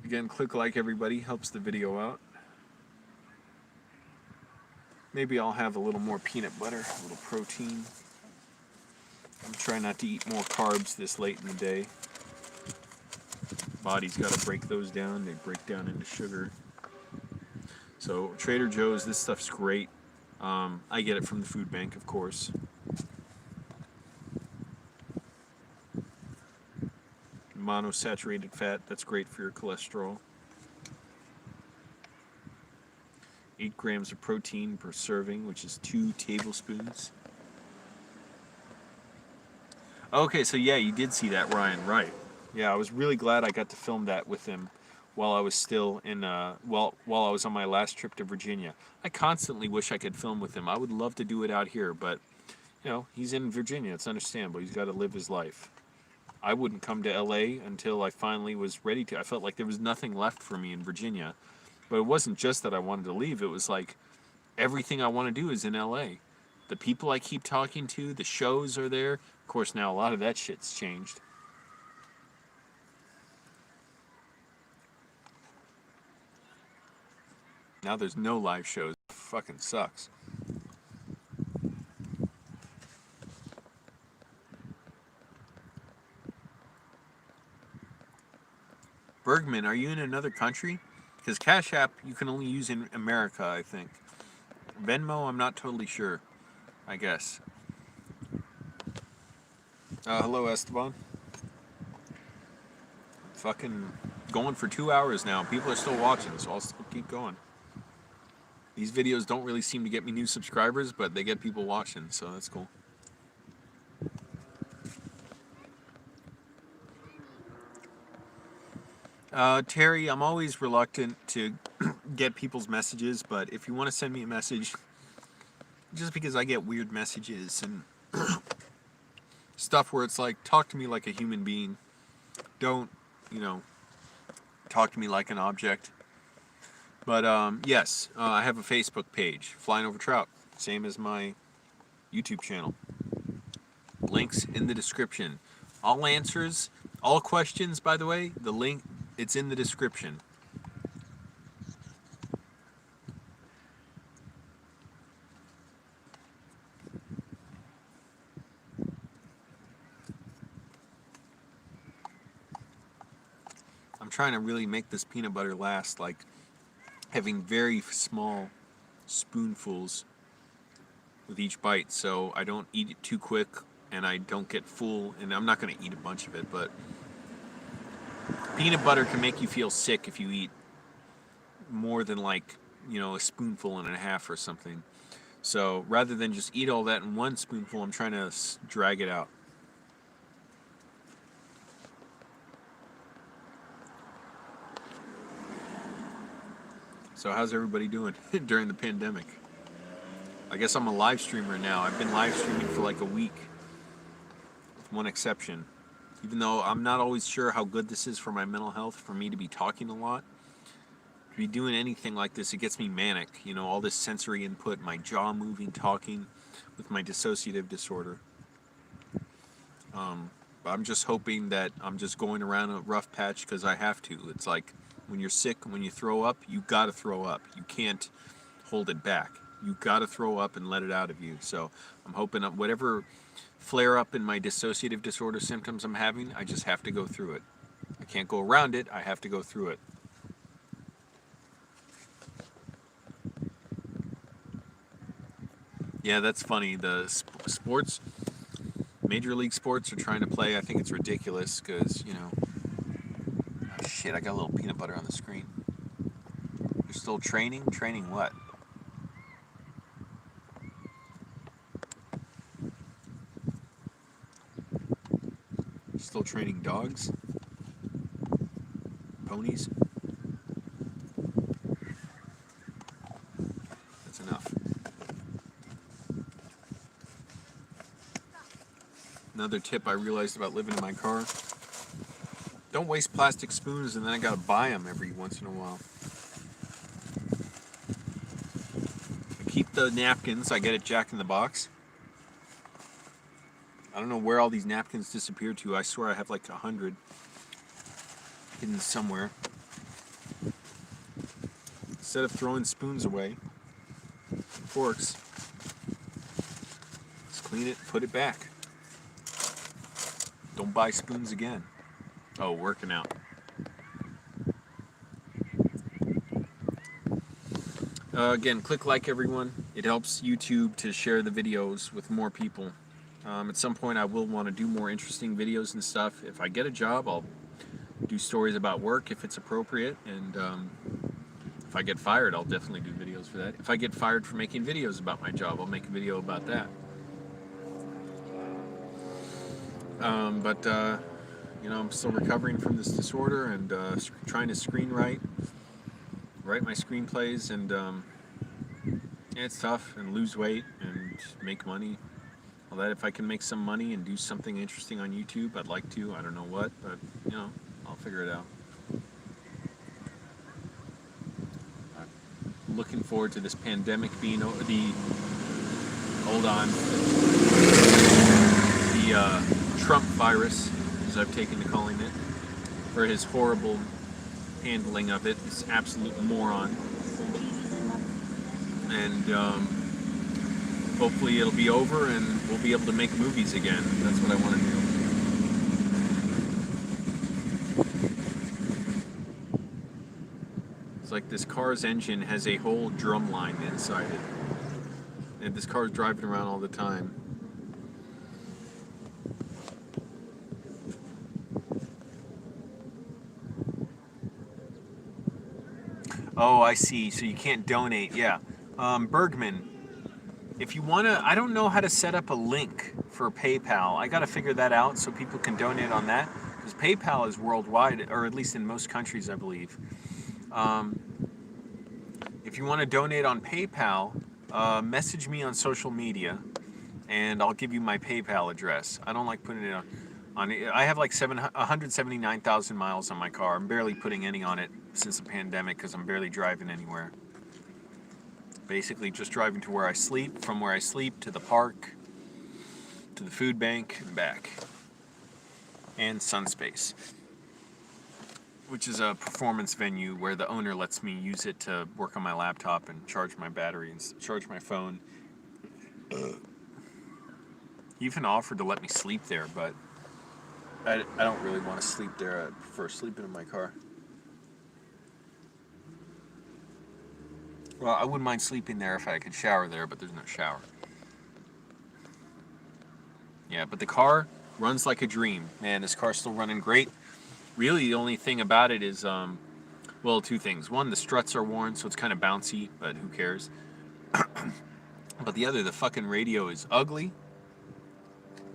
Again, click like, everybody. Helps the video out. Maybe I'll have a little more peanut butter, a little protein. I'm trying not to eat more carbs this late in the day. Body's got to break those down. They break down into sugar. So Trader Joe's, this stuff's great. I get it from the food bank, of course. Monosaturated fat, that's great for your cholesterol. 8 grams of protein per serving, which is 2 tablespoons. Okay, so yeah, you did see that, Ryan, right. Yeah, I was really glad I got to film that with him while I was still in, while I was on my last trip to Virginia. I constantly wish I could film with him. I would love to do it out here, but, you know, he's in Virginia. It's understandable. He's got to live his life. I wouldn't come to LA until I finally was ready to. I felt like there was nothing left for me in Virginia. But it wasn't just that I wanted to leave. It was like everything I want to do is in LA. The people I keep talking to, the shows are there. Of course, now a lot of that shit's changed. Now there's no live shows. It fucking sucks. Bergman, are you in another country? Because Cash App you can only use in America, I think. Venmo, I'm not totally sure. I guess. Hello, Esteban. Fucking going for 2 hours now. People are still watching, so I'll still keep going. These videos don't really seem to get me new subscribers, but they get people watching, so that's cool. Terry, I'm always reluctant to get people's messages, but if you want to send me a message, just because I get weird messages and stuff where it's like, talk to me like a human being. Don't, you know, talk to me like an object. But yes, I have a Facebook page, Flying Over Trout, same as my YouTube channel. Links in the description. All answers, all questions, by the way, the link, it's in the description. I'm trying to really make this peanut butter last, like having very small spoonfuls with each bite, so I don't eat it too quick and I don't get full, and I'm not going to eat a bunch of it, but peanut butter can make you feel sick if you eat more than, like, you know, a spoonful and a half or something. So rather than just eat all that in one spoonful, I'm trying to drag it out. So how's everybody doing during the pandemic? I guess I'm a live streamer now. I've been live streaming for like a week, with one exception. Even though I'm not always sure how good this is for my mental health, for me to be talking a lot. To be doing anything like this, it gets me manic. You know, all this sensory input, my jaw moving, talking, with my dissociative disorder. But I'm just hoping that I'm just going around a rough patch because I have to. It's like when you're sick, when you throw up, you gotta throw up. You can't hold it back. You gotta throw up and let it out of you. So I'm hoping that whatever flare up in my dissociative disorder symptoms I'm having, I just have to go through it. I can't go around it, I have to go through it. Yeah, that's funny. The sports, Major League Sports are trying to play. I think it's ridiculous because, you know, oh shit, I got a little peanut butter on the screen. You're still training? Training what? Still training dogs? Ponies? That's enough. Another tip I realized about living in my car: don't waste plastic spoons, and then I gotta buy them every once in a while. keep the napkins I get at Jack in the Box. I don't know where all these napkins disappeared to. I swear I have like 100 hidden somewhere. Instead of throwing spoons away, forks, just clean it, put it back. Don't buy spoons again. Oh, working out. Again, click like, everyone. It helps YouTube to share the videos with more people. At some point I will want to do more interesting videos and stuff. If I get a job, I'll do stories about work if it's appropriate, and if I get fired, I'll definitely do videos for that. If I get fired for making videos about my job, I'll make a video about that. But you know, I'm still recovering from this disorder and trying to screenwrite, write my screenplays, and yeah, it's tough, and lose weight and make money. All that. If I can make some money and do something interesting on YouTube, I'd like to. I don't know what, but you know, I'll figure it out. I'm looking forward to this pandemic being hold on, the Trump virus, as I've taken to calling it, for his horrible handling of it, this absolute moron. And hopefully it'll be over and we'll be able to make movies again. That's what I want to do. It's like this car's engine has a whole drum line inside it. And this car's driving around all the time. Oh, I see. So you can't donate. Yeah. Bergman, if you want to, I don't know how to set up a link for PayPal. I got to figure that out so people can donate on that. Because PayPal is worldwide, or at least in most countries, I believe. If you want to donate on PayPal, message me on social media, and I'll give you my PayPal address. I don't like putting it on. I have like 179,000 miles on my car. I'm barely putting any on it since the pandemic because I'm barely driving anywhere. Basically just driving to where I sleep, from where I sleep to the park, to the food bank, and back. And Sunspace, which is a performance venue where the owner lets me use it to work on my laptop and charge my battery and charge my phone. He even offered to let me sleep there, but I don't really want to sleep there. I prefer sleeping in my car. Well, I wouldn't mind sleeping there if I could shower there, but there's no shower. Yeah, but the car runs like a dream. Man, this car's still running great. Really, the only thing about it is, well, two things. One, the struts are worn, so it's kind of bouncy, but who cares? But the other, the fucking radio is ugly.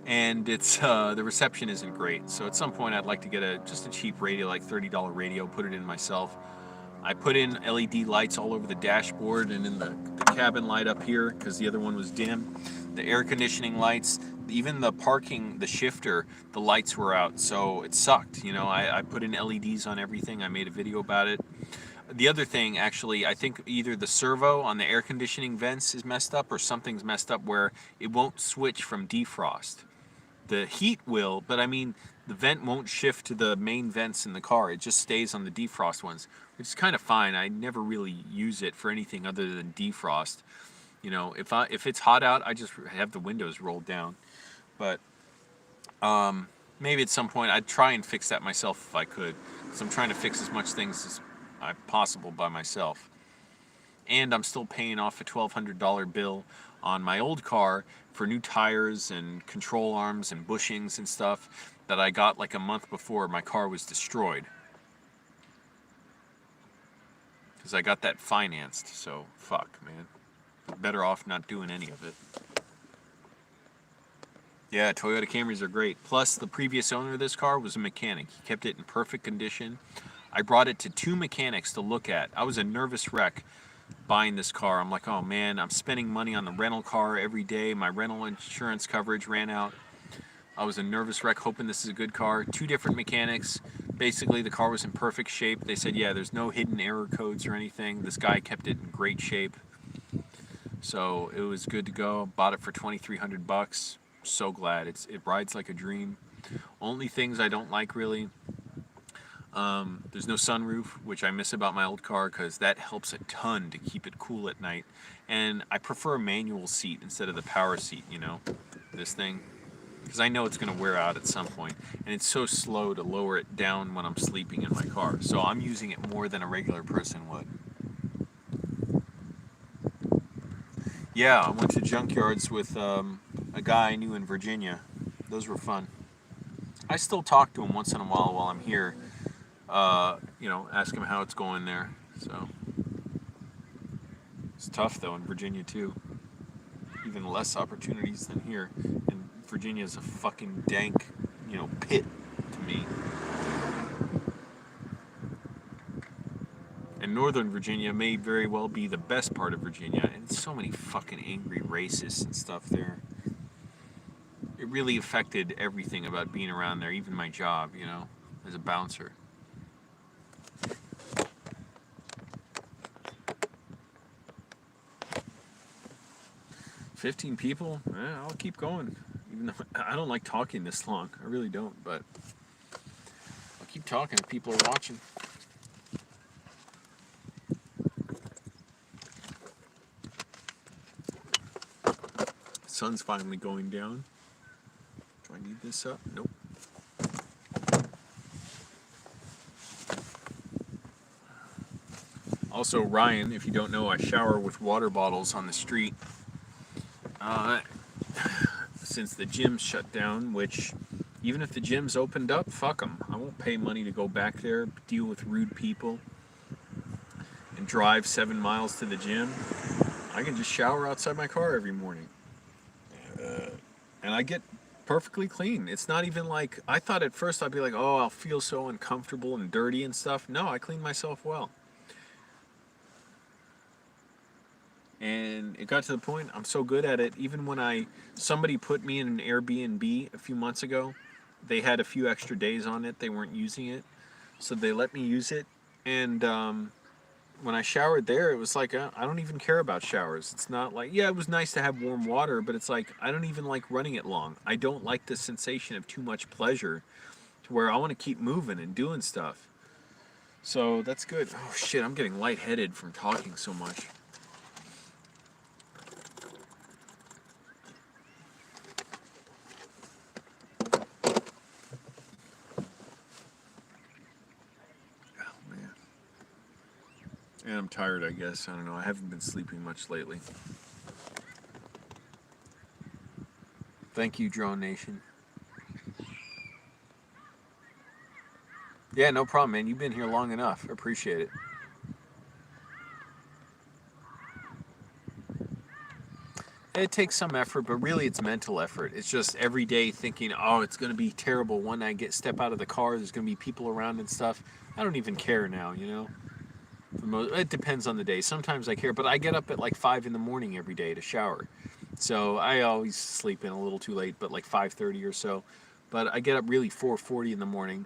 And it's the reception isn't great. So at some point I'd like to get just a cheap radio, like $30 radio, put it in myself. I put in LED lights all over the dashboard and in the cabin light up here because the other one was dim. The air conditioning lights, even the parking, the shifter, the lights were out. So it sucked. You know, I put in LEDs on everything. I made a video about it. The other thing, actually, I think either the servo on the air conditioning vents is messed up or something's messed up where it won't switch from defrost. The heat will, but I mean, the vent won't shift to the main vents in the car. It just stays on the defrost ones, which is kind of fine. I never really use it for anything other than defrost. You know, if it's hot out, I just have the windows rolled down. But maybe at some point I'd try and fix that myself if I could, because I'm trying to fix as much things as possible by myself. And I'm still paying off a $1,200 bill on my old car for new tires and control arms and bushings and stuff that I got like a month before my car was destroyed. Because I got that financed, so fuck, man. Better off not doing any of it. Yeah, Toyota Camrys are great. Plus, the previous owner of this car was a mechanic. He kept it in perfect condition. I brought it to 2 mechanics to look at. I was a nervous wreck buying this car. I'm like, oh man, I'm spending money on the rental car every day. My rental insurance coverage ran out. I was a nervous wreck hoping this is a good car. 2 different mechanics. Basically, the car was in perfect shape. They said, yeah, there's no hidden error codes or anything. This guy kept it in great shape. So it was good to go. Bought it for $2,300. So glad. It rides like a dream. Only things I don't like really. There's no sunroof, which I miss about my old car because that helps a ton to keep it cool at night. And I prefer a manual seat instead of the power seat, you know, this thing. Because I know it's going to wear out at some point. And it's so slow to lower it down when I'm sleeping in my car. So I'm using it more than a regular person would. Yeah, I went to junkyards with a guy I knew in Virginia. Those were fun. I still talk to him once in a while I'm here. You know, ask him how it's going there. So it's tough though in Virginia too. Even less opportunities than here. And Virginia is a fucking dank, you know, pit to me. And Northern Virginia may very well be the best part of Virginia. And so many fucking angry racists and stuff there. It really affected everything about being around there, even my job, you know, as a bouncer. 15 people? I'll keep going. Even though I don't like talking this long. I really don't, but I'll keep talking if people are watching. Sun's finally going down. Do I need this up? Nope. Also, Ryan, if you don't know, I shower with water bottles on the street. Since the gym's shut down, which even if the gym's opened up, fuck them. I won't pay money to go back there, deal with rude people, and drive 7 miles to the gym. I can just shower outside my car every morning. And I get perfectly clean. It's not even like, I thought at first I'd be like, oh, I'll feel so uncomfortable and dirty and stuff. No, I clean myself well. And it got to the point I'm so good at it. Even when somebody put me in an Airbnb a few months ago, they had a few extra days on it. They weren't using it, so they let me use it. And when I showered there, it was like I don't even care about showers. It's not like, yeah, it was nice to have warm water, but it's like I don't even like running it long. I don't like the sensation of too much pleasure, to where I want to keep moving and doing stuff. So that's good. Oh shit, I'm getting lightheaded from talking so much. And I'm tired, I guess. I don't know. I haven't been sleeping much lately. Thank you, Drone Nation. Yeah, no problem, man. You've been here long enough. I appreciate it. It takes some effort, but really it's mental effort. It's just every day thinking, oh, it's going to be terrible when I step out of the car. There's going to be people around and stuff. I don't even care now, you know? It depends on the day. Sometimes I care, but I get up at like 5 in the morning every day to shower. So I always sleep in a little too late, but like 5:30 or so. But I get up really 4:40 in the morning,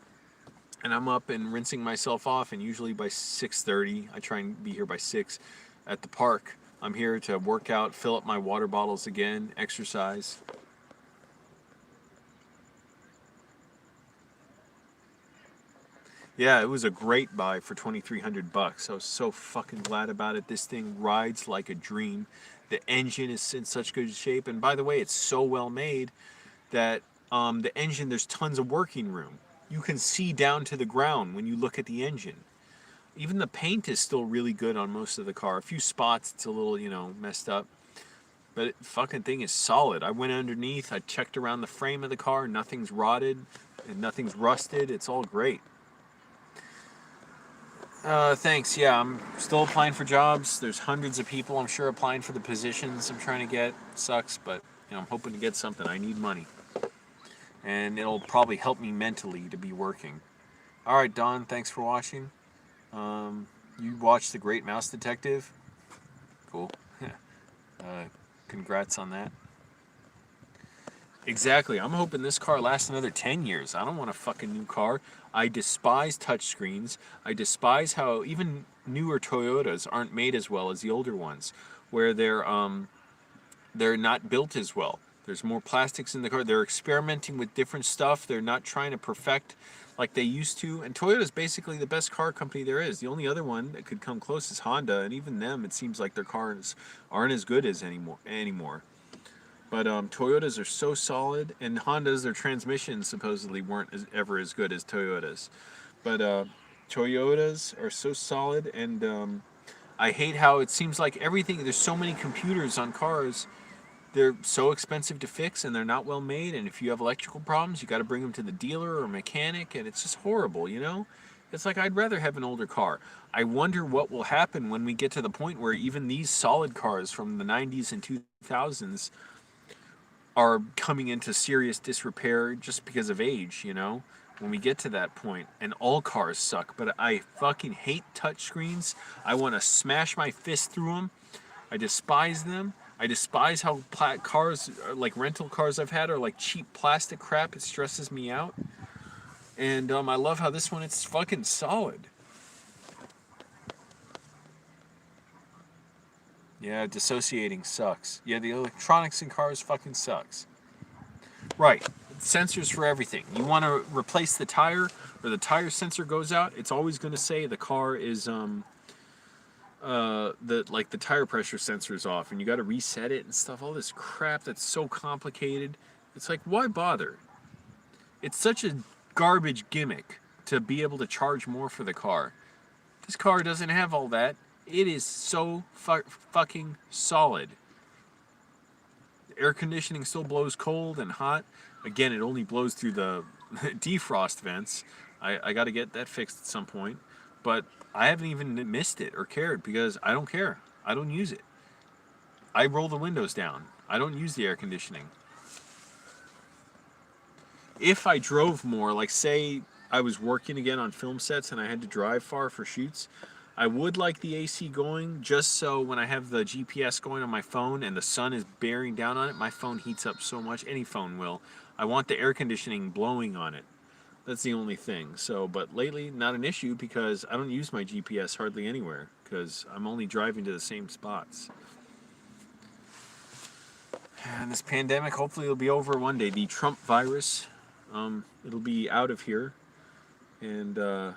and I'm up and rinsing myself off, and usually by 6:30, I try and be here by 6 at the park. I'm here to work out, fill up my water bottles again, exercise. Yeah, it was a great buy for $2,300. I was so fucking glad about it. This thing rides like a dream. The engine is in such good shape, and by the way, it's so well made that the engine, there's tons of working room. You can see down to the ground when you look at the engine. Even the paint is still really good on most of the car. A few spots, it's a little, you know, messed up. But fucking thing is solid. I went underneath, I checked around the frame of the car, nothing's rotted, and nothing's rusted. It's all great. Thanks. Yeah, I'm still applying for jobs. There's hundreds of people, I'm sure, applying for the positions I'm trying to get. Sucks, but you know, I'm hoping to get something. I need money. And it'll probably help me mentally to be working. Alright, Don, thanks for watching. You watched The Great Mouse Detective? Cool. Congrats on that. Exactly. I'm hoping this car lasts another 10 years. I don't want a fucking new car. I despise touchscreens. I despise how even newer Toyotas aren't made as well as the older ones. where they're not built as well. There's more plastics in the car. They're experimenting with different stuff. They're not trying to perfect like they used to. And Toyota's basically the best car company there is. The only other one that could come close is Honda, and even them, it seems like their cars aren't as good as anymore. But Toyotas are so solid, and Hondas, their transmissions supposedly weren't ever as good as Toyotas. But Toyotas are so solid, and I hate how it seems like everything. There's so many computers on cars. They're so expensive to fix, and they're not well made. And if you have electrical problems, you got to bring them to the dealer or mechanic, and it's just horrible. It's like I'd rather have an older car. I wonder what will happen when we get to the point where even these solid cars from the 90s and 2000s are coming into serious disrepair just because of age. When we get to that point, and all cars suck, but I fucking hate touchscreens. I want to smash my fist through them. I despise them. I despise how cars, like rental cars I've had, are like cheap plastic crap. It stresses me out. And I love how this one, it's fucking solid. Yeah, dissociating sucks. Yeah, the electronics in cars fucking sucks. Right. Sensors for everything. You want to replace the tire, or the tire sensor goes out, it's always going to say the car is the tire pressure sensor is off, and you got to reset it and stuff. All this crap that's so complicated. It's like, why bother? It's such a garbage gimmick to be able to charge more for the car. This car doesn't have all that. It is so fucking solid. The air conditioning still blows cold and hot. Again, it only blows through the defrost vents. I got to get that fixed at some point. But I haven't even missed it or cared because I don't care. I don't use it. I roll the windows down. I don't use the air conditioning. If I drove more, like say I was working again on film sets and I had to drive far for shoots, I would like the AC going just so when I have the GPS going on my phone and the sun is bearing down on it, my phone heats up so much. Any phone will. I want the air conditioning blowing on it. That's the only thing. So, but lately, not an issue because I don't use my GPS hardly anywhere because I'm only driving to the same spots. And this pandemic, hopefully, it'll be over one day. The Trump virus, it'll be out of here, and we'll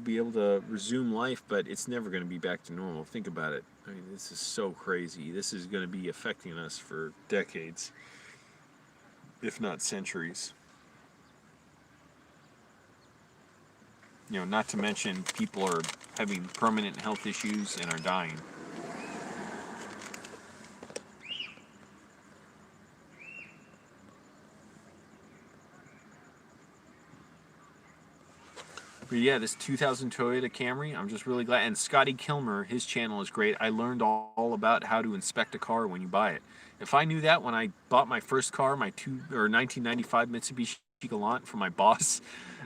be able to resume life. But it's never going to be back to normal. Think about it. I mean, this is so crazy. This is going to be affecting us for decades, if not centuries. Not to mention people are having permanent health issues and are dying. But yeah, this 2000 Toyota Camry, I'm just really glad. And Scotty Kilmer, his channel is great. I learned all about how to inspect a car when you buy it. If I knew that when I bought my first car, my 1995 Mitsubishi Galant from my boss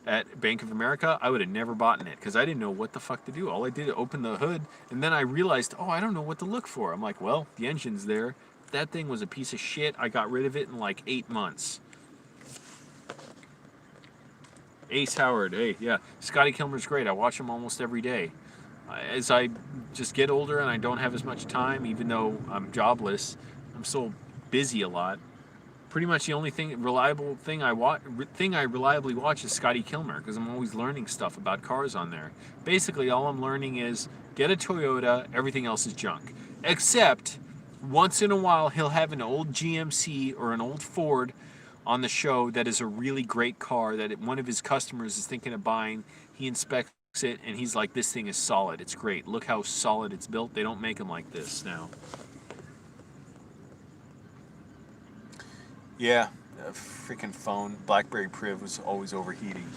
at Bank of America, I would have never bought it because I didn't know what the fuck to do. All I did was open the hood, and then I realized, I don't know what to look for. I'm like, well, the engine's there. That thing was a piece of shit. I got rid of it in like 8 months. Ace Howard, hey, yeah. Scotty Kilmer's great. I watch him almost every day. As I just get older and I don't have as much time, even though I'm jobless, I'm still busy a lot. Pretty much the only thing I reliably watch is Scotty Kilmer because I'm always learning stuff about cars on there. Basically, all I'm learning is get a Toyota, everything else is junk. Except once in a while he'll have an old GMC or an old Ford on the show that is a really great car that one of his customers is thinking of buying. He inspects it and he's like, this thing is solid. It's great. Look how solid it's built. They don't make them like this now. Yeah, a freaking phone. BlackBerry Priv was always overheating.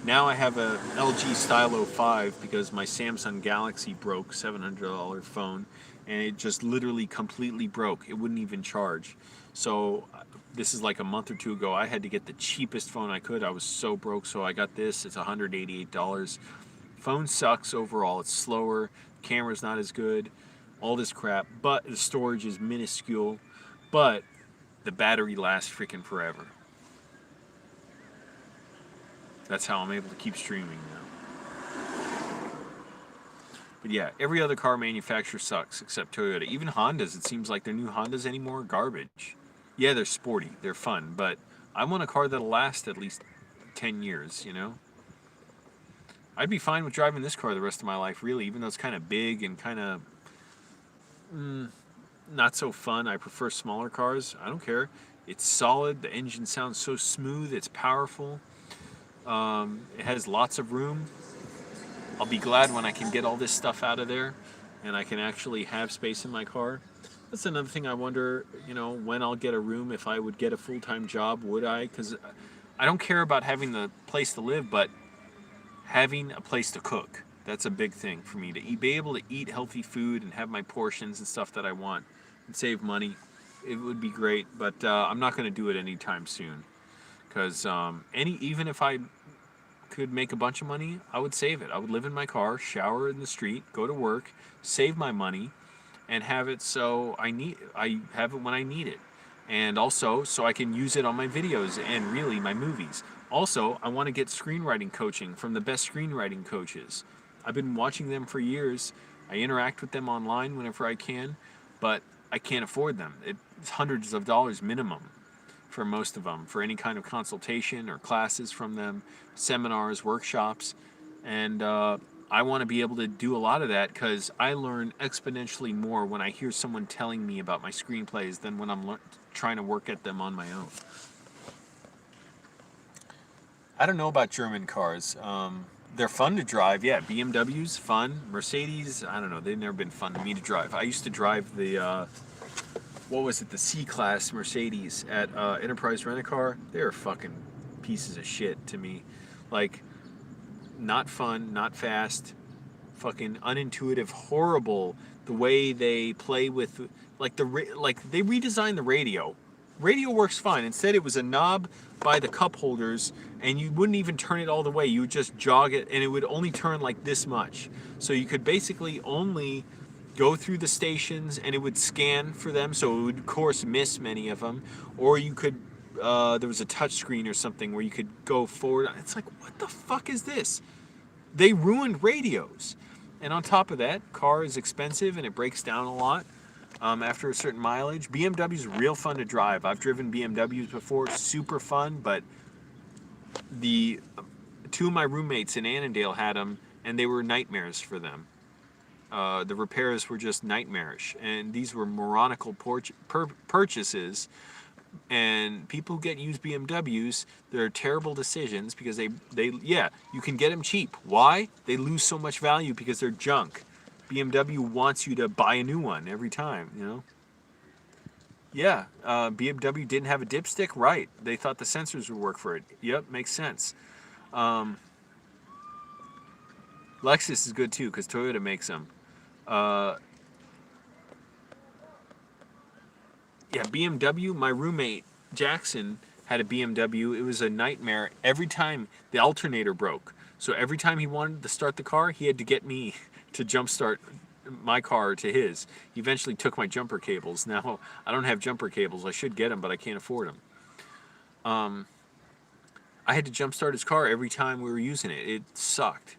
Now I have a LG Stylo 5 because my Samsung Galaxy broke, $700 phone, and it just literally completely broke. It wouldn't even charge. So this is like a month or two ago. I had to get the cheapest phone I could. I was so broke, so I got this. It's $188. Phone sucks overall. It's slower. Camera's not as good. All this crap. But the storage is minuscule. But the battery lasts freaking forever. That's how I'm able to keep streaming now. But yeah, every other car manufacturer sucks except Toyota. Even Hondas, it seems like their new Hondas anymore are garbage. Yeah, they're sporty, they're fun, but I want a car that'll last at least 10 years, you know? I'd be fine with driving this car the rest of my life, really, even though it's kind of big and kind of not so fun. I prefer smaller cars. I don't care. It's solid. The engine sounds so smooth. It's powerful. It has lots of room. I'll be glad when I can get all this stuff out of there and I can actually have space in my car. That's another thing I wonder, when I'll get a room, if I would get a full-time job, would I? Because I don't care about having the place to live, but having a place to cook. That's a big thing for me, to be able to eat healthy food and have my portions and stuff that I want and save money. It would be great, but I'm not going to do it anytime soon. Because even if I could make a bunch of money, I would save it. I would live in my car, shower in the street, go to work, save my money, and have it so I have it when I need it. And also so I can use it on my videos and really my movies. Also, I want to get screenwriting coaching from the best screenwriting coaches. I've been watching them for years. I interact with them online whenever I can, but I can't afford them. It's hundreds of dollars minimum for most of them, for any kind of consultation or classes from them, seminars, workshops. And I want to be able to do a lot of that because I learn exponentially more when I hear someone telling me about my screenplays than when I'm trying to work at them on my own. I don't know about German cars. They're fun to drive, yeah. BMW's fun. Mercedes, I don't know. They've never been fun to me to drive. I used to drive the the C-Class Mercedes at Enterprise Rent-A-Car. They're fucking pieces of shit to me. Like, not fun, not fast, fucking unintuitive, horrible. The way they play with, like they redesigned the radio. Radio works fine. Instead, it was a knob by the cup holders, and you wouldn't even turn it all the way. You would just jog it, and it would only turn like this much. So you could basically only go through the stations, and it would scan for them. So it would, of course, miss many of them. Or you could, there was a touch screen or something where you could go forward. It's like, what the fuck is this? They ruined radios. And on top of that, car is expensive and it breaks down a lot after a certain mileage. BMW's real fun to drive. I've driven BMWs before, super fun, but the two of my roommates in Annandale had them, and they were nightmares for them. The repairs were just nightmarish, and these were moronical purchases. And people who get used BMWs, they're terrible decisions because they you can get them cheap. Why? They lose so much value because they're junk. BMW wants you to buy a new one every time, Yeah, BMW didn't have a dipstick, right? They thought the sensors would work for it. Yep, makes sense. Lexus is good too because Toyota makes them. Yeah, BMW, my roommate Jackson had a BMW. It was a nightmare. Every time the alternator broke. So every time he wanted to start the car, he had to get me to jumpstart my car to his. He eventually took my jumper cables. Now, I don't have jumper cables. I should get them, but I can't afford them. I had to jumpstart his car every time we were using it. It sucked.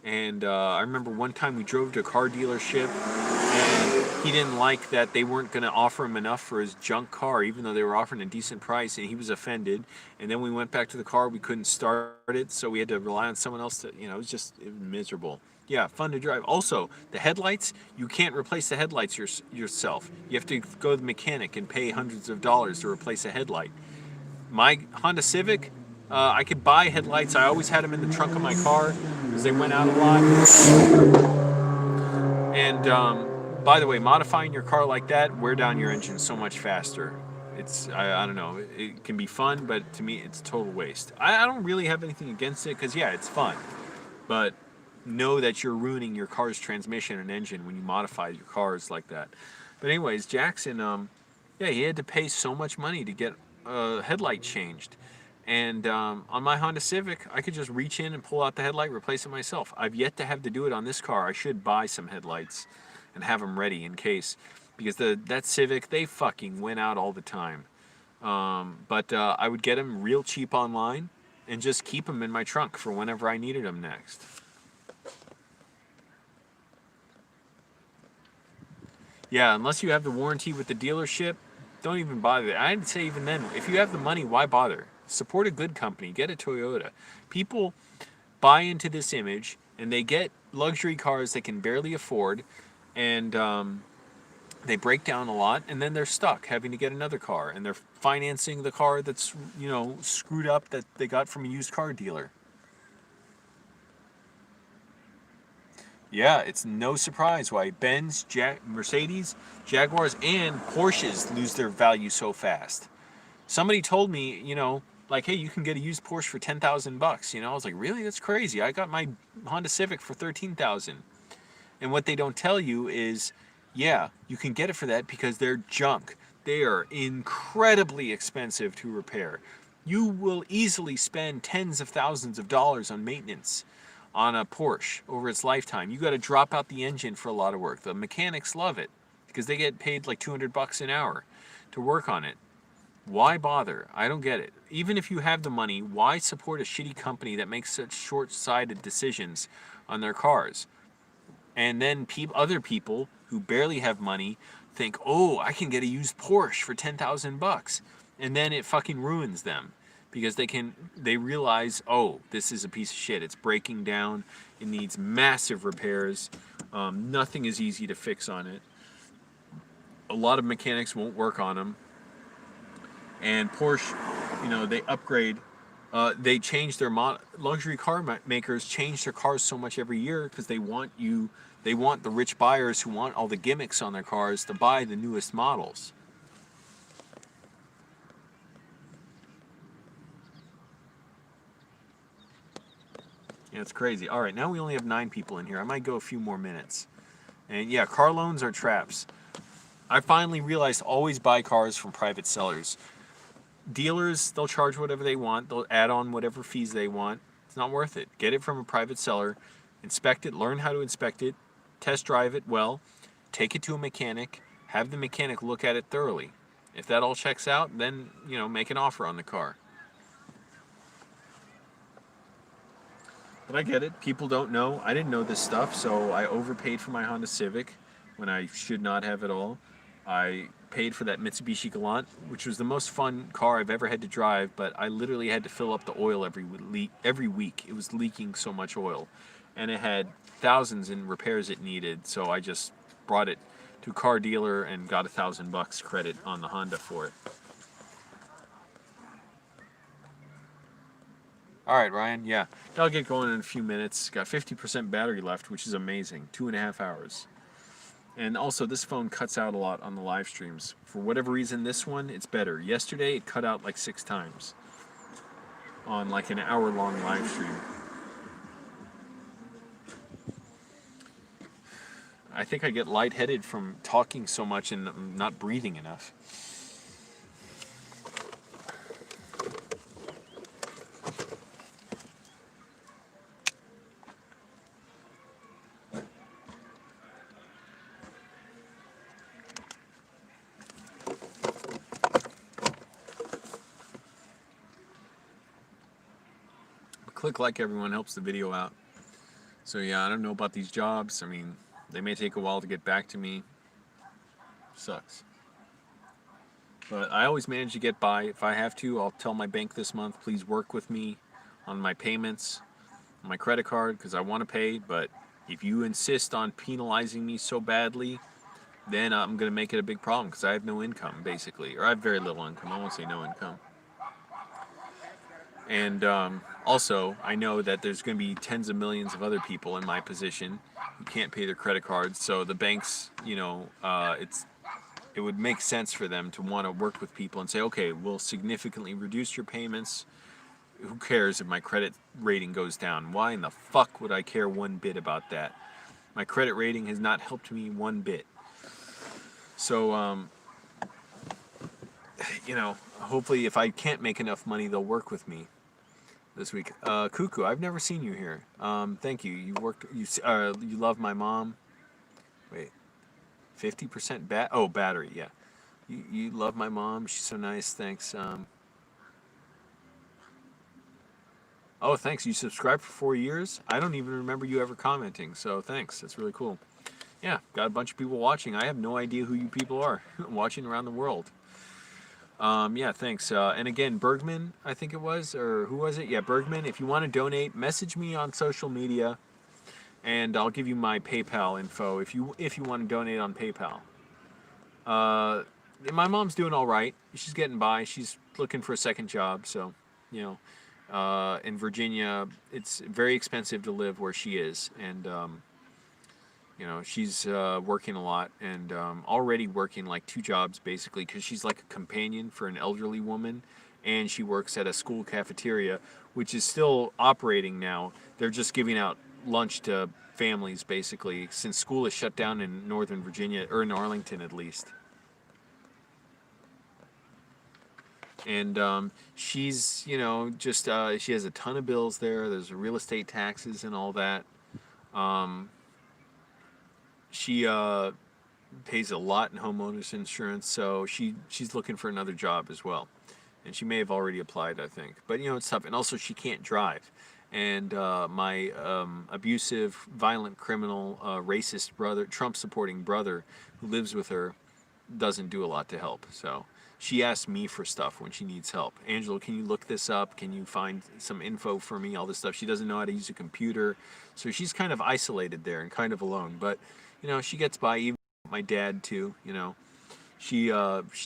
And I remember one time we drove to a car dealership, and he didn't like that they weren't going to offer him enough for his junk car, even though they were offering a decent price, and he was offended. And then we went back to the car, we couldn't start it, so we had to rely on someone else to, it was miserable. Yeah, fun to drive. Also, the headlights, you can't replace the headlights yourself. You have to go to the mechanic and pay hundreds of dollars to replace a headlight. My Honda Civic, I could buy headlights. I always had them in the trunk of my car because they went out a lot. And by the way, modifying your car like that wear down your engine so much faster. I don't know. It can be fun, but to me, it's a total waste. I don't really have anything against it because, yeah, it's fun. But know that you're ruining your car's transmission and engine when you modify your cars like that. But anyways, Jackson, he had to pay so much money to get a headlight changed. And on my Honda Civic, I could just reach in and pull out the headlight, replace it myself. I've yet to have to do it on this car. I should buy some headlights and have them ready in case. Because that Civic, they fucking went out all the time. But I would get them real cheap online and just keep them in my trunk for whenever I needed them next. Yeah, unless you have the warranty with the dealership, don't even bother. I'd say even then, if you have the money, why bother? Support a good company. Get a Toyota. People buy into this image and they get luxury cars they can barely afford, and they break down a lot, and then they're stuck having to get another car, and they're financing the car that's screwed up that they got from a used car dealer. Yeah, it's no surprise why Benz, Mercedes, Jaguars, and Porsches lose their value so fast. Somebody told me, like, hey, you can get a used Porsche for $10,000. I was like, really? That's crazy. I got my Honda Civic for 13,000. And what they don't tell you is, yeah, you can get it for that because they're junk. They are incredibly expensive to repair. You will easily spend tens of thousands of dollars on maintenance on a Porsche over its lifetime. You got to drop out the engine for a lot of work. The mechanics love it because they get paid like $200 an hour to work on it. Why bother? I don't get it. Even if you have the money, why support a shitty company that makes such short-sighted decisions on their cars? And then other people who barely have money think, oh, I can get a used Porsche for $10,000, and then it fucking ruins them because they realize, oh, this is a piece of shit. It's breaking down. It needs massive repairs. Nothing is easy to fix on it. A lot of mechanics won't work on them. And Porsche, they upgrade. They change their luxury car makers change their cars so much every year because they want the rich buyers who want all the gimmicks on their cars to buy the newest models. Yeah, it's crazy. All right, now we only have 9 people in here. I might go a few more minutes. And yeah, car loans are traps. I finally realized always buy cars from private sellers. Dealers, they'll charge whatever they want. They'll add on whatever fees they want. It's not worth it. Get it from a private seller. Inspect it. Learn how to inspect it. Test drive it well. Take it to a mechanic. Have the mechanic look at it thoroughly. If that all checks out, then, make an offer on the car. But I get it. People don't know. I didn't know this stuff, so I overpaid for my Honda Civic when I should not have at all. I paid for that Mitsubishi Galant, which was the most fun car I've ever had to drive, but I literally had to fill up the oil every week. It was leaking so much oil, and it had thousands in repairs it needed, so I just brought it to a car dealer and got $1,000 credit on the Honda for it. All right, Ryan. Yeah, I'll get going in a few minutes. Got 50% battery left, which is amazing. 2.5 hours. And also, this phone cuts out a lot on the live streams. For whatever reason, this one, it's better. Yesterday, it cut out like 6 times on like an hour-long live stream. I think I get lightheaded from talking so much and not breathing enough. Click like everyone helps the video out. So yeah, I don't know about these jobs. I mean, they may take a while to get back to me. Sucks. But I always manage to get by. If I have to, I'll tell my bank this month, please work with me on my payments, on my credit card, because I want to pay. But if you insist on penalizing me so badly, then I'm going to make it a big problem because I have no income, basically. Or I have very little income. I won't say no income. And also, I know that there's going to be tens of millions of other people in my position who can't pay their credit cards. So the banks, it would make sense for them to want to work with people and say, okay, we'll significantly reduce your payments. Who cares if my credit rating goes down? Why in the fuck would I care one bit about that? My credit rating has not helped me one bit. So, hopefully if I can't make enough money, they'll work with me this week. Cuckoo, I've never seen you here. Thank you. You love my mom. Wait, 50% battery, yeah. You love my mom. She's so nice. Thanks. Oh, thanks. You subscribed for 4 years? I don't even remember you ever commenting, so thanks. That's really cool. Yeah, got a bunch of people watching. I have no idea who you people are watching around the world. Yeah, thanks. And again, Bergman, I think it was, or who was it? Yeah, Bergman. If you want to donate, message me on social media, and I'll give you my PayPal info if you want to donate on PayPal. My mom's doing all right. She's getting by. She's looking for a second job, so you know, in Virginia, it's very expensive to live where she is, and you know, she's working a lot and already working like 2 jobs basically because she's like a companion for an elderly woman, and she works at a school cafeteria, which is still operating now. They're just giving out lunch to families basically since school is shut down in Northern Virginia, or in Arlington at least. And she's, you know, just she has a ton of bills there. There's real estate taxes and all that. Um, she pays a lot in homeowners insurance, so she's looking for another job as well. And she may have already applied, I think. But you know, it's tough. And also, she can't drive. And my abusive, violent, criminal, racist brother, Trump-supporting brother, who lives with her, doesn't do a lot to help. So she asks me for stuff when she needs help. Angelo, can you look this up? Can you find some info for me? All this stuff. She doesn't know how to use a computer, so she's kind of isolated there and kind of alone. But you know, she gets by. Even my dad too. You know, she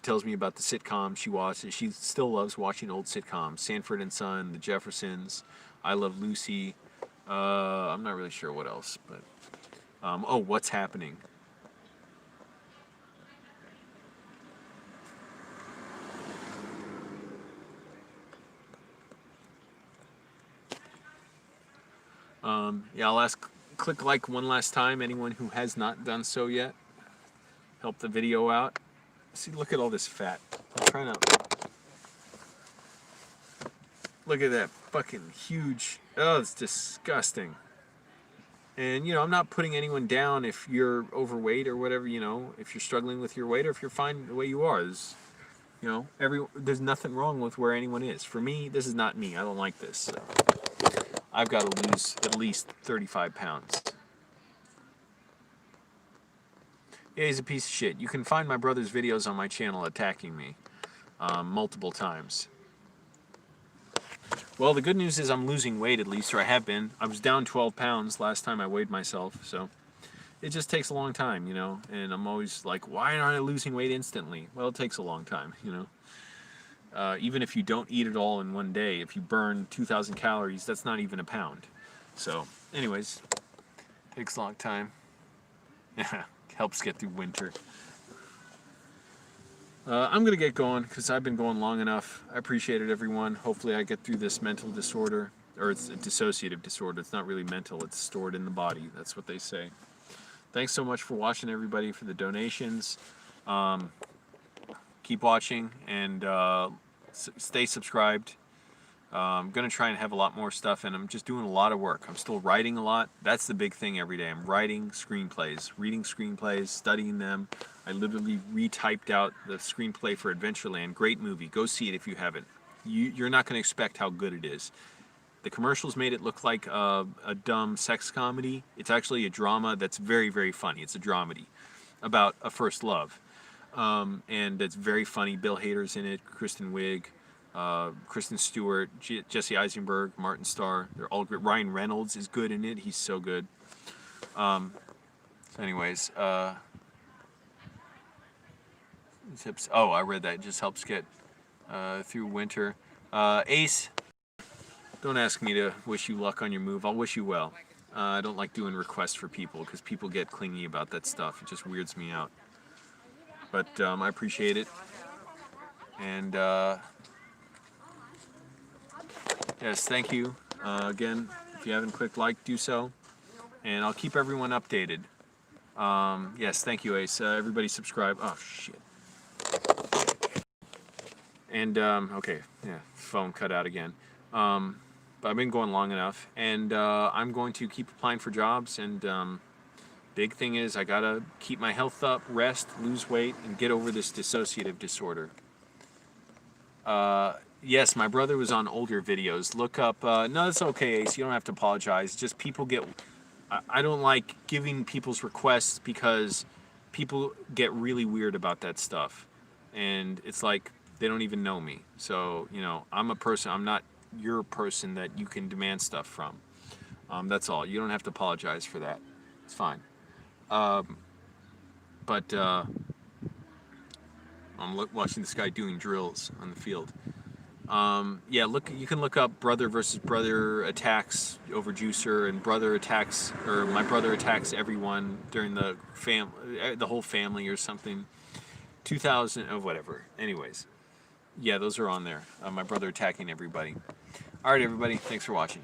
tells me about the sitcoms she watches. She still loves watching old sitcoms: Sanford and Son, The Jeffersons, I Love Lucy. I'm not really sure what else, but oh, What's Happening? Yeah, I'll ask, click like one last time, anyone who has not done so yet. Help the video out. See, look at all this fat. I'm trying to... Look at that fucking huge... Oh, it's disgusting. And, you know, I'm not putting anyone down if you're overweight or whatever, you know, if you're struggling with your weight or if you're fine the way you are. You know, there's nothing wrong with where anyone is. For me, this is not me. I don't like this. So I've got to lose at least 35 pounds. Yeah, he's a piece of shit. You can find my brother's videos on my channel attacking me multiple times. Well, the good news is I'm losing weight at least, or I have been. I was down 12 pounds last time I weighed myself, so it just takes a long time, you know, and I'm always like, why aren't I losing weight instantly? Well, it takes a long time, you know. Even if you don't eat it all in one day, if you burn 2,000 calories, that's not even a pound. So, anyways, takes a long time. Helps get through winter. I'm going to get going because I've been going long enough. I appreciate it, everyone. Hopefully I get through this mental disorder, or it's a dissociative disorder. It's not really mental. It's stored in the body. That's what they say. Thanks so much for watching, everybody, for the donations. Keep watching and stay subscribed. I'm going to try and have a lot more stuff, and I'm just doing a lot of work. I'm still writing a lot. That's the big thing every day. I'm writing screenplays, reading screenplays, studying them. I literally retyped out the screenplay for Adventureland. Great movie. Go see it if you haven't. You're not going to expect how good it is. The commercials made it look like a dumb sex comedy. It's actually a drama that's very, very funny. It's a dramedy about a first love. And it's very funny. Bill Hader's in it, Kristen Wiig, Kristen Stewart, Jesse Eisenberg, Martin Starr. They're all great. Ryan Reynolds is good in it. He's so good. So anyways, tips. Oh, I read that. It just helps get through winter. Ace, don't ask me to wish you luck on your move. I'll wish you well. I don't like doing requests for people because people get clingy about that stuff. It just weirds me out. But I appreciate it. And yes, thank you. Again, if you haven't clicked like, do so. And I'll keep everyone updated. Yes, thank you, Ace. Everybody subscribe. Oh, shit. And, okay, yeah, phone cut out again. But I've been going long enough. And I'm going to keep applying for jobs. And big thing is I gotta keep my health up, rest, lose weight, and get over this dissociative disorder. Yes, my brother was on older videos. Look up, no, it's okay, Ace. You don't have to apologize. Just people get... I don't like giving people's requests because people get really weird about that stuff, and it's like they don't even know me. So I'm a person. I'm not your person that you can demand stuff from. That's all. You don't have to apologize for that. It's fine. But I'm watching this guy doing drills on the field. Yeah, look. You can look up brother versus brother attacks over juicer, and brother attacks, or my brother attacks everyone during the whole family or something. 2000, oh, whatever. Anyways, yeah, those are on there. My brother attacking everybody. All right, everybody. Thanks for watching.